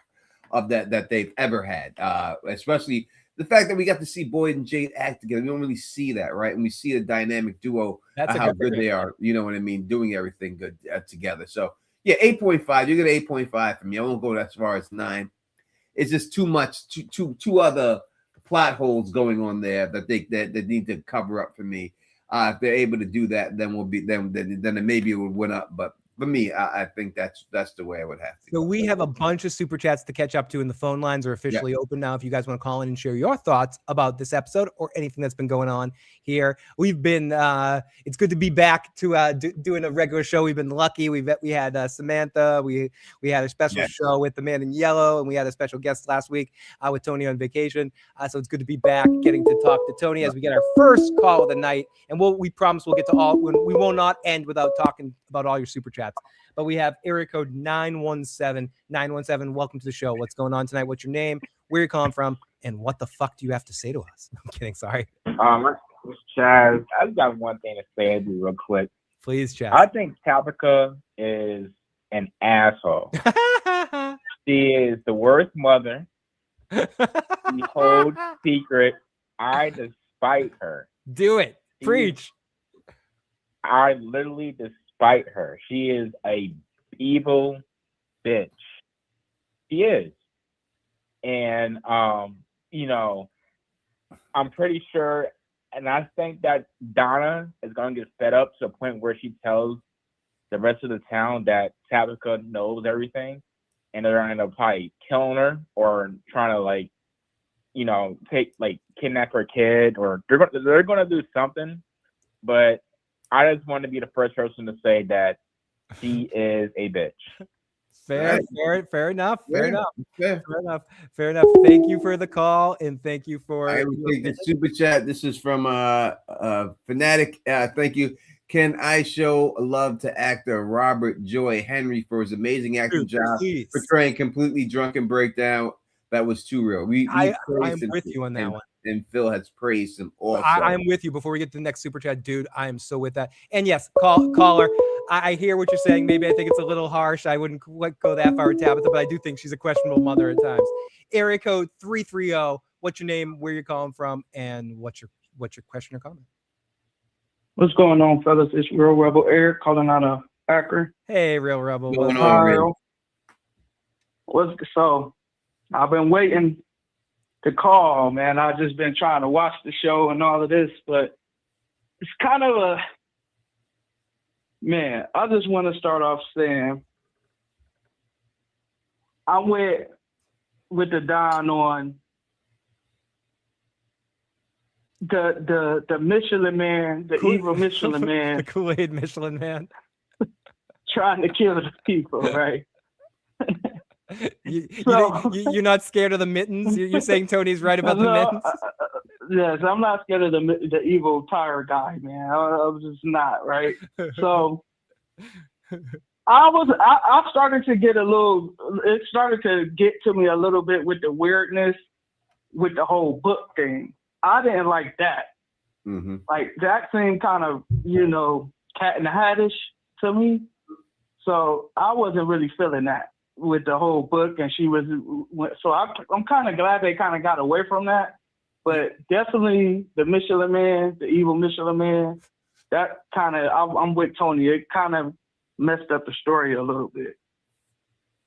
of that they've ever had. Especially the fact that we got to see Boyd and Jade act together. We don't really see that, right? And we see the dynamic duo, how good they are. You know what I mean? Doing everything good together. So yeah, 8.5. You get 8.5 from me. I won't go as far as 9. It's just too much. Two other plot holes going on there that they need to cover up for me. If they're able to do that, then maybe it would win up. But for me, I think that's the way I would have to. So go. we have a bunch of super chats to catch up to, and the phone lines are officially open now. If you guys want to call in and share your thoughts about this episode or anything that's been going on here, we've been. It's good to be back to doing a regular show. We've been lucky. We had Samantha. We had a special show with the Man in Yellow, and we had a special guest last week with Tony on vacation. So it's good to be back, getting to talk to Tony as we get our first call of the night. And we promise we'll get to all. We will not end without talking about all your super chats. But we have area code 917. Welcome to the show. What's going on tonight? What's your name? Where you calling from? And what the fuck do you have to say to us? I'm kidding. Sorry. It's Chaz. I just got one thing to say real quick. Please, Chaz. I think Tabitha is an asshole. She is the worst mother. She holds secret. I despite her. Do it. Preach. I literally despite her. She is a evil bitch. She is. And you know, I'm pretty sure, and I think that Donna is gonna get fed up to the point where she tells the rest of the town that Tabitha knows everything, and they're gonna probably killing her or trying to, like, you know, kidnap her kid, or they're gonna do something. But I just want to be the first person to say that she is a bitch. Fair enough. Fair enough. Thank you for the call, and thank you for the super chat. This is from Fanatic. Thank you. Can I show love to actor Robert Joy Henry for his amazing acting job portraying completely drunken breakdown? That was too real. I'm with you on that one. And Phil has praised him also. I'm with you. Before we get to the next super chat, dude, I am so with that. And yes, caller, I hear what you're saying. Maybe I think it's a little harsh. I wouldn't quite go that far with Tabitha, but I do think she's a questionable mother at times. Area code 330. What's your name? Where you're calling from? And what's your question or comment? What's going on, fellas? It's Real Rebel Eric calling out of Akron. Hey, Real Rebel. What's going on, Real? So I've been waiting to call, man. I've just been trying to watch the show and all of this, but it's kind of man, I just want to start off saying I went with the Don on the Michelin Man, the evil Michelin Man. The Kool-Aid Michelin Man. Trying to kill the people, right? You're not scared of the mittens? You're saying Tony's right about the mittens? Yes, I'm not scared of the evil tire guy, man. I'm just not, right? So I started to get it started to get to me a little bit with the weirdness with the whole book thing. I didn't like that. Mm-hmm. Like, that seemed kind of, Cat in the Hattish to me. So I wasn't really feeling that with the whole book, and I'm kind of glad they kind of got away from that. But definitely the Michelin Man, the evil Michelin Man, that kind of, I'm with Tony. It kind of messed up the story a little bit.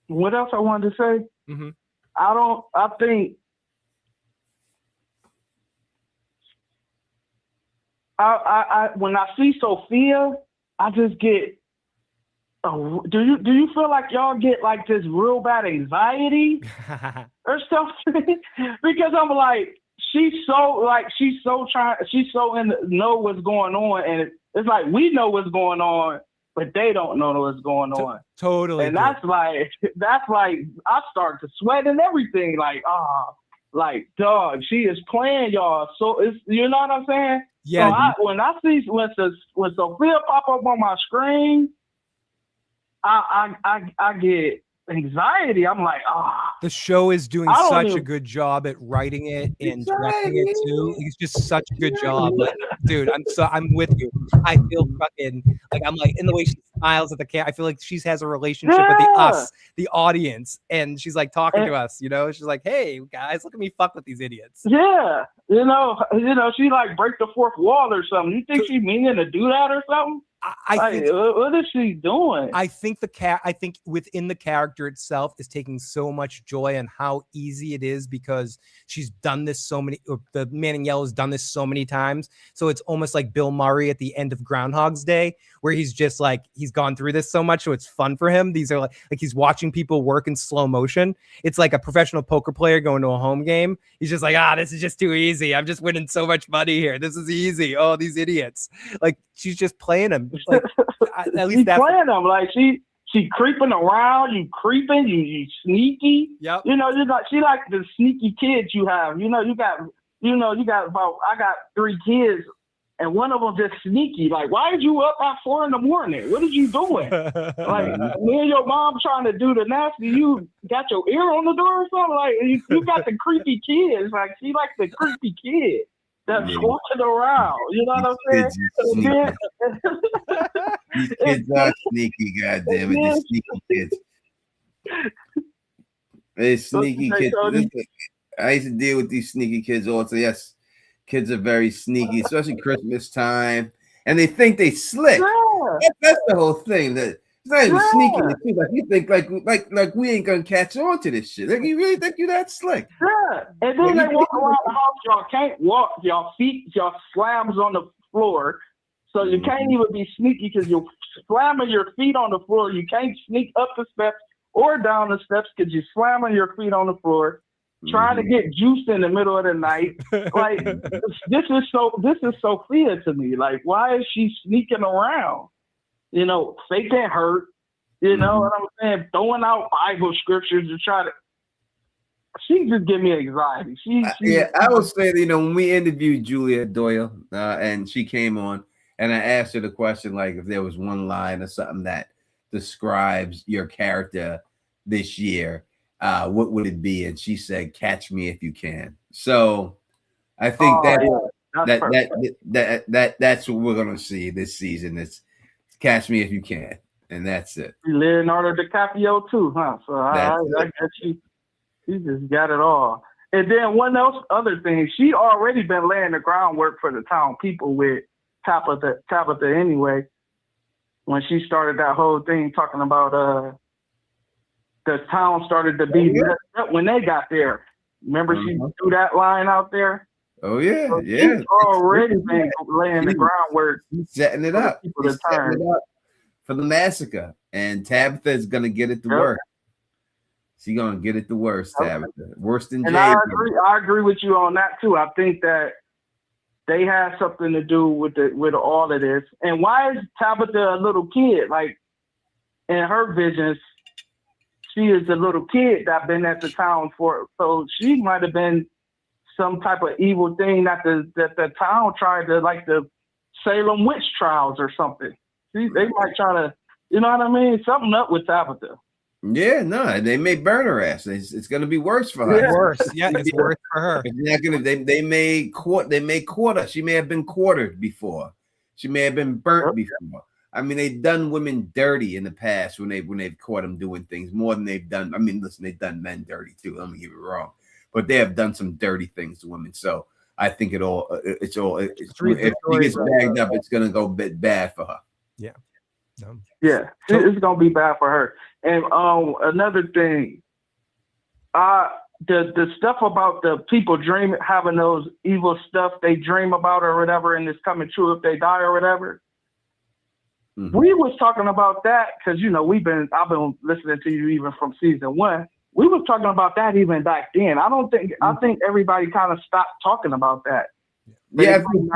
What else I wanted to say? Mm-hmm. I think when I see Sophia, I just get. Do you feel like y'all get like this real bad anxiety or something? Because I'm like, she's so in know what's going on, and it's like we know what's going on, but they don't know what's going on. Totally. And that's like I start to sweat and everything. Like dog, she is playing y'all. So it's, you know what I'm saying? Yeah. So when Sophia pop up on my screen, I get anxiety. I'm like, The show is doing such a good job at writing it and directing it too. It's just such a good job. Like, dude, I'm with you. I feel fucking like I'm like in the way she smiles at the camera. I feel like she has a relationship with the audience, and she's like talking to us. She's like, "Hey guys, look at me fuck with these idiots." Yeah, she like break the fourth wall or something. You think she meaning to do that or something? I think what is she doing? I think I think within the character itself is taking so much joy in how easy it is because she's done this so many. The Man in Yellow has done this so many times, so it's almost like Bill Murray at the end of Groundhog's Day, where he's just like he's gone through this so much, so it's fun for him. These are like he's watching people work in slow motion. It's like a professional poker player going to a home game. He's just like, this is just too easy. I'm just winning so much money here. This is easy. Oh, these idiots! Like she's just playing him. Like, at least She's that's playing them like she creeping around. You creeping. You sneaky. Yep. You know, she like the sneaky kids you have. You got about. I got 3 kids, and one of them just sneaky. Like, why did you up at 4 a.m? What are you doing? Like, me and your mom trying to do the nasty. You got your ear on the door or something? Like, you got the creepy kids. Like, she like the creepy kid that's walking around. You know what I'm saying? These kids are sneaky, goddamn it! These sneaky kids. They're sneaky kids. I used to deal with these sneaky kids also. Yes, kids are very sneaky, especially Christmas time, and they think they slick. Yeah. That's the whole thing. That it's not even sneaky. Like you think like we ain't gonna catch on to this shit. Like you really think you that slick? Yeah. And then they walk around the house. Y'all can't walk. Y'all slams on the floor. So you can't even be sneaky because you're slamming your feet on the floor. You can't sneak up the steps or down the steps because you're slamming your feet on the floor, trying to get juice in the middle of the night. Like this is Sophia to me. Like, why is she sneaking around? You know, faking hurt. You know what I'm saying? Throwing out Bible scriptures to try to. She just give me anxiety. I will say that, when we interviewed Julia Doyle and she came on. And I asked her the question, like, if there was one line or something that describes your character this year, what would it be? And she said, "Catch me if you can." So I think that's what we're gonna see this season. It's "Catch me if you can," and that's it. Leonardo DiCaprio too, huh? So I guess she just got it all. And then other thing, she already been laying the groundwork for the town people with Tabitha anyway, when she started that whole thing talking about the town started to be messed up when they got there. Remember she threw that line out there? Oh yeah, so yeah. She's already been laying the groundwork. Setting it up. Setting it up for the massacre. And Tabitha is gonna get it to work. She's gonna get it the worst, Tabitha. Worse than Jay. And I agree with you on that too. I think that they have something to do with all of this. And why is Tabitha a little kid? Like, in her visions, she is a little kid that been at the town so she might have been some type of evil thing that the town tried to, like the Salem witch trials or something. They might try to, you know what I mean? Something up with Tabitha. Yeah, no, they may burn her ass. It's going to be worse for her. Yeah. Worse, yeah, it's worse for her. It's not gonna. They may quarter. She may have been quartered before. She may have been burnt before. I mean, they've done women dirty in the past when they've caught them doing things more than they've done. I mean, listen, they've done men dirty too. Let me get it wrong, but they have done some dirty things to women. So I think if she gets bagged up, it's going to go a bit bad for her. Yeah. No. Yeah, it's gonna be bad for her. And another thing, the stuff about the people having those evil stuff they dream about or whatever, and it's coming true if they die or whatever. Mm-hmm. We was talking about that because I've been listening to you even from season 1. We was talking about that even back then. I think everybody kind of stopped talking about that. Yeah, I think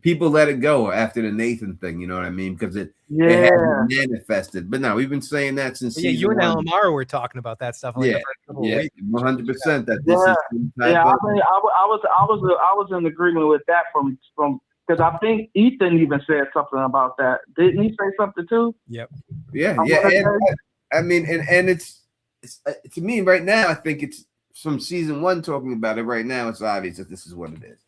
people let it go after the Nathan thing, you know what I mean? Because it hadn't manifested. But no, we've been saying that since season you and 1. Alamara were talking about that stuff. Like 100%. That this is I was in agreement with that from because I think Ethan even said something about that. Didn't he say something too? Yep. Yeah. And, I mean, and it's to me right now. I think it's from season 1 talking about it right now. It's obvious that this is what it is.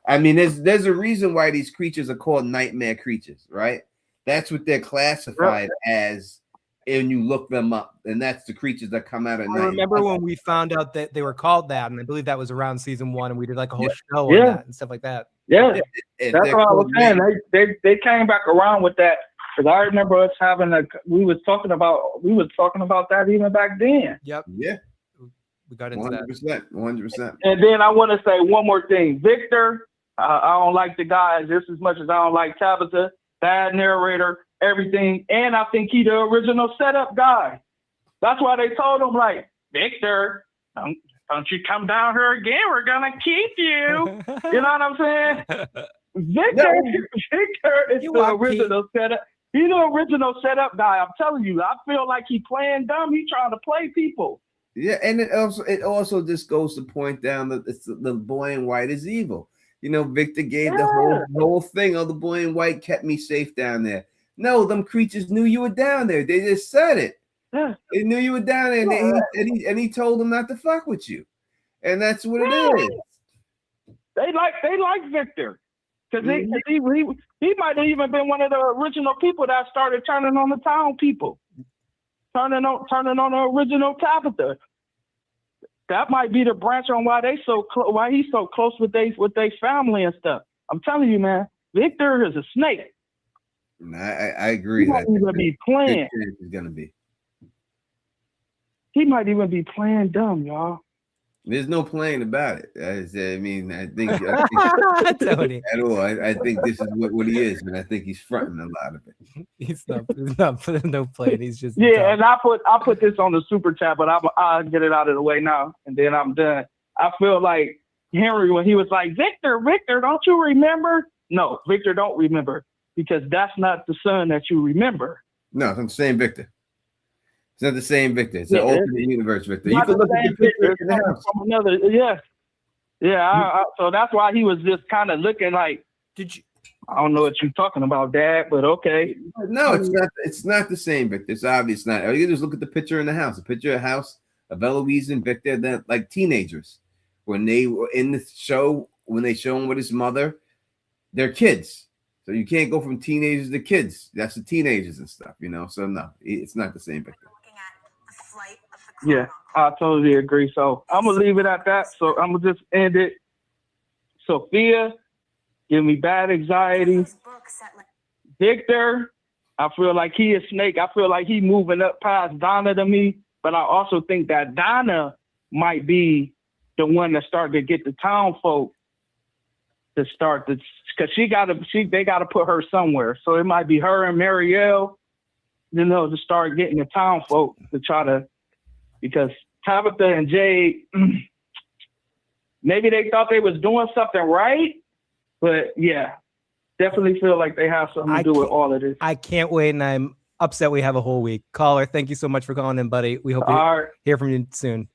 I mean, there's a reason why these creatures are called nightmare creatures, right? That's what they're classified as and you look them up, and that's the creatures that come out at I night. remember when we found out that they were called that, and I believe that was around season 1, and we did like a whole show on Yeah. that and stuff like that. Yeah, And that's they're what I was called saying. night. They came back around with that because I remember us having we was talking about that even back then. Yep, Yeah, we got into that. 100%. And then I want to say one more thing, Victor. I don't like the guy just as much as I don't like Tabitha. Bad narrator, everything, and I think he the original setup guy. That's why they told him like, Victor, don't you come down here again? We're gonna keep you. You know what I'm saying? Victor is You the are original setup. He's the original setup guy. I'm telling you. I feel like he playing dumb. He trying to play people. Yeah, and it also just goes to point down that it's the boy in white is evil. You know, Victor gave the whole thing. Oh, the boy in white kept me safe down there. No, them creatures knew you were down there. They just said it. Yeah. They knew you were down there, and he told them not to fuck with you, and that's what it is. They like Victor because he might have even been one of the original people that started turning on the town people, turning on the original Tabitha. That might be the branch on why why he's so close with they family and stuff. I'm telling you, man, Victor is a snake. And I agree. He might even be playing. Is gonna be. He might even be playing dumb, y'all. There's no playing about it. I think Tony. at all. I think this is what he is, and I think he's fronting a lot of it. He's not putting no play. He's just Yeah, and I put this on the super chat, but I'll get it out of the way now, and then I'm done. I feel like Henry when he was like, Victor, don't you remember? No, Victor don't remember because that's not the son that you remember. No, it's not the same Victor. It's not the same Victor. It's an alternate universe Victor. You Not can the look at same the picture Victor, in the it's house. from another. Yeah. So that's why he was just kind of looking like. Did you? I don't know what you're talking about, Dad, but okay. No, it's not. It's not the same Victor. It's obvious not. All you can just look at the picture in the house. A picture of house of Eloise and Victor. That like teenagers when they were in the show. When they show him with his mother, they're kids. So you can't go from teenagers to kids. That's the teenagers and stuff, you know. So no, it's not the same Victor. Yeah, I totally agree. So I'm gonna leave it at that. So I'm gonna just end it. Sophia, give me bad anxiety. Victor, I feel like he is Snake. I feel like he moving up past Donna to me. But I also think that Donna might be the one that started to get the town folk to start this because they gotta put her somewhere. So it might be her and Marielle, you know, to start getting the town folk to try to. Because Tabitha and Jade, maybe they thought they was doing something right, but yeah, definitely feel like they have something to do with all of this. I can't wait, and I'm upset we have a whole week. Caller, thank you so much for calling in, buddy. We hope we hear from you soon.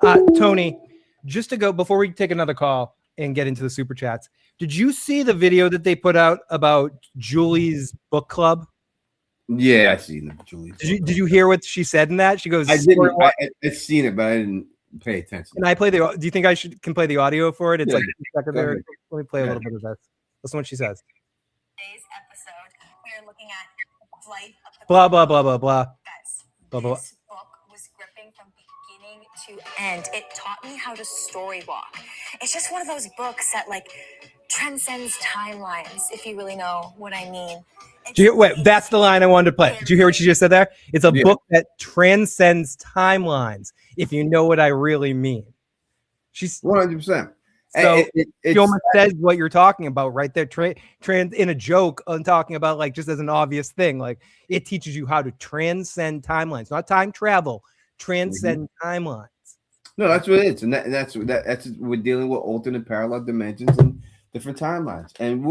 Tony, just to go before we take another call and get into the super chats, did you see the video that they put out about Julie's book club? Yeah, I seen it, Julie. Did you hear what she said in that? She goes, I didn't. I seen it, but I didn't pay attention. Can I play the? Do you think I can play the audio for it? It's Yeah. like 2 seconds there. Let me play a little bit of this. Listen to what she says. Today's episode, we are looking at Flight of the Blah blah blah blah blah. Guys, Blah, blah. this book was gripping from beginning to end. It taught me how to story walk. It's just one of those books that like transcends timelines, if you really know what I mean. Wait, that's the line I wanted to play. Did you hear what she just said there? It's a book that transcends timelines, if you know what I really mean. She's 100%. So she almost says what you're talking about right there. Trans in a joke on talking about like just as an obvious thing. Like it teaches you how to transcend timelines, not time travel, transcend timelines. No, that's what it is, and that's we're dealing with alternate parallel dimensions and different timelines, and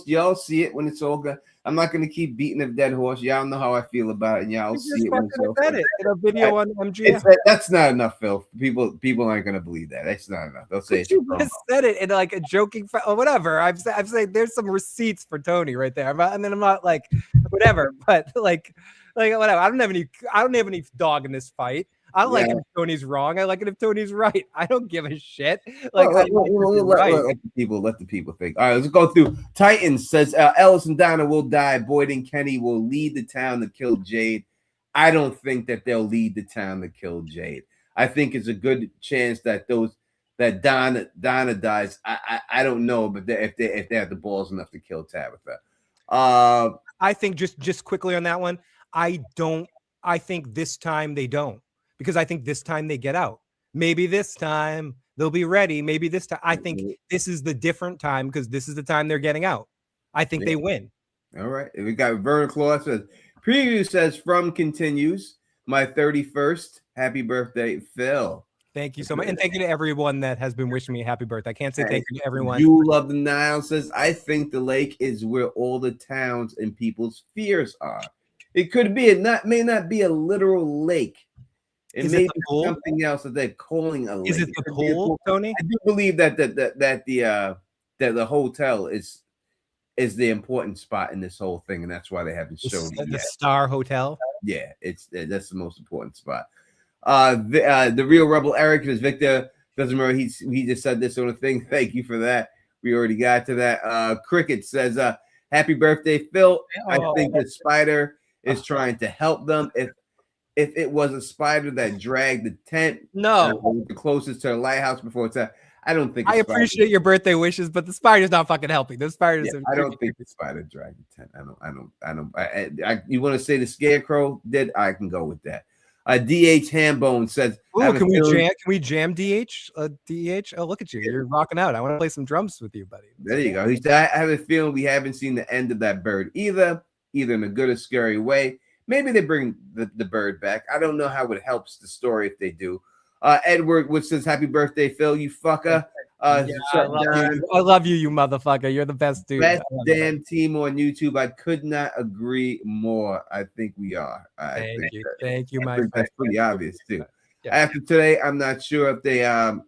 y'all see it when it's all good. I'm not going to keep beating a dead horse. Y'all know how I feel about it, and y'all see it when it's all good. In a video on MGM. That's not enough, Phil. People aren't going to believe that. That's not enough. They'll say You just said it in like a joking or whatever. I'm saying there's some receipts for Tony right there. I'm not like whatever, but like whatever. I don't have any dog in this fight. I don't like it if Tony's wrong. I like it if Tony's right. I don't give a shit. Like let the people think. All right, let's go through. Titans says Ellis and Donna will die. Boyd and Kenny will lead the town to kill Jade. I don't think that they'll lead the town to kill Jade. I think it's a good chance that Donna dies. I don't know, but if they have the balls enough to kill Tabitha. I think just quickly on that one, I think this time they don't, because I think this time they get out. Maybe this time they'll be ready. Maybe this time. I think this is the different time because this is the time they're getting out. I think they win. All right. We got Vern Claus says, preview says from continues my 31st. Happy birthday, Phil. Thank you so much. And thank you to everyone that has been wishing me a happy birthday. I can't say thank you to everyone. You Love the Nile says, I think the lake is where all the towns and people's fears are. It could be, may not be a literal lake. It may be something else that they're calling a lake. Is it the pool, Tony? I do believe that the hotel is the important spot in this whole thing, and that's why they haven't shown it the yet. Star Hotel. Yeah, that's the most important spot. The real rebel Eric is Victor doesn't remember he just said this on a thing. Thank you for that. We already got to that. Cricket says, "Happy birthday, Phil." I think the spider is trying to help them. If it was a spider that dragged the tent, the closest to the lighthouse before it's I don't think. I appreciate your birthday wishes, but the spider's not fucking helping. The spider's. Yeah, I don't think the spider dragged the tent. I don't. You want to say the scarecrow did? I can go with that. DH Hambone says, "Ooh, can we jam DH? DH? Oh, look at you! You're rocking out. I want to play some drums with you, buddy." There you go. I have a feeling we haven't seen the end of that bird either in a good or scary way. Maybe they bring the bird back. I don't know how it helps the story if they do. Edward, which says, "Happy birthday, Phil, you fucker." I love you, you motherfucker. You're the best dude. Best damn team on YouTube. I could not agree more. I think we are. Thank you, my friend. That's pretty obvious too. Yeah. After today, I'm not sure if they.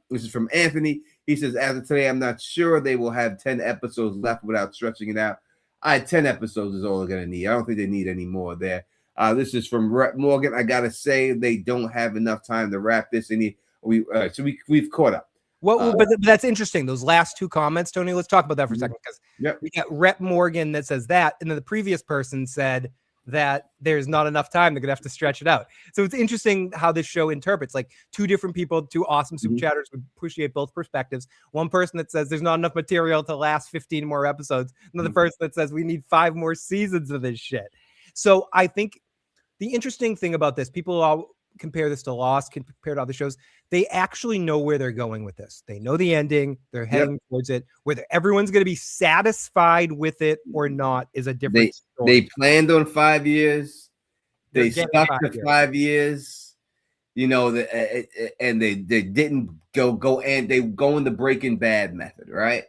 This is from Anthony. He says, after today, I'm not sure they will have 10 episodes left without stretching it out. 10 episodes is all they're gonna need. I don't think they need any more there. This is from Rep Morgan. I gotta say they don't have enough time to wrap this. We've caught up. Well, but that's interesting. Those last two comments, Tony. Let's talk about that for a second, because we got Rep Morgan that says that, and then the previous person said that there's not enough time. They're gonna have to stretch it out. So it's interesting how this show interprets. Like two different people, two awesome super chatters would appreciate both perspectives. One person that says there's not enough material to last 15 more episodes. Another person that says we need 5 more seasons of this shit. So I think the interesting thing about this, people all compare this to Lost, compare to other shows. They actually know where they're going with this. They know the ending. They're heading towards it. Whether everyone's going to be satisfied with it or not is a different story. They planned on 5 years. They stuck to 5 years. You know, and they didn't go and they go in the Breaking Bad method, right?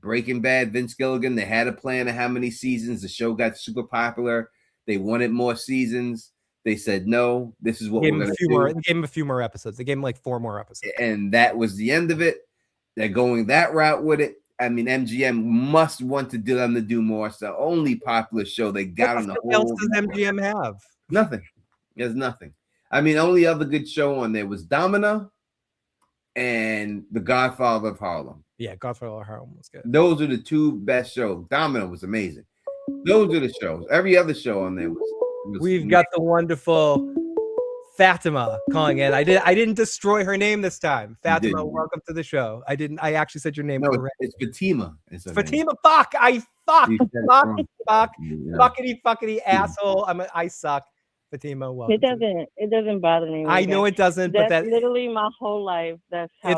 Breaking Bad, Vince Gilligan, they had a plan of how many seasons. The show got super popular. They wanted more seasons. They said, no, this is what we're going to do. They gave him a few more episodes. They gave him like 4 more episodes. And that was the end of it. They're going that route with it. I mean, MGM must want to do them to do more. It's the only popular show they got on the whole. What else does MGM have? Nothing. There's nothing. I mean, only other good show on there was Domino and The Godfather of Harlem. Yeah, Godfather of Harlem was good. Those are the 2 best shows. Domino was amazing. Those are the shows. Every other show on there was We've got the wonderful Fatima calling in. I didn't destroy her name this time. Fatima, welcome to the show. I actually said your name correct. It's Fatima. Fatima. Fuck. Fuckity asshole. I suck. Fatima, welcome. It doesn't bother me. I know it doesn't, but that's literally my whole life. That's how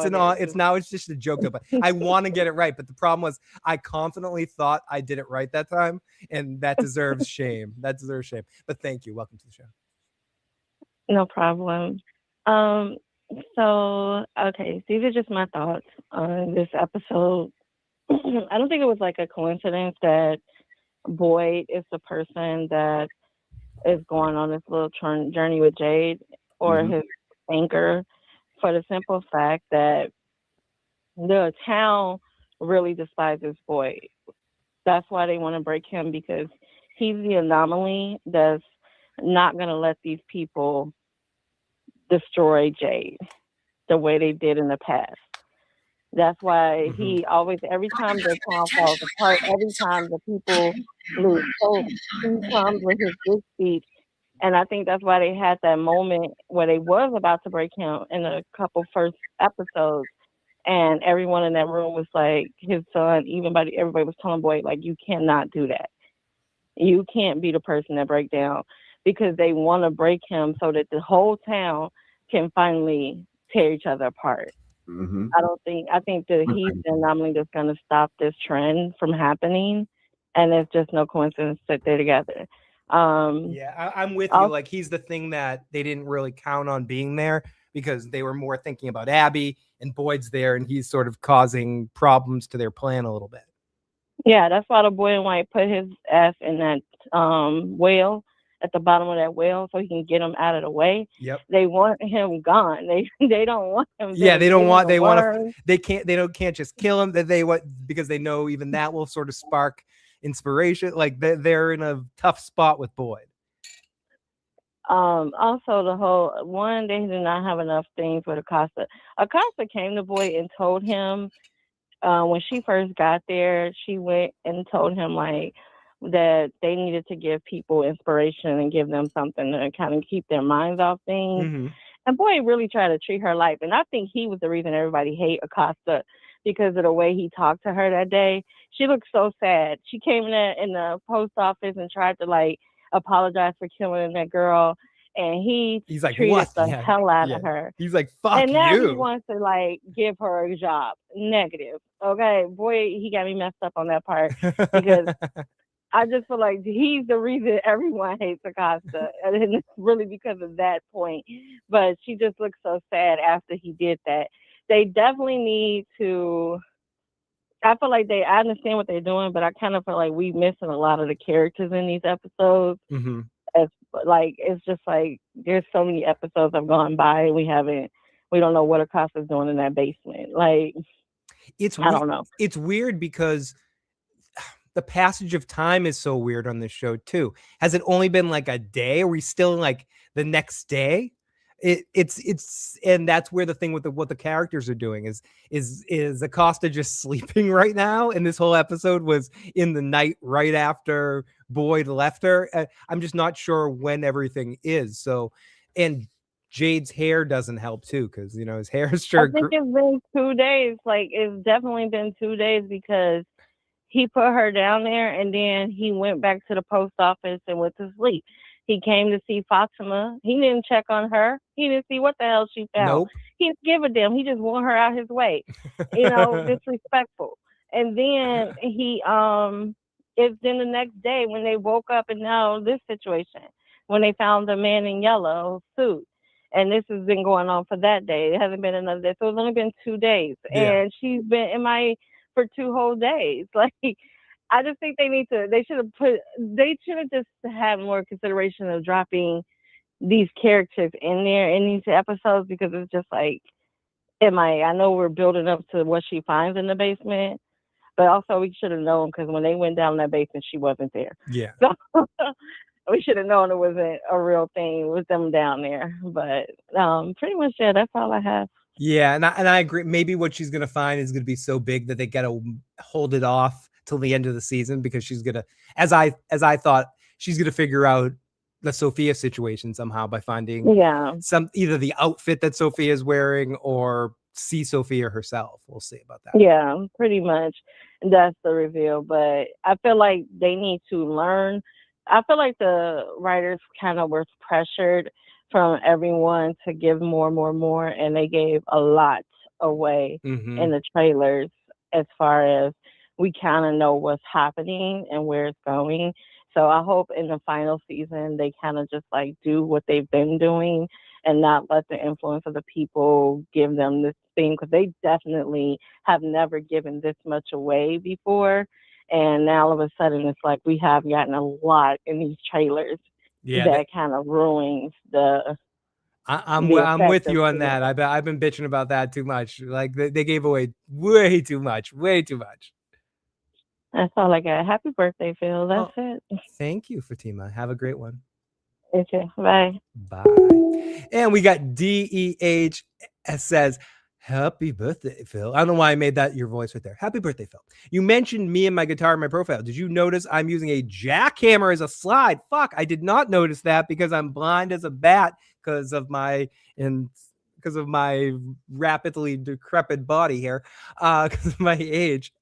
it's just a joke, but I want to get it right. But the problem was I confidently thought I did it right that time, and that deserves shame. That deserves shame. But thank you. Welcome to the show. No problem. So these are just my thoughts on this episode. I don't think it was like a coincidence that Boyd is the person that is going on this little journey with Jade or his anchor, for the simple fact that the town really despises Boyd. That's why they want to break him, because he's the anomaly that's not going to let these people destroy Jade the way they did in the past. That's why he always, every time the town falls apart, every time the people lose hope, he comes with his big speech And I think that's why they had that moment where they was about to break him in a couple first episodes. And everyone in that room was like, his son, everybody was telling Boyd, like, you cannot do that. You can't be the person that break down, because they want to break him so that the whole town can finally tear each other apart. Mm-hmm. I think that he's the anomaly that's going to stop this trend from happening. And it's just no coincidence that they're together. Yeah, I'm with you. Like, he's the thing that they didn't really count on being there, because they were more thinking about Abby, and Boyd's there, and he's sort of causing problems to their plan a little bit. Yeah, that's why the boy in white put his ass in that well, at the bottom of that well, so he can get him out of the way. Yep. They want him gone. They don't want him. Yeah, they don't want. They want to. They can't just kill him. That they want, because they know even that will sort of spark inspiration. Like, they're in a tough spot with Boyd. Also, the whole one, they did not have enough things with Acosta. Acosta came to Boyd and told him, when she first got there, she went and told him like that they needed to give people inspiration and give them something to kind of keep their minds off things. Mm-hmm. And Boyd really tried to treat her life. And I think he was the reason everybody hate Acosta, because of the way he talked to her that day. She looked so sad. She came in the post office and tried to like apologize for killing that girl, and he's like, treated what? the hell out of her. He's like, fuck and now you. He wants to like give her a job. Negative. Okay, boy, he got me messed up on that part, because I just feel like he's the reason everyone hates Acosta, and it's really because of that point. But she just looks so sad after he did that. They definitely need to. I feel like I understand what they're doing, but I kind of feel like we're missing a lot of the characters in these episodes. Mm-hmm. It's just like there's so many episodes have gone by, and we don't know what Acosta's doing in that basement. Like, I don't know. It's weird because the passage of time is so weird on this show too. Has it only been like a day? Are we still in like the next day? It's and that's where the thing with what the characters are doing is Acosta just sleeping right now, and this whole episode was in the night right after Boyd left her. I'm just not sure when everything is. So, and Jade's hair doesn't help too, because his hair is sure. I think it's been 2 days. Like, it's definitely been 2 days, because he put her down there, and then he went back to the post office and went to sleep. He came to see Fatima. He didn't check on her. He didn't see what the hell she found. Nope. He didn't give a damn. He just want her out his way. Disrespectful. And then it's then the next day when they woke up, and now this situation, when they found the man in yellow suit. And this has been going on for that day. It hasn't been another day. So it's only been 2 days. Yeah. And she's been MIA for 2 whole days. Like, I just think they should have just had more consideration of dropping these characters in there in these episodes, because it's just like, I know we're building up to what she finds in the basement, but also we should have known, because when they went down that basement, she wasn't there. Yeah. So we should have known it wasn't a real thing with them down there. But pretty much, yeah, that's all I have. Yeah, and I agree. Maybe what she's gonna find is gonna be so big that they gotta hold it off till the end of the season, because she's gonna, as I thought, she's gonna figure out the Sophia situation somehow by finding either the outfit that Sophia is wearing or see Sophia herself. We'll see about that. Yeah, pretty much. That's the reveal. But I feel like they need to learn. I feel like the writers kind of were pressured from everyone to give more, and they gave a lot away in the trailers, as far as we kind of know what's happening and where it's going. So I hope in the final season they kind of just like do what they've been doing and not let the influence of the people give them this thing, because they definitely have never given this much away before. And now all of a sudden it's like we have gotten a lot in these trailers that kind of ruins the. I'm with you on that. I've been bitching about that too much. Like they gave away way too much. That's all I got. Happy birthday, Phil. That's it. Thank you, Fatima. Have a great one. Okay. Bye. Bye. And we got DEH says, Happy birthday, Phil. I don't know why I made that your voice right there. Happy birthday, Phil. You mentioned me and my guitar in my profile. Did you notice I'm using a jackhammer as a slide? Fuck, I did not notice that because I'm blind as a bat because of my rapidly decrepit body here, because of my age.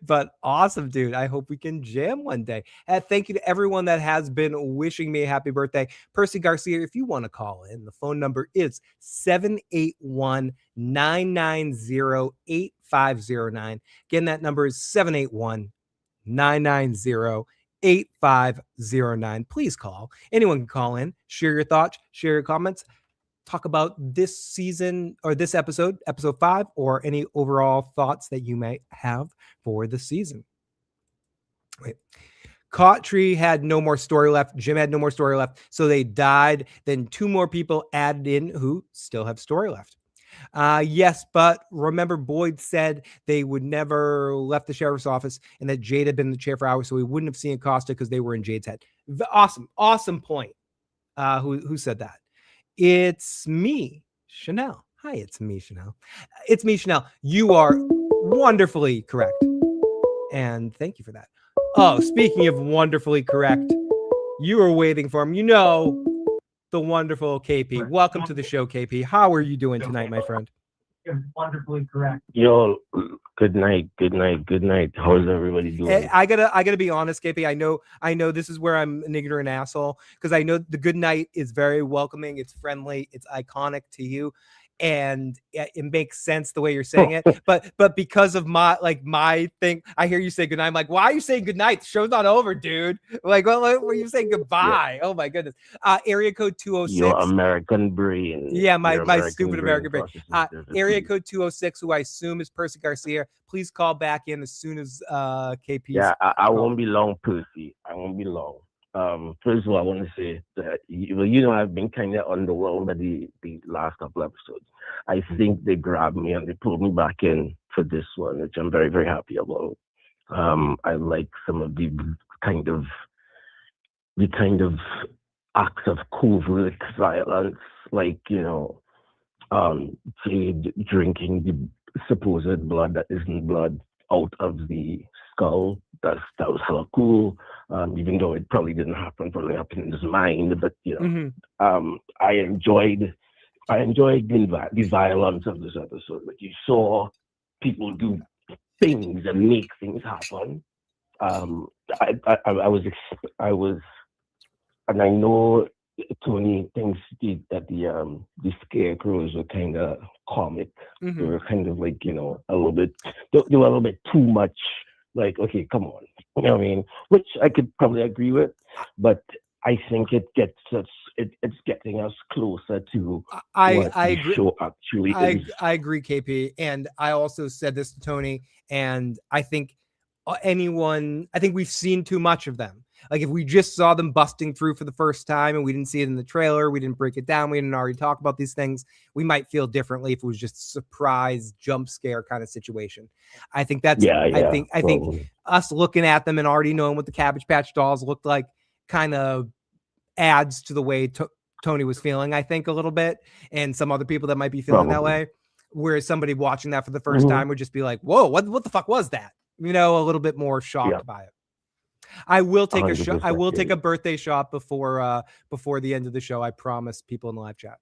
But awesome, dude. I hope we can jam one day. Thank you to everyone that has been wishing me a happy birthday. Percy Garcia, if you want to call in, the phone number is 781-990-8509. Again, that number is 781-990-8509. Please call. Anyone can call in, share your thoughts, share your comments, talk about this season or this episode 5, or any overall thoughts that you may have for the season. Wait. Cautree had no more story left. Jim had no more story left. So they died. Then 2 more people added in who still have story left. Yes, but remember Boyd said they would never left the sheriff's office and that Jade had been in the chair for hours, so we wouldn't have seen Acosta because they were in Jade's head. Awesome point. Who said that? It's me, Chanel. Hi, it's me, Chanel. It's me, Chanel. You are wonderfully correct. And thank you for that. Oh, speaking of wonderfully correct, you were waiting for him. You know, the wonderful KP. Welcome to the show, KP. How are you doing tonight, my friend? You're wonderfully correct. Yo, good night. How's everybody doing? I gotta be honest, KP. I know this is where I'm an ignorant asshole, because I know the good night is very welcoming, it's friendly, it's iconic to you, and it makes sense the way you're saying it. But because of my thing, I hear you say good night. I'm like, why are you saying good night? The show's not over, dude. Like, what are you saying goodbye? Yeah. Oh my goodness. Area code 206. Your American brain. Yeah, my stupid American brain. Area code 206, who I assume is Percy Garcia. Please call back in as soon as KP. Yeah, I won't be long, Percy. I won't be long. First of all, I want to say that I've been kind of underwhelmed by the last couple episodes. I think they grabbed me and they pulled me back in for this one, which I'm very, very happy about. I like some of the kind of acts of covert violence, like Jade drinking the supposed blood that isn't blood out of the skull. That was hella cool. Even though it probably didn't happen, probably happened in his mind. But I enjoyed the violence of this episode. Like, you saw people do things and make things happen. I was, and I know Tony thinks that the scarecrows were kind of comic. Mm-hmm. They were kind of like, a little bit, they were a little bit too much. Like, okay, come on, you know what I mean? Which I could probably agree with, but I think it's getting us closer to what the show actually is. I agree, KP, and I also said this to Tony, and I think we've seen too much of them. Like, if we just saw them busting through for the first time and we didn't see it in the trailer, we didn't break it down, we didn't already talk about these things, we might feel differently if it was just a surprise jump scare kind of situation. I think that's, I think us looking at them and already knowing what the Cabbage Patch Dolls looked like kind of adds to the way Tony was feeling, I think, a little bit, and some other people that might be feeling that way. Whereas somebody watching that for the first time would just be like, whoa, what the fuck was that? A little bit more shocked by it. I will take a shot. I will take a birthday shot before the end of the show. I promise people in the live chat.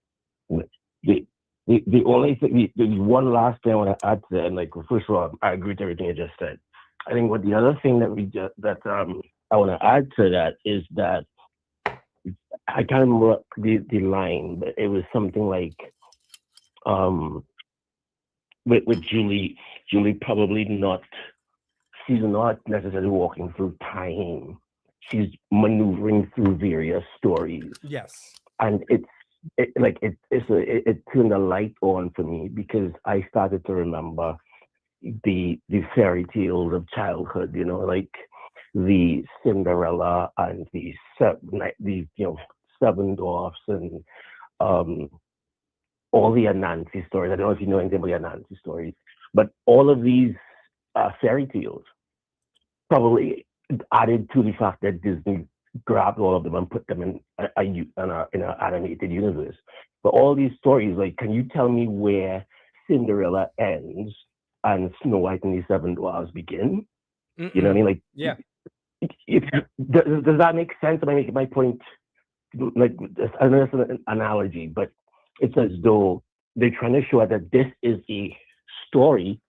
The only thing, the one last thing I want to add to that, and first of all, I agree with everything you just said. I think what the other thing that I want to add to that is that I can't remember the line, but it was something like with Julie probably not. She's not necessarily walking through time. She's maneuvering through various stories. Yes. And it turned a light on for me, because I started to remember the fairy tales of childhood, like the Cinderella and the Seven Dwarfs and all the Anansi stories. I don't know if you know anything about the Anansi stories, but all of these fairy tales probably added to the fact that Disney grabbed all of them and put them in an animated universe. But all these stories, can you tell me where Cinderella ends and Snow White and the Seven Dwarfs begin. You know what I mean? Like, Yeah. Does that make sense? Am I making my point? Like, I know it's an analogy, but it's as though they're trying to show that this is a story,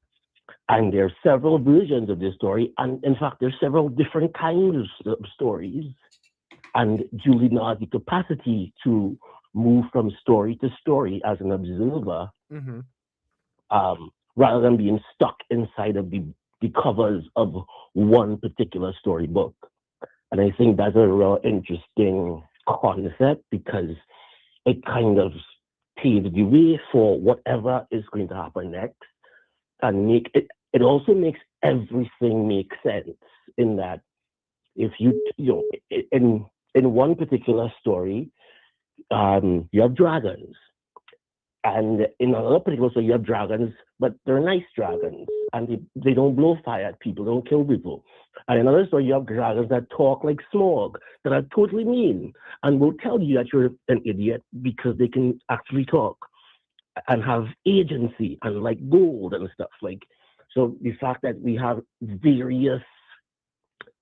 and there are several versions of this story, and in fact, there's several different kinds of stories. And Julie now has the capacity to move from story to story as an observer, rather than being stuck inside of the covers of one particular storybook. And I think that's a real interesting concept, because it kind of paves the way for whatever is going to happen next, and it also makes everything make sense, in that if you know, in one particular story, you have dragons, and in another particular story you have dragons, but they're nice dragons, and they don't blow fire at people, don't kill people. And in another story you have dragons that talk like Smaug, that are totally mean and will tell you that you're an idiot because they can actually talk and have agency and like gold and stuff. Like, so the fact that we have various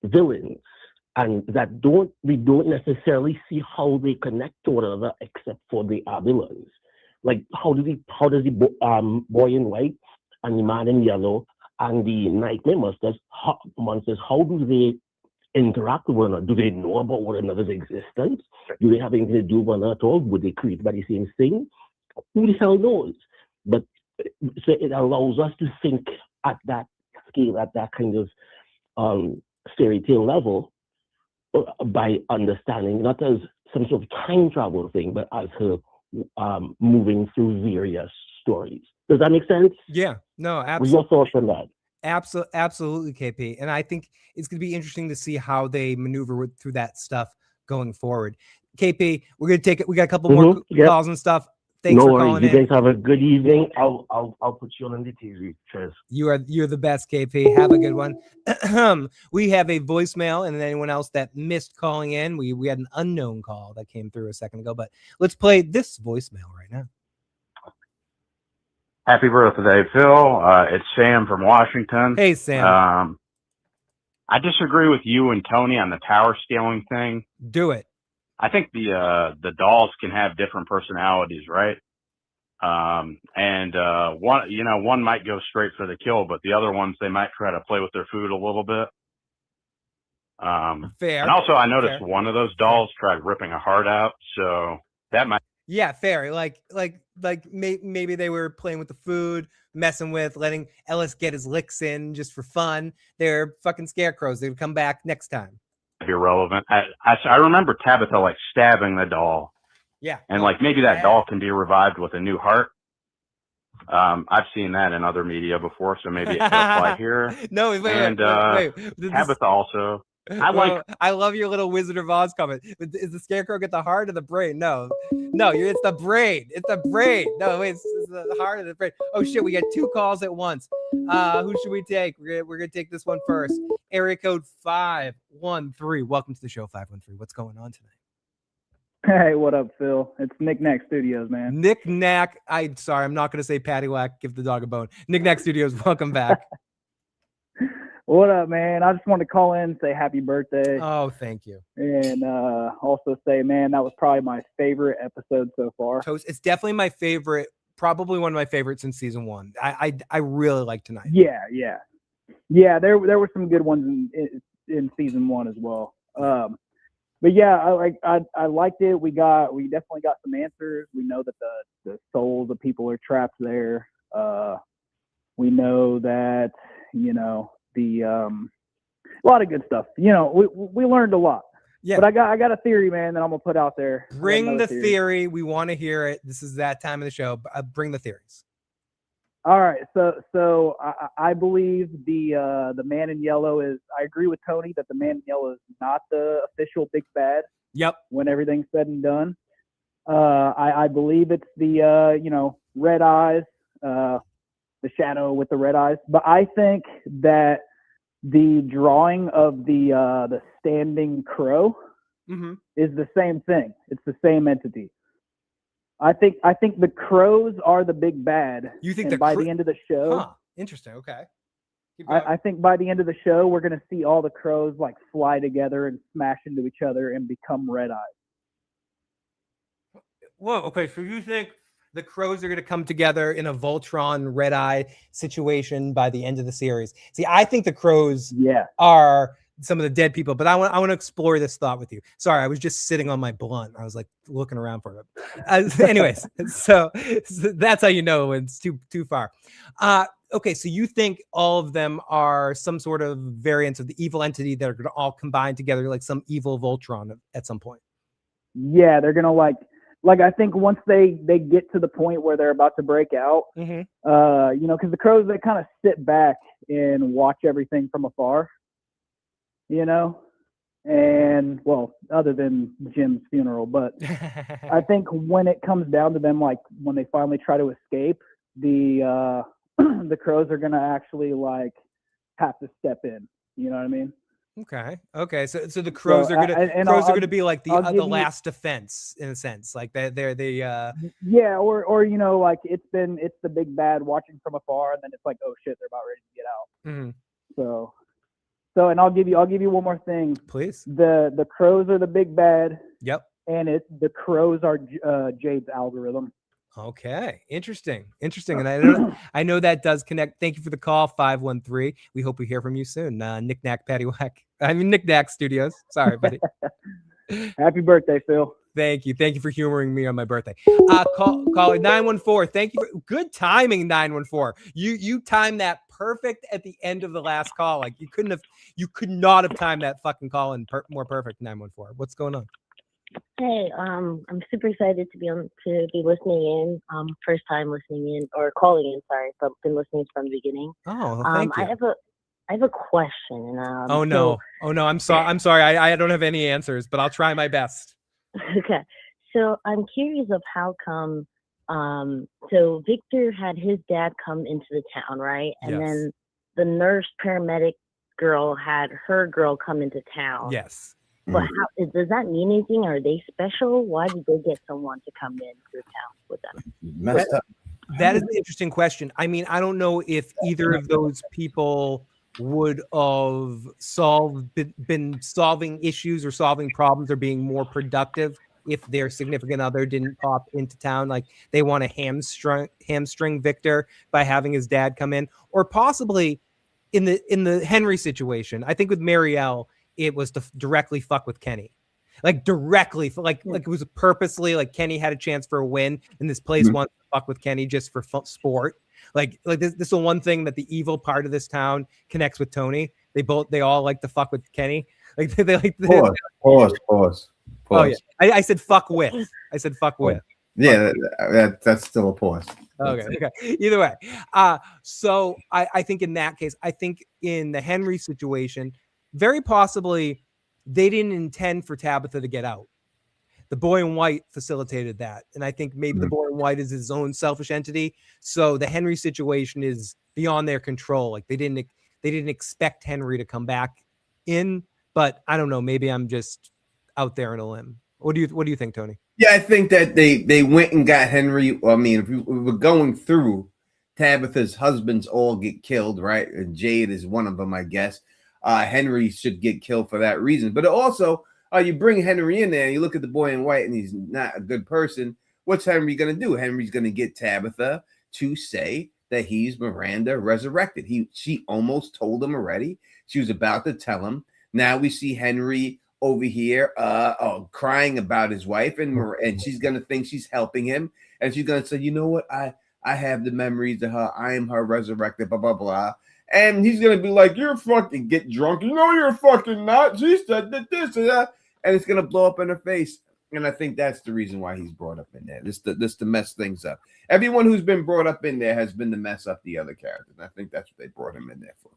villains and that we don't necessarily see how they connect to one another, except for the villains. Like, how does the boy in white and the man in yellow and the nightmare monsters, how do they interact with one another? Do they know about one another's existence? Do they have anything to do with one another at all? Would they create by the same thing? Who the hell knows? But so it allows us to think at that scale, at that kind of fairy tale level, by understanding not as some sort of time travel thing, but as her moving through various stories. Does that make sense? Yeah. No, What's absolutely. your thoughts on that? Absolutely, KP. And I think it's going to be interesting to see how they maneuver through that stuff going forward. KP, we're going to take it. We got a couple more calls and stuff. Thanks for calling in. You guys have a good evening. I'll put you on the TV. Cheers. You're the best, KP. Have a good one. We have a voicemail, and then anyone else that missed calling in, we had an unknown call that came through a second ago, but let's play this voicemail right now. Happy birthday, Phil. It's Sam from Washington. Hey, Sam. I disagree with you and Tony on the tower scaling thing. Do it. I think the dolls can have different personalities, right? And one might go straight for the kill, but the other ones, they might try to play with their food a little bit. Fair. And also, I noticed one of those dolls tried ripping a heart out, so that might. Yeah, fair. Like maybe they were playing with the food, messing with, letting Ellis get his licks in just for fun. They're fucking scarecrows. They would come back next time. Irrelevant. I remember Tabitha like stabbing the doll. Yeah. And like maybe that doll can be revived with a new heart. I've seen that in other media before, so maybe it could apply here. No, wait. Tabitha also. I love your little Wizard of Oz comment. Is the scarecrow get the heart or the brain? No, it's the brain. It's the brain. No, wait, it's the heart of the brain. Oh shit, we got two calls at once. Who should we take? We're gonna take this one first. Area code 513. Welcome to the show, 513. What's going on tonight? Hey, what up, Phil? It's Nick Nack Studios, man. Nick Nack. I'm not gonna say Patty Whack. Give the dog a bone. Nick Nack Studios. Welcome back. What up, man? I just wanted to call in and say happy birthday. Oh, thank you. And also say, man, that was probably my favorite episode so far. It's definitely my favorite, probably one of my favorites since season 1. I really like tonight. Yeah. There were some good ones in season 1 as well. But yeah, I liked it. We definitely got some answers. We know that the souls of people are trapped there. We know that, a lot of good stuff. We learned a lot. Yeah. But I got a theory, man, that I'm gonna put out there. Bring the theory. We want to hear it. This is that time of the show. Bring the theories. All right. So I believe the man in yellow is. I agree with Tony that the man in yellow is not the official big bad. Yep. When everything's said and done, I believe it's the red eyes. The shadow with the red eyes, but I think that the drawing of the standing crow is the same thing. It's the same entity. I think the crows are the big bad. You think and the by Cro- the end of the show, Huh. Interesting. Okay. Keep going. I think by the end of the show, we're gonna see all the crows like fly together and smash into each other and become Red Eyes. Whoa. Okay. So you think the crows are going to come together in a Voltron Red Eye situation by the end of the series? See, I think the crows Yeah. are some of the dead people, but I want to explore this thought with you. Sorry, I was just sitting on my blunt. I was like looking around for it. Anyways, so that's how you know when it's too far. Okay, so you think all of them are some sort of variants of the evil entity that are going to all combine together like some evil Voltron at some point? Yeah, they're gonna like I think once they get to the point where they're about to break out, Mm-hmm. you know, because the crows, they kind of sit back and watch everything from afar, you know, and well, other than Jim's funeral, but I think when it comes down to them, like when they finally try to escape, the the crows are gonna actually like have to step in. You know what I mean? Okay. So the crows So, are gonna and crows are I'll- gonna be like I'll the give you- last defense in a sense, like they're the Yeah, or you know, like it's the big bad watching from afar, and then it's like, oh shit, they're about ready to get out. Mhm. So, and I'll give you one more thing. Please. The crows are the big bad, Yep. and the crows are Jade's algorithm. Okay, interesting, and I know that does connect. Thank you for the call, 513. We hope we hear from you soon. Nick Nack Paddywhack. I mean Nick Nack Studios. Sorry, buddy. Happy birthday, Phil. Thank you for humoring me on my birthday. Caller 914. Thank you for good timing, 914. You timed that perfect at the end of the last call. Like you could not have timed that fucking call in more perfect, 914. What's going on? Hey, I'm super excited to be listening in. First time listening in or calling in. Sorry, but been listening from the beginning. Oh, well, thank you. I have a question. Oh no! I'm sorry. I don't have any answers, but I'll try my best. Okay, so I'm curious of how come. So Victor had his dad come into the town, right? And Yes. then the nurse paramedic girl had her girl come into town. Yes. But does that mean anything? Are they special? Why did they get someone to come into the town with them? Messed up. That is an interesting question. I mean, I don't know if either of those people would have been solving issues or solving problems or being more productive if their significant other didn't pop into town. Like they want to hamstring Victor by having his dad come in, or possibly in the Henry situation. I think with Marielle, it was to directly fuck with Kenny. Like directly, like it was purposely, like Kenny had a chance for a win, and this place wants to fuck with Kenny just for sport. Like this is the one thing that the evil part of this town connects with Tony. They all like to fuck with Kenny. Like they like. Pause. Oh yeah, I said fuck with. I said fuck with. Yeah, that's still a pause. Okay. Either way, so I think in that case, I think in the Henry situation, very possibly they didn't intend for Tabitha to get out. The boy in white facilitated that. And I think maybe the boy in white is his own selfish entity. So the Henry situation is beyond their control. Like they didn't expect Henry to come back in, but I don't know. Maybe I'm just out there in a limb. What do you think, Tony? Yeah, I think that they went and got Henry. I mean, if we were going through, Tabitha's husbands all get killed, right? And Jade is one of them, I guess. Henry should get killed for that reason. But also, you bring Henry in there and you look at the boy in white and he's not a good person. What's Henry going to do? Henry's going to get Tabitha to say that he's Miranda resurrected. She almost told him already. She was about to tell him. Now we see Henry over here crying about his wife, and she's going to think she's helping him. And she's going to say, you know what? I have the memories of her. I am her resurrected, blah, blah, blah. And he's going to be like, you're fucking get drunk. You know you're fucking not. She said that this and that. And it's going to blow up in her face. And I think that's the reason why he's brought up in there. This to mess things up. Everyone who's been brought up in there has been to mess up the other characters. And I think that's what they brought him in there for.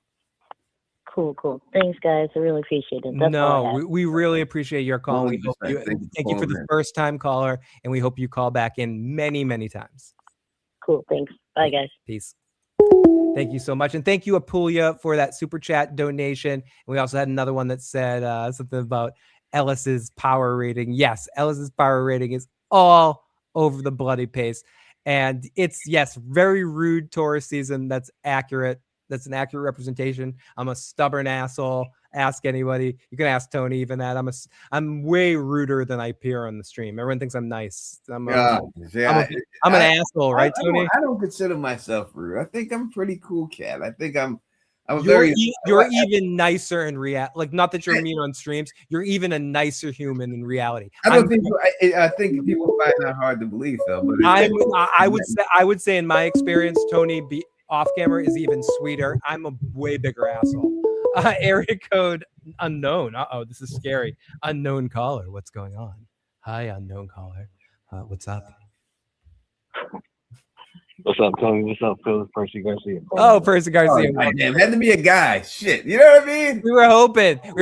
Cool. Thanks, guys. I really appreciate it. That's all I have. We really appreciate your call. We hope thank you for the first time caller, and we hope you call back in many, many times. Cool. Thanks. Bye, guys. Peace. Thank you so much. And thank you, Apulia, for that super chat donation. And we also had another one that said something about Ellis's power rating. Yes, Ellis's power rating is all over the bloody pace. And it's, yes, very rude tourist season. That's accurate. That's an accurate representation. I'm a stubborn asshole. Ask anybody. You can ask Tony even that. I'm way ruder than I appear on the stream. Everyone thinks I'm nice. I'm an asshole, right, Tony? I don't consider myself rude. I think I'm a pretty cool cat. I think I'm you're even nicer in reality. Like, not that you're mean on streams. You're even a nicer human in reality. I think people find that hard to believe, though. But I would say in my experience, Tony off camera is even sweeter. I'm a way bigger asshole. Area code unknown. This is scary. Unknown caller. What's going on? Hi, unknown caller. What's up? What's up, Tony? What's up, Phil? Percy Garcia. Oh, Percy Garcia. It had to be a guy. Shit. You know what I mean? We were hoping. All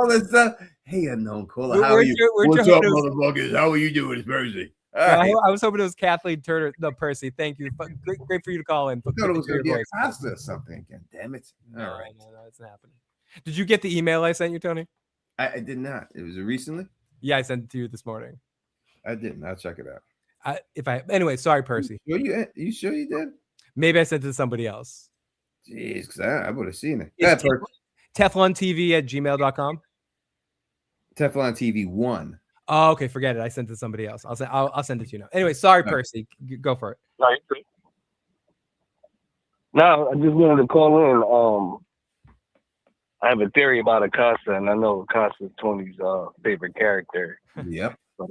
this stuff. Hey, unknown caller. How are you? What's up, motherfuckers? How are you doing? It's Percy. I was hoping it was Kathleen Turner. No, Percy. Thank you. Great for you to call in. I thought it was going to be a Costa or something again. Damn it. All right. No, it's not happening. Did you get the email I sent you, Tony? I did not. It was recently? Yeah, I sent it to you this morning. I didn't. I'll check it out. Anyway, sorry, Percy. You sure you did? Maybe I sent it to somebody else. Jeez, because I would have seen it. TeflonTV@gmail.com. Teflon TV 1. Oh, okay. Forget it. I sent it to somebody else. I'll send it to you now. Anyway, sorry, Percy. Go for it. No, I just wanted to call in. I have a theory about Acosta, and I know Acosta is Tony's favorite character. Yep. But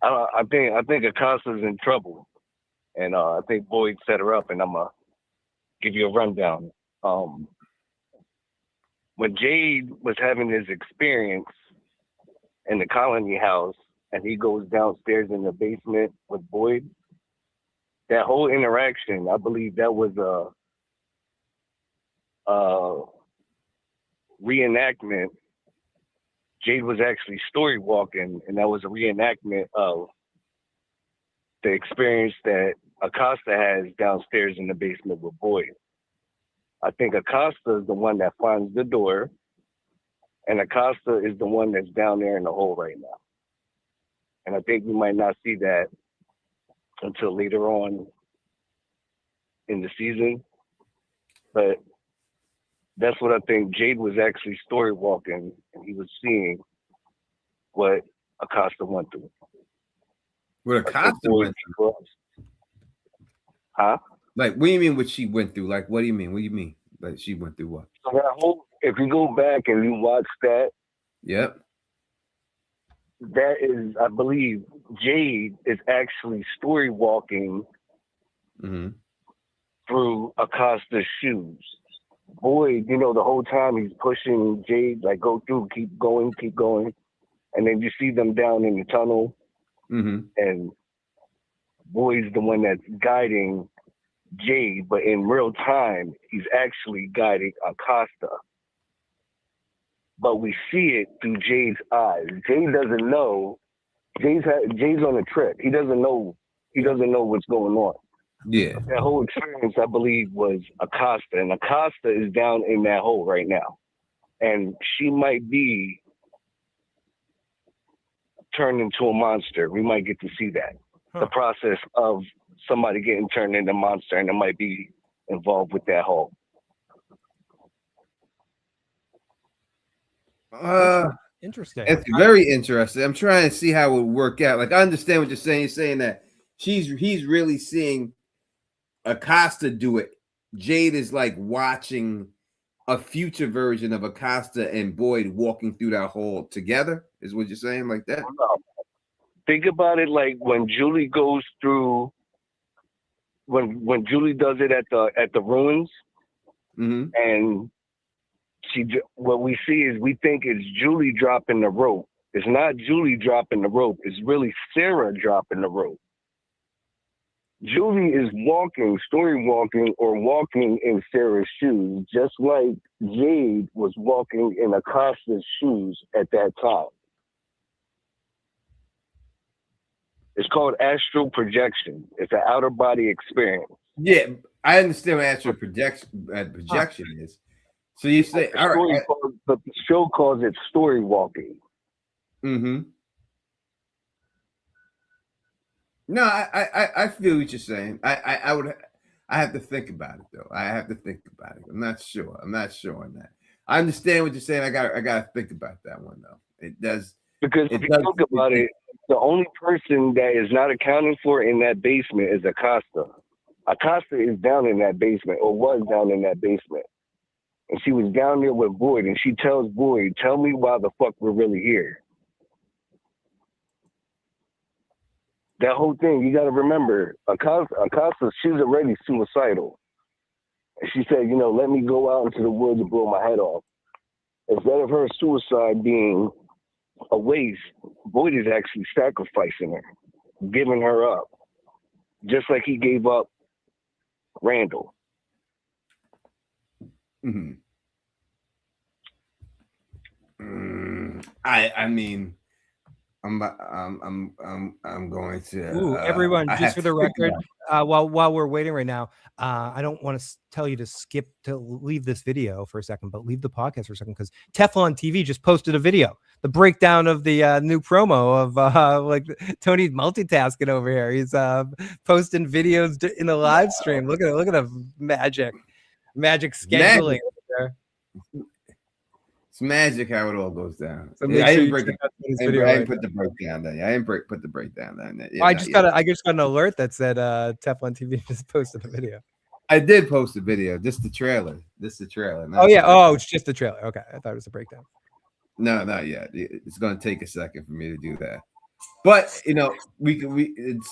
I think Acosta's in trouble, and I think Boyd set her up, and I'm gonna give you a rundown. When Jade was having his experience in the colony house, and he goes downstairs in the basement with Boyd, that whole interaction, I believe that was a reenactment. Jade was actually story walking, and that was a reenactment of the experience that Acosta has downstairs in the basement with Boyd. I think Acosta is the one that finds the door, and Acosta is the one that's down there in the hole right now. And I think we might not see that until later on in the season. But that's what I think. Jade was actually story walking, and he was seeing what Acosta went through. What Acosta went through? Huh? Like, what do you mean what she went through? Like, what do you mean? What do you mean? Like, she went through what? So that whole, if you go back and you watch that, yep, that is, I believe, Jade is actually story walking through Acosta's shoes. Boyd, the whole time he's pushing Jade, like, go through, keep going. And then you see them down in the tunnel, and Boyd's the one that's guiding Jade, but in real time, he's actually guiding Acosta. But we see it through Jade's eyes. Jade doesn't know. Jade's on a trip. He doesn't know what's going on. Yeah. That whole experience, I believe, was Acosta, and Acosta is down in that hole right now, and she might be turned into a monster. We might get to see that. The process of somebody getting turned into a monster, and it might be involved with that hole. Interesting. It's very interesting. I'm trying to see how it would work out. Like, I understand what you're saying. You're saying that he's really seeing Acosta do it. Jade is like watching a future version of Acosta and Boyd walking through that hole together, is what you're saying, like that? Think about it like when Julie goes through, when Julie does it at the ruins, and what we see is, we think it's Julie dropping the rope. It's not Julie dropping the rope. It's really Sarah dropping the rope. Julie is walking, story walking, or walking in Sarah's shoes, just like Jade was walking in Acosta's shoes at that time. It's called astral projection. It's an outer body experience. Yeah, I understand what astral projection is. So you say, but the show calls it story walking. No, I feel what you're saying. I have to think about it though. I have to think about it. I'm not sure on that. I understand what you're saying. I gotta think about that one though. It does Because if you think about it, the only person that is not accounted for in that basement is Acosta. Acosta is down in that basement, or was down in that basement. And she was down there with Boyd, and she tells Boyd, tell me why the fuck we're really here. That whole thing, you got to remember, Acosta, she's already suicidal. And she said, you know, let me go out into the woods and blow my head off. Instead of her suicide being a waste, Boyd is actually sacrificing her, giving her up, just like he gave up Randall. Mm-hmm. I mean, I'm going to. Ooh, everyone, just for the record, while we're waiting right now, I don't want to tell you to leave this video for a second, but leave the podcast for a second, because Teflon TV just posted a video, the breakdown of the new promo of like Tony's multitasking over here. He's posting videos in the live stream. Look at the magic scheduling over there. It's magic how it all goes down. So I didn't put the breakdown down. I didn't put the breakdown down. Yeah, I just got an alert that said Teflon TV just posted a video. I did post a video. Just the trailer. Oh yeah. Oh, it's just the trailer. Okay, I thought it was a breakdown. No, not yet. It's going to take a second for me to do that. But you know,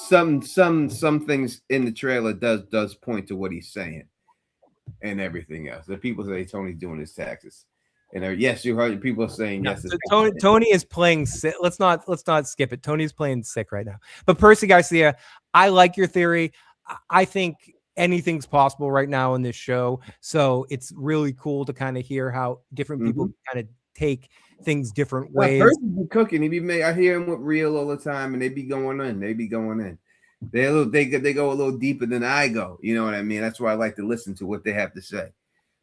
some things in the trailer does point to what he's saying and everything else. The people say Tony's doing his taxes. And yes, you heard people saying yes. So Tony is playing sick. Let's not skip it. Tony's playing sick right now. But Percy Garcia, I like your theory. I think anything's possible right now in this show. So it's really cool to kind of hear how different people kind of take things different ways. Percy be cooking. I hear him with Real all the time, and they be going in. They go a little deeper than I go. You know what I mean? That's why I like to listen to what they have to say.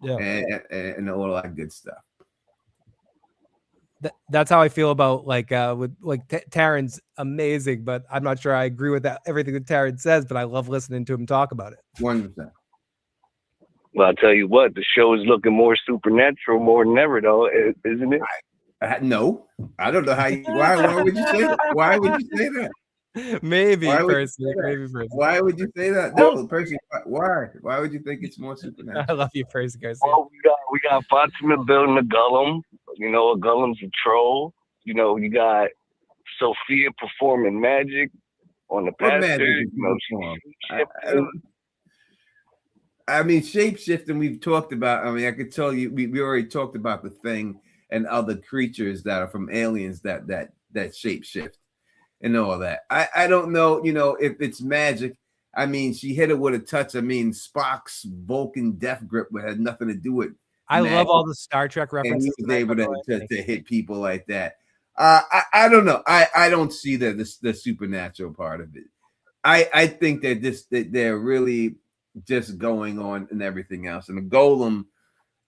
Yeah, and all that good stuff. That's how I feel about Taron's amazing, but I'm not sure I agree with everything that Taron says, but I love listening to him talk about it. 100%. Well, I'll tell you what, the show is looking more supernatural more than ever, though, isn't it? No, I don't know how you. Why would you say that? Why would you say that? Maybe Percy. Why would you say that? No, Percy. Why? Why would you think it's more supernatural? I love you, Percy Garcia. Well, we got Fatima building a golem. You know, a golem's a troll. You know, you got Sophia performing magic on the pastor. I mean, shape-shifting, we've talked about. I mean, I could tell you, we already talked about the Thing and other creatures that are from aliens that shape-shift and all that. I don't know, you know, if it's magic. I mean, she hit it with a touch. I mean, Spock's Vulcan death grip had nothing to do with I love all the Star Trek references. And he was able to hit people like that. I don't know. I don't see the supernatural part of it. I think that they're really just going on and everything else. And the golem,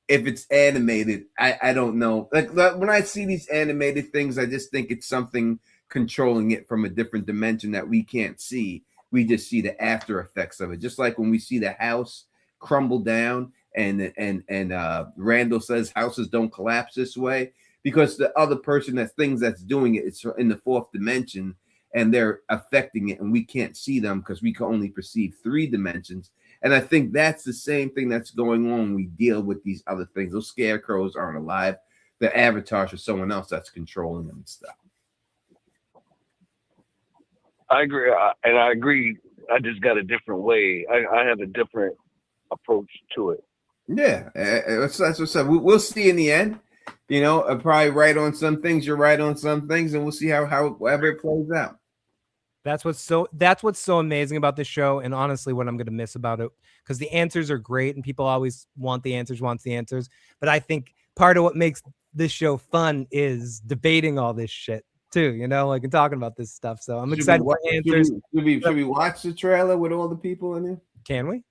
if it's animated, I don't know. Like when I see these animated things, I just think it's something controlling it from a different dimension that we can't see. We just see the after effects of it. Just like when we see the house crumble down and Randall says houses don't collapse this way, because the other person that's doing it, it's in the fourth dimension and they're affecting it and we can't see them because we can only perceive 3 dimensions. And I think that's the same thing that's going on when we deal with these other things. Those scarecrows aren't alive. The avatars are someone else that's controlling them and stuff. I agree. And I agree. I just got a different way. I have a different approach to it. Yeah. That's what's up. We'll see in the end. You know, I'm probably right on some things. You're right on some things. And we'll see however it plays out. That's what's so amazing about this show, and honestly what I'm going to miss about it, because the answers are great and people always want the answers, but I think part of what makes this show fun is debating all this shit too, you know, like, and talking about this stuff. So I'm excited for answers. Should we watch the trailer with all the people in it? Can we?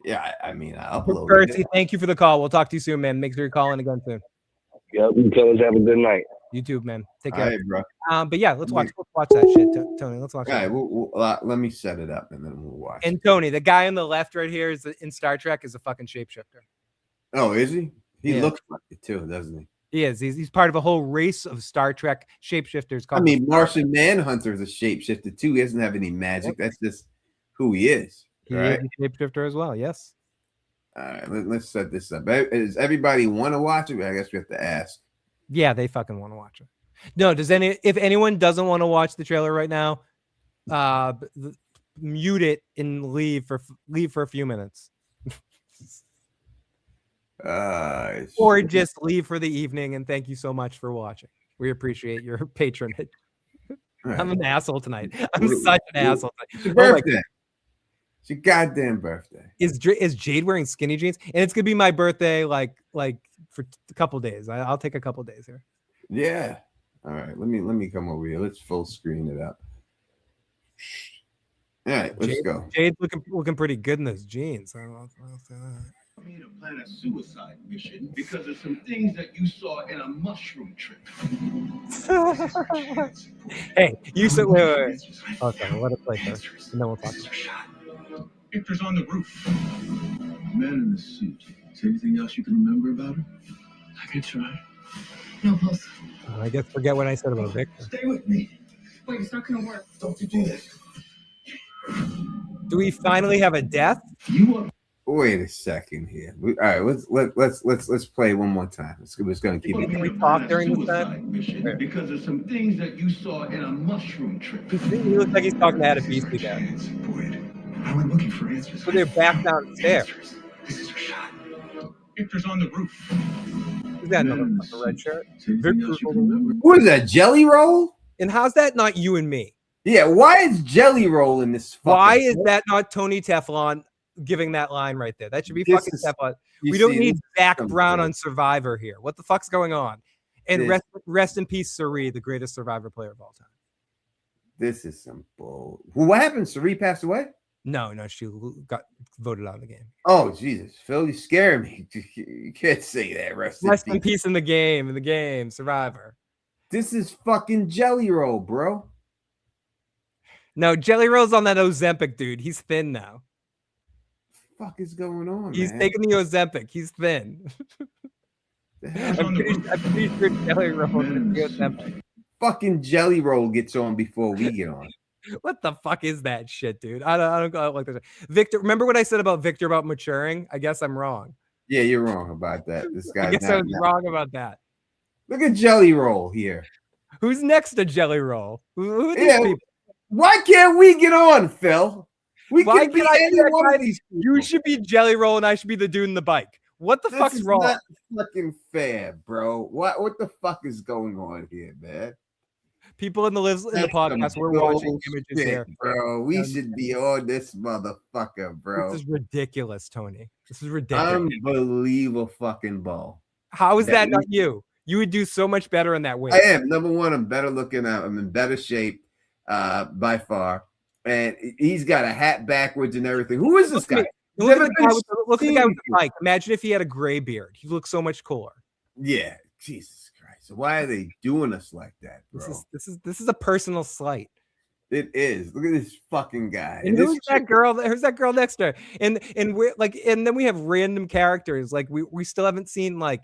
Yeah, I mean, I'll upload Percy, thank you for the call. We'll talk to you soon, man. Make sure you're calling again soon. Yep, you fellas have a good night. YouTube, man. Take All care. right, bro. But yeah, let's watch that shit, Tony. Let's watch All right, that. let me set it up and then we'll watch. And Tony, the guy on the left right here is in Star Trek is a fucking shapeshifter. Oh, is he? He Yeah. looks like it too, doesn't he? He is. He's part of a whole race of Star Trek shapeshifters. I mean, Martian Manhunter is a shapeshifter too. He doesn't have any magic. That's just who he is. He Right? is a shapeshifter as well. Yes. All right, let's set this up. Does everybody want to watch it? I guess we have to ask. Yeah, they fucking want to watch it. No, if anyone doesn't want to watch the trailer right now, mute it and leave for a few minutes. Or just leave for the evening, and thank you so much for watching. We appreciate your patronage. Right. I'm an asshole tonight. I'm such an asshole tonight. It's your Oh my birthday. It's your goddamn birthday. Is Jade wearing skinny jeans? And it's gonna be my birthday, like for a couple days. I'll take a couple days here. Yeah. All right. Let me come over here. Let's full screen it up. All right, let's go. Jade's looking pretty good in those jeans. I'll say that. Me to plan a suicide mission because of some things that you saw in a mushroom trip. Hey, you said wait. Okay, let it play first, and then we'll talk. Victor's on the roof. Man in the suit. Is there anything else you can remember about him? I can try. No, boss. I guess forget what I said about Victor. Stay with me. Wait, it's not gonna work. Don't you do that. Do we finally have a death? Wait a second here. All right, let's play one more time. We're just gonna keep it. Can we talk during this time? Mission because of some things that you saw in a mushroom trip. He looks like he's talking to Adam Beasley guy. I went looking for answers. So they're back downstairs. This is your shot. Victor's on the roof. Who's that? Another fucking red shirt. Who is that? Jelly Roll? And how's that not you and me? Yeah, why is Jelly Roll in this? Why is that not Tony Teflon giving that line right there? That should be fucking Teflon. We don't need Zach Brown on Survivor here. What the fuck's going on? And rest in peace, Suri, the greatest Survivor player of all time. This is some bull. What happened? Suri passed away? No, she got voted out of the game. Oh, Jesus. Phil, you scare me. You can't say that. Rest in peace in the game, Survivor. This is fucking Jelly Roll, bro. No, Jelly Roll's on that Ozempic, dude. He's thin now. Fuck is going on? He's man? taking the Ozempic. He's thin. I'm pretty sure Jelly Roll is the Ozempic. Fucking Jelly Roll gets on before we get on. What the fuck is that shit, dude? I don't like that. Victor, remember what I said about Victor about maturing? I guess I'm wrong. Yeah, you're wrong about that. This guy. I guess I was wrong about that. Look at Jelly Roll here. Who's next to Jelly Roll? Who are these people? Why can't we get on, Phil? Why can't I be that guy? You should be Jelly Roll and I should be the dude in the bike. What the fuck's wrong? Not fucking fair, bro. What the fuck is going on here, man? People in the podcast, we're watching images here, bro. We should be on this motherfucker, bro. This is ridiculous, Tony. This is ridiculous. Unbelievable fucking ball. How is that not you? You would do so much better in that way. I am. Number one, I'm better looking out. I'm in better shape by far. And he's got a hat backwards and everything. Who is this guy? Look at the guy with the bike. Imagine if he had a gray beard. He looks so much cooler. Yeah, Jesus Christ. Why are they doing us like that, bro? This is a personal slight. It is. Look at this fucking guy. And who's that girl? Who's that girl next to her? And we're like, and then we have random characters. Like we still haven't seen like.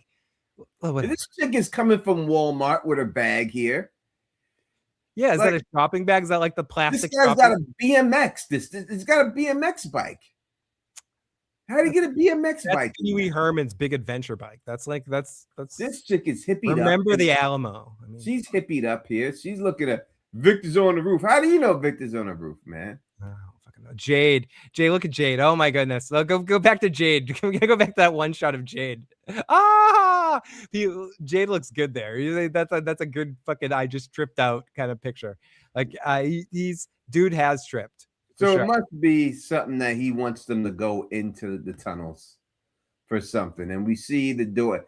This chick is coming from Walmart with her bag here. Yeah, is that a shopping bag? Is that like the plastic? This guy's got a BMX. It's got a BMX bike. How did he get a BMX bike? Pee Wee Herman's big adventure bike. That's this chick is hippie. Remember the Alamo? I mean, she's hippied up here. She's looking at Victor's on the roof. How do you know Victor's on the roof, man? I don't fucking know. Jade, look at Jade. Oh my goodness. Go back to Jade. We're gonna go back to that one shot of Jade. Jade looks good there. That's a good fucking I just tripped out kind of picture. Like he's dude has tripped. So it must be something that he wants them to go into the tunnels for something. And we see the door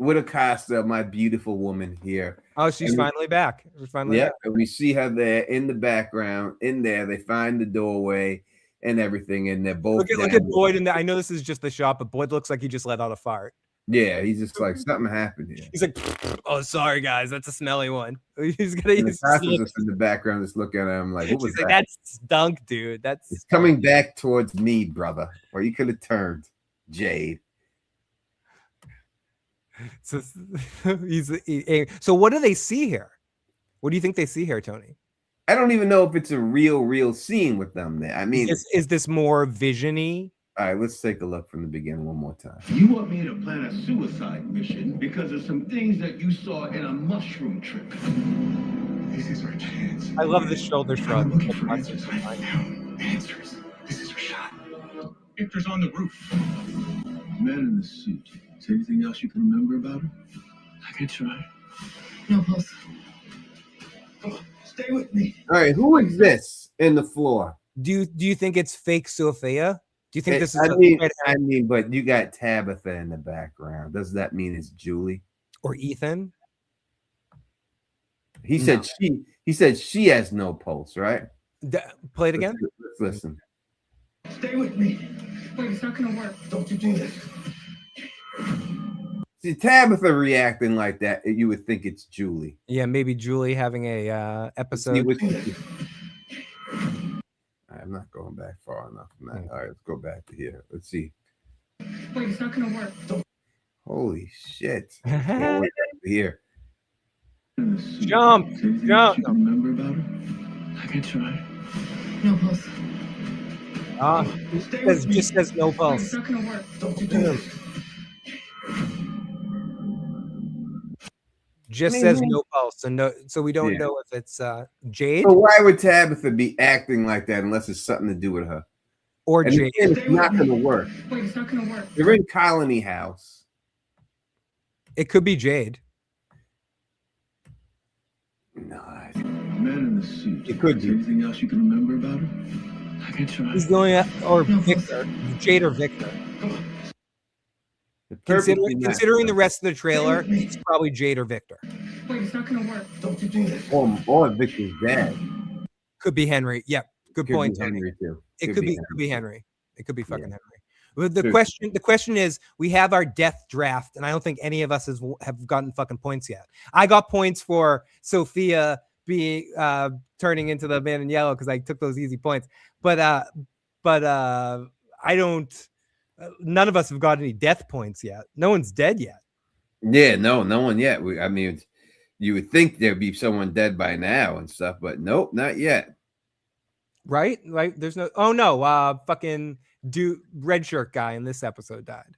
with Acosta, my beautiful woman here. Oh, she's finally back. Yeah, and we see her there in the background. In there, they find the doorway and everything, and they're both. Look at Boyd in there. I know this is just the shot, but Boyd looks like he just let out a fart. Yeah, he's just like something happened here. He's like, oh, sorry guys, that's a smelly one. He's gonna And the use. Costa's just in the background, just looking at him like, what was She's like, that? that stunk, dude. That's It's coming back towards me, brother. Or you could have turned, Jade. So so what do they see here? What do you think they see here, Tony? I don't even know if it's a real scene with them there. I mean, Is this more vision-y? All right, let's take a look from the beginning one more time. You want me to plan a suicide mission because of some things that you saw in a mushroom trip. This is our chance. I love the shoulder shrug. I'm looking for answers. I found answers. This is our shot. Victor's on the roof. Man in the suit. Is there anything else you can remember about her? I can try. No, boss. Come on, stay with me. All right, who is this in the floor? Do you think it's fake Sophia? Do you think this is? I mean, but you got Tabitha in the background. Does that mean it's Julie or Ethan? He said she has no pulse, right? Play it again. Let's listen. Stay with me. Wait, it's not gonna work. Don't you do this. See, Tabitha reacting like that, you would think it's Julie. Yeah, maybe Julie having a episode. I'm not going back far enough from that. All right, let's go back to here. Let's see. Wait, it's not gonna work. Holy shit. Over here. Jump. Remember about her? I can try. No pulse. It just says no pulse. It's not gonna work. Don't you do this. Just says no pulse, so we don't know if it's Jade. So why would Tabitha be acting like that unless it's something to do with her? Or and Jade. Again, it's not going to work. Wait, it's not going to work. They're in Colony House. It could be Jade. No. Man in the suit. It could be. Anything else you can remember about her? I can try. He's going at, or Victor. Jade or Victor. Considering the rest of the trailer, it's probably Jade or Victor. Wait, it's not gonna work. Don't you do this. Or Victor's dad. Could be Henry. Yep. Good point, Tony. Henry too. It could be Henry. It could be fucking Henry. But the question is, we have our death draft, and I don't think any of us have gotten fucking points yet. I got points for Sophia being turning into the man in yellow because I took those easy points. But I don't. None of us have got any death points yet. No one's dead yet. Yeah, no one yet. I mean, you would think there'd be someone dead by now and stuff, but nope, not yet. Right? Like, there's no. Oh no, fucking red shirt guy in this episode died.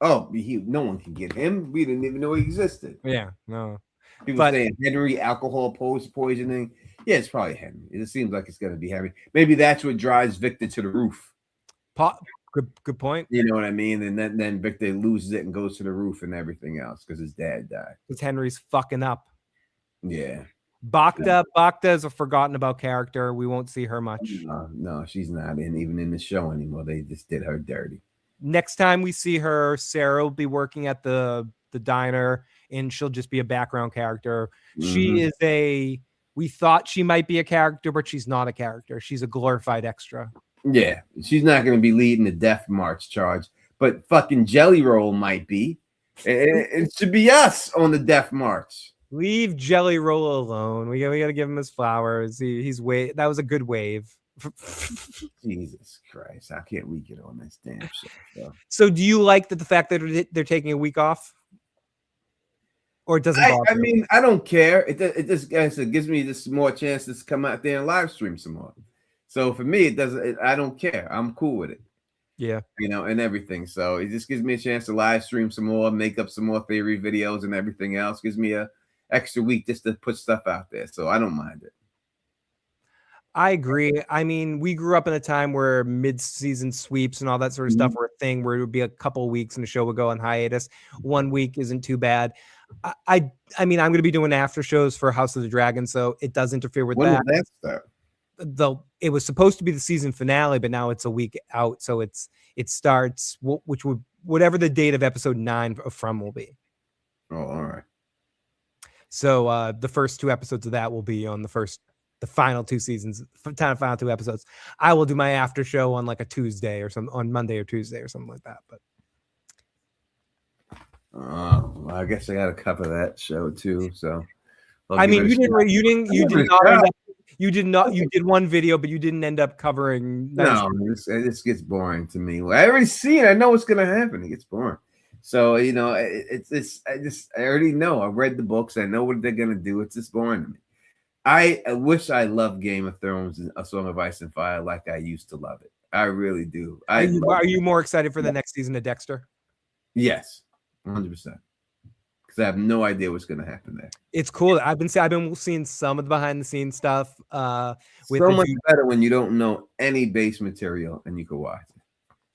Oh, no one can get him. We didn't even know he existed. Yeah, no. People saying Henry alcohol poisoning. Yeah, it's probably Henry. It seems like it's gonna be Henry. Maybe that's what drives Victor to the roof. Good point. You know what I mean? And then Victor loses it and goes to the roof and everything else because his dad died. Because Henry's fucking up. Yeah. Bacta is a forgotten about character. We won't see her much. No, she's not even in the show anymore. They just did her dirty. Next time we see her, Sarah will be working at the diner, and she'll just be a background character. Mm-hmm. She is we thought she might be a character, but she's not a character. She's a glorified extra. Yeah, she's not going to be leading the death march charge, but fucking Jelly Roll might be. It should be us on the death march. Leave Jelly Roll alone. We got to give him his flowers. That was a good wave. Jesus Christ, how can't we get on this damn show? So do you like the fact that they're taking a week off? Or it doesn't bother I mean, I don't care. It just gives me this more chances to come out there and live stream some more. So for me, it doesn't. I don't care. I'm cool with it. Yeah, and everything. So it just gives me a chance to live stream some more, make up some more theory videos, and everything else. Gives me a extra week just to put stuff out there. So I don't mind it. I agree. I mean, we grew up in a time where mid-season sweeps and all that sort of stuff were a thing, where it would be a couple of weeks and the show would go on hiatus. 1 week isn't too bad. I mean, I'm going to be doing after shows for House of the Dragon, so it does interfere with that. When did that start? It was supposed to be the season finale, but now it's a week out, so it starts whatever the date of episode 9 from will be. Oh, all right. So the first 2 episodes of that will be on the final 2 seasons, final 2 episodes. I will do my after show on like a Tuesday or on Monday or Tuesday or something like that. But Well, I guess I got to cover that show too. So, I'll I give mean, it a shot. you did not end up, you did one video, but you didn't end up covering. No, it just gets boring to me. I already see it. I know what's gonna happen. It gets boring. So you know, I already know. I read the books. I know what they're gonna do. It's just boring to me. I wish I loved Game of Thrones and A Song of Ice and Fire like I used to love it. I really do. Are you more excited for the next season of Dexter? Yes, 100%. Because I have no idea what's going to happen there. It's cool. I've been seeing some of the behind the scenes stuff. With So much better when you don't know any base material and you can watch it.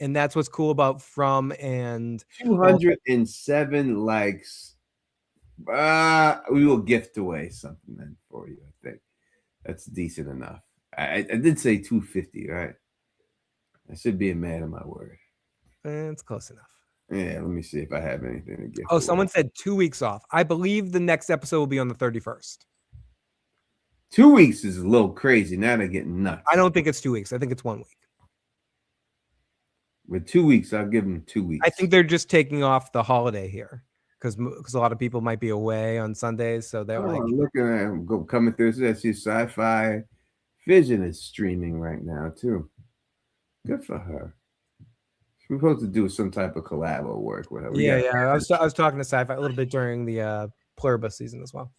And that's what's cool about From and 207 likes. We will gift away something then for you. I think that's decent enough. I did say 250, right? I should be a man of my word. It's close enough. Yeah, let me see if I have anything to gift. Oh, someone said 2 weeks off. I believe the next episode will be on the 31st. 2 weeks is a little crazy. Now they're getting nuts. I don't think it's 2 weeks. I think it's 1 week. With 2 weeks, I'll give them 2 weeks. I think they're just taking off the holiday here because a lot of people might be away on Sundays. So they're like, looking at them coming through. I see Sci-Fi Vision is streaming right now too. Good for her. We're supposed to do some type of collabo work with her. I was talking to Sci-Fi a little bit during the Pluribus season as well.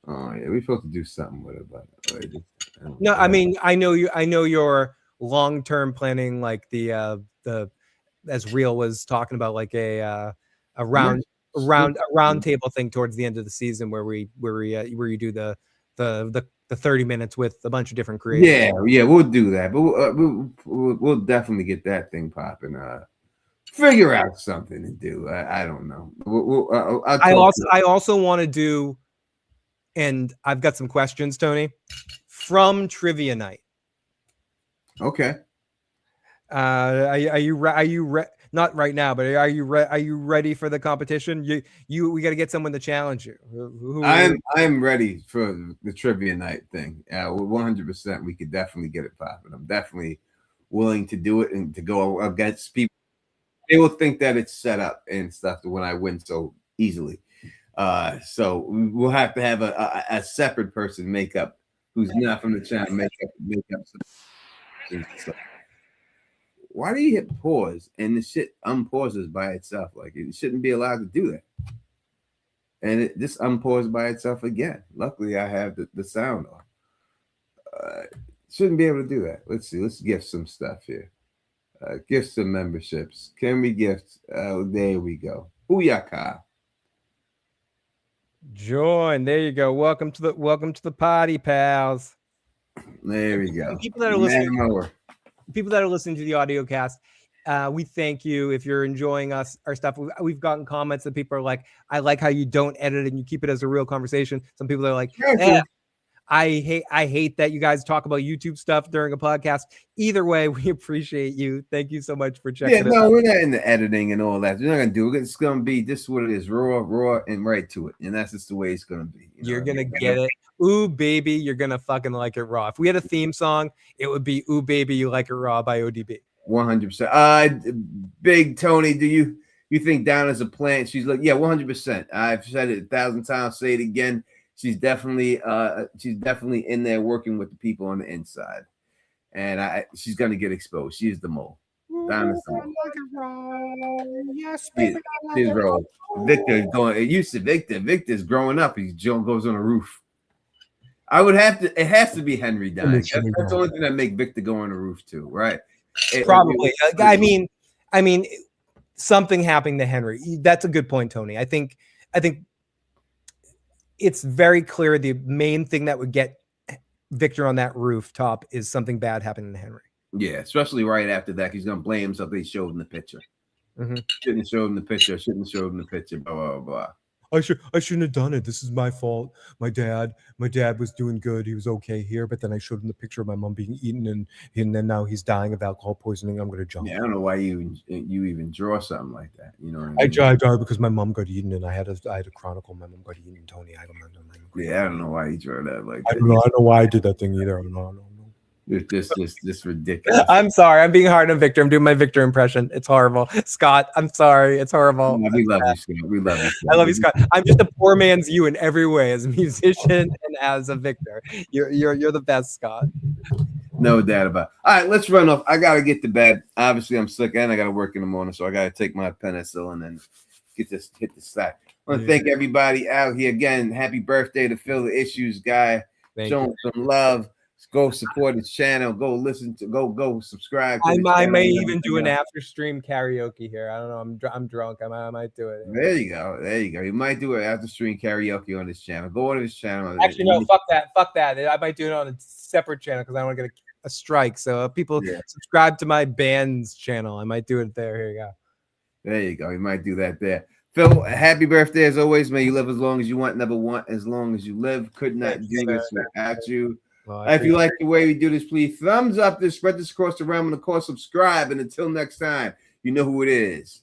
Oh yeah, we're supposed to do something with it, but no, I mean, I know your long-term planning, like the as Real was talking about, like a round table thing towards the end of the season where you do the 30 minutes with a bunch of different creators. Yeah, we'll do that, but we'll definitely get that thing popping. Figure out something to do. I don't know. I also want to do, and I've got some questions, Tony, from Trivia Night. Okay. Are you not right now, but are you ready for the competition? We got to get someone to challenge you. I'm ready for the Trivia Night thing. 100%. We could definitely get it popping. I'm definitely willing to do it and to go against people. They will think that it's set up and stuff when I win so easily. So we'll have to have a separate person make up who's not from the channel make up some stuff. Why do you hit pause and the shit unpauses by itself? Like it shouldn't be allowed to do that. And it just unpaused by itself again. Luckily, I have the sound on. Shouldn't be able to do that. Let's see. Let's gift some stuff here. Gift some memberships. Can we gift? There we go. Booyaka. Join. There you go. Welcome to the party, pals. There we go. People that are listening to the audio cast, we thank you. If you're enjoying our stuff, we've gotten comments that people are like, I like how you don't edit and you keep it as a real conversation. Some people are like, I hate that you guys talk about YouTube stuff during a podcast. Either way, we appreciate you. Thank you so much for checking. Yeah, no, we're not in the editing and all that. We're not gonna do it. It's gonna be this is what it is, raw, and right to it. And that's just the way it's gonna be. You're gonna get it. Ooh, baby, you're gonna fucking like it raw. If we had a theme song, it would be "Ooh, Baby, You Like It Raw" by ODB. 100%. Big Tony, do you think Down as a plant? She's like, yeah, 100%. I've said it 1,000 times. Say it again. She's definitely in there working with the people on the inside, and she's gonna get exposed. She's the mole. Down as the mole. Yes, she's rolled. Victor going. You said Victor. Victor's growing up. He goes on a roof. I would have to. It has to be Henry dying. That's the only thing that make Victor go on the roof too, right? Probably. I mean, something happening to Henry. That's a good point, Tony. I think it's very clear the main thing that would get Victor on that rooftop is something bad happening to Henry. Yeah, especially right after that, he's gonna blame himself. They showed him the picture. Mm-hmm. Shouldn't have showed him the picture. Shouldn't have showed him the picture. Blah blah blah. I shouldn't have done it. This is my fault. My dad was doing good. He was okay here, but then I showed him the picture of my mom being eaten, and then now he's dying of alcohol poisoning. I'm gonna jump. Yeah, I don't know why you even draw something like that. You know what I mean? I died because my mom got eaten, and I had to chronicle my mom got eaten. Tony, I don't know. Yeah, I don't know why you draw that like that. I don't know why I did that thing either. I don't know. This ridiculous. I'm sorry. I'm being hard on Victor. I'm doing my Victor impression. It's horrible. Scott, I'm sorry. It's horrible. No, we love you, Scott. We love you. Scott. I love you, Scott. I'm just a poor man's you in every way, as a musician and as a Victor. You're the best, Scott. No doubt about it. All right, let's run off. I gotta get to bed. Obviously, I'm sick and I gotta work in the morning, so I gotta take my penicillin and hit the stack. I want to thank everybody out here again. Happy birthday to Phil the Issues guy. Show him some love. Go support his channel. Go listen to. Go subscribe. To I may even do an after stream karaoke here. I don't know. I'm drunk. I might do it. There you go. There you go. You might do it after stream karaoke on his channel. Go on his channel. Actually, no. Fuck that. Fuck that. I might do it on a separate channel because I don't want to get a strike. So people subscribe to my band's channel. I might do it there. Here you go. There you go. You might do that there. Phil, happy birthday as always. May you live as long as you want, never want as long as you live. Could not do this without you. Well, if you like the way we do this, please thumbs up this, spread this across the realm, and of course, subscribe. And until next time, you know who it is.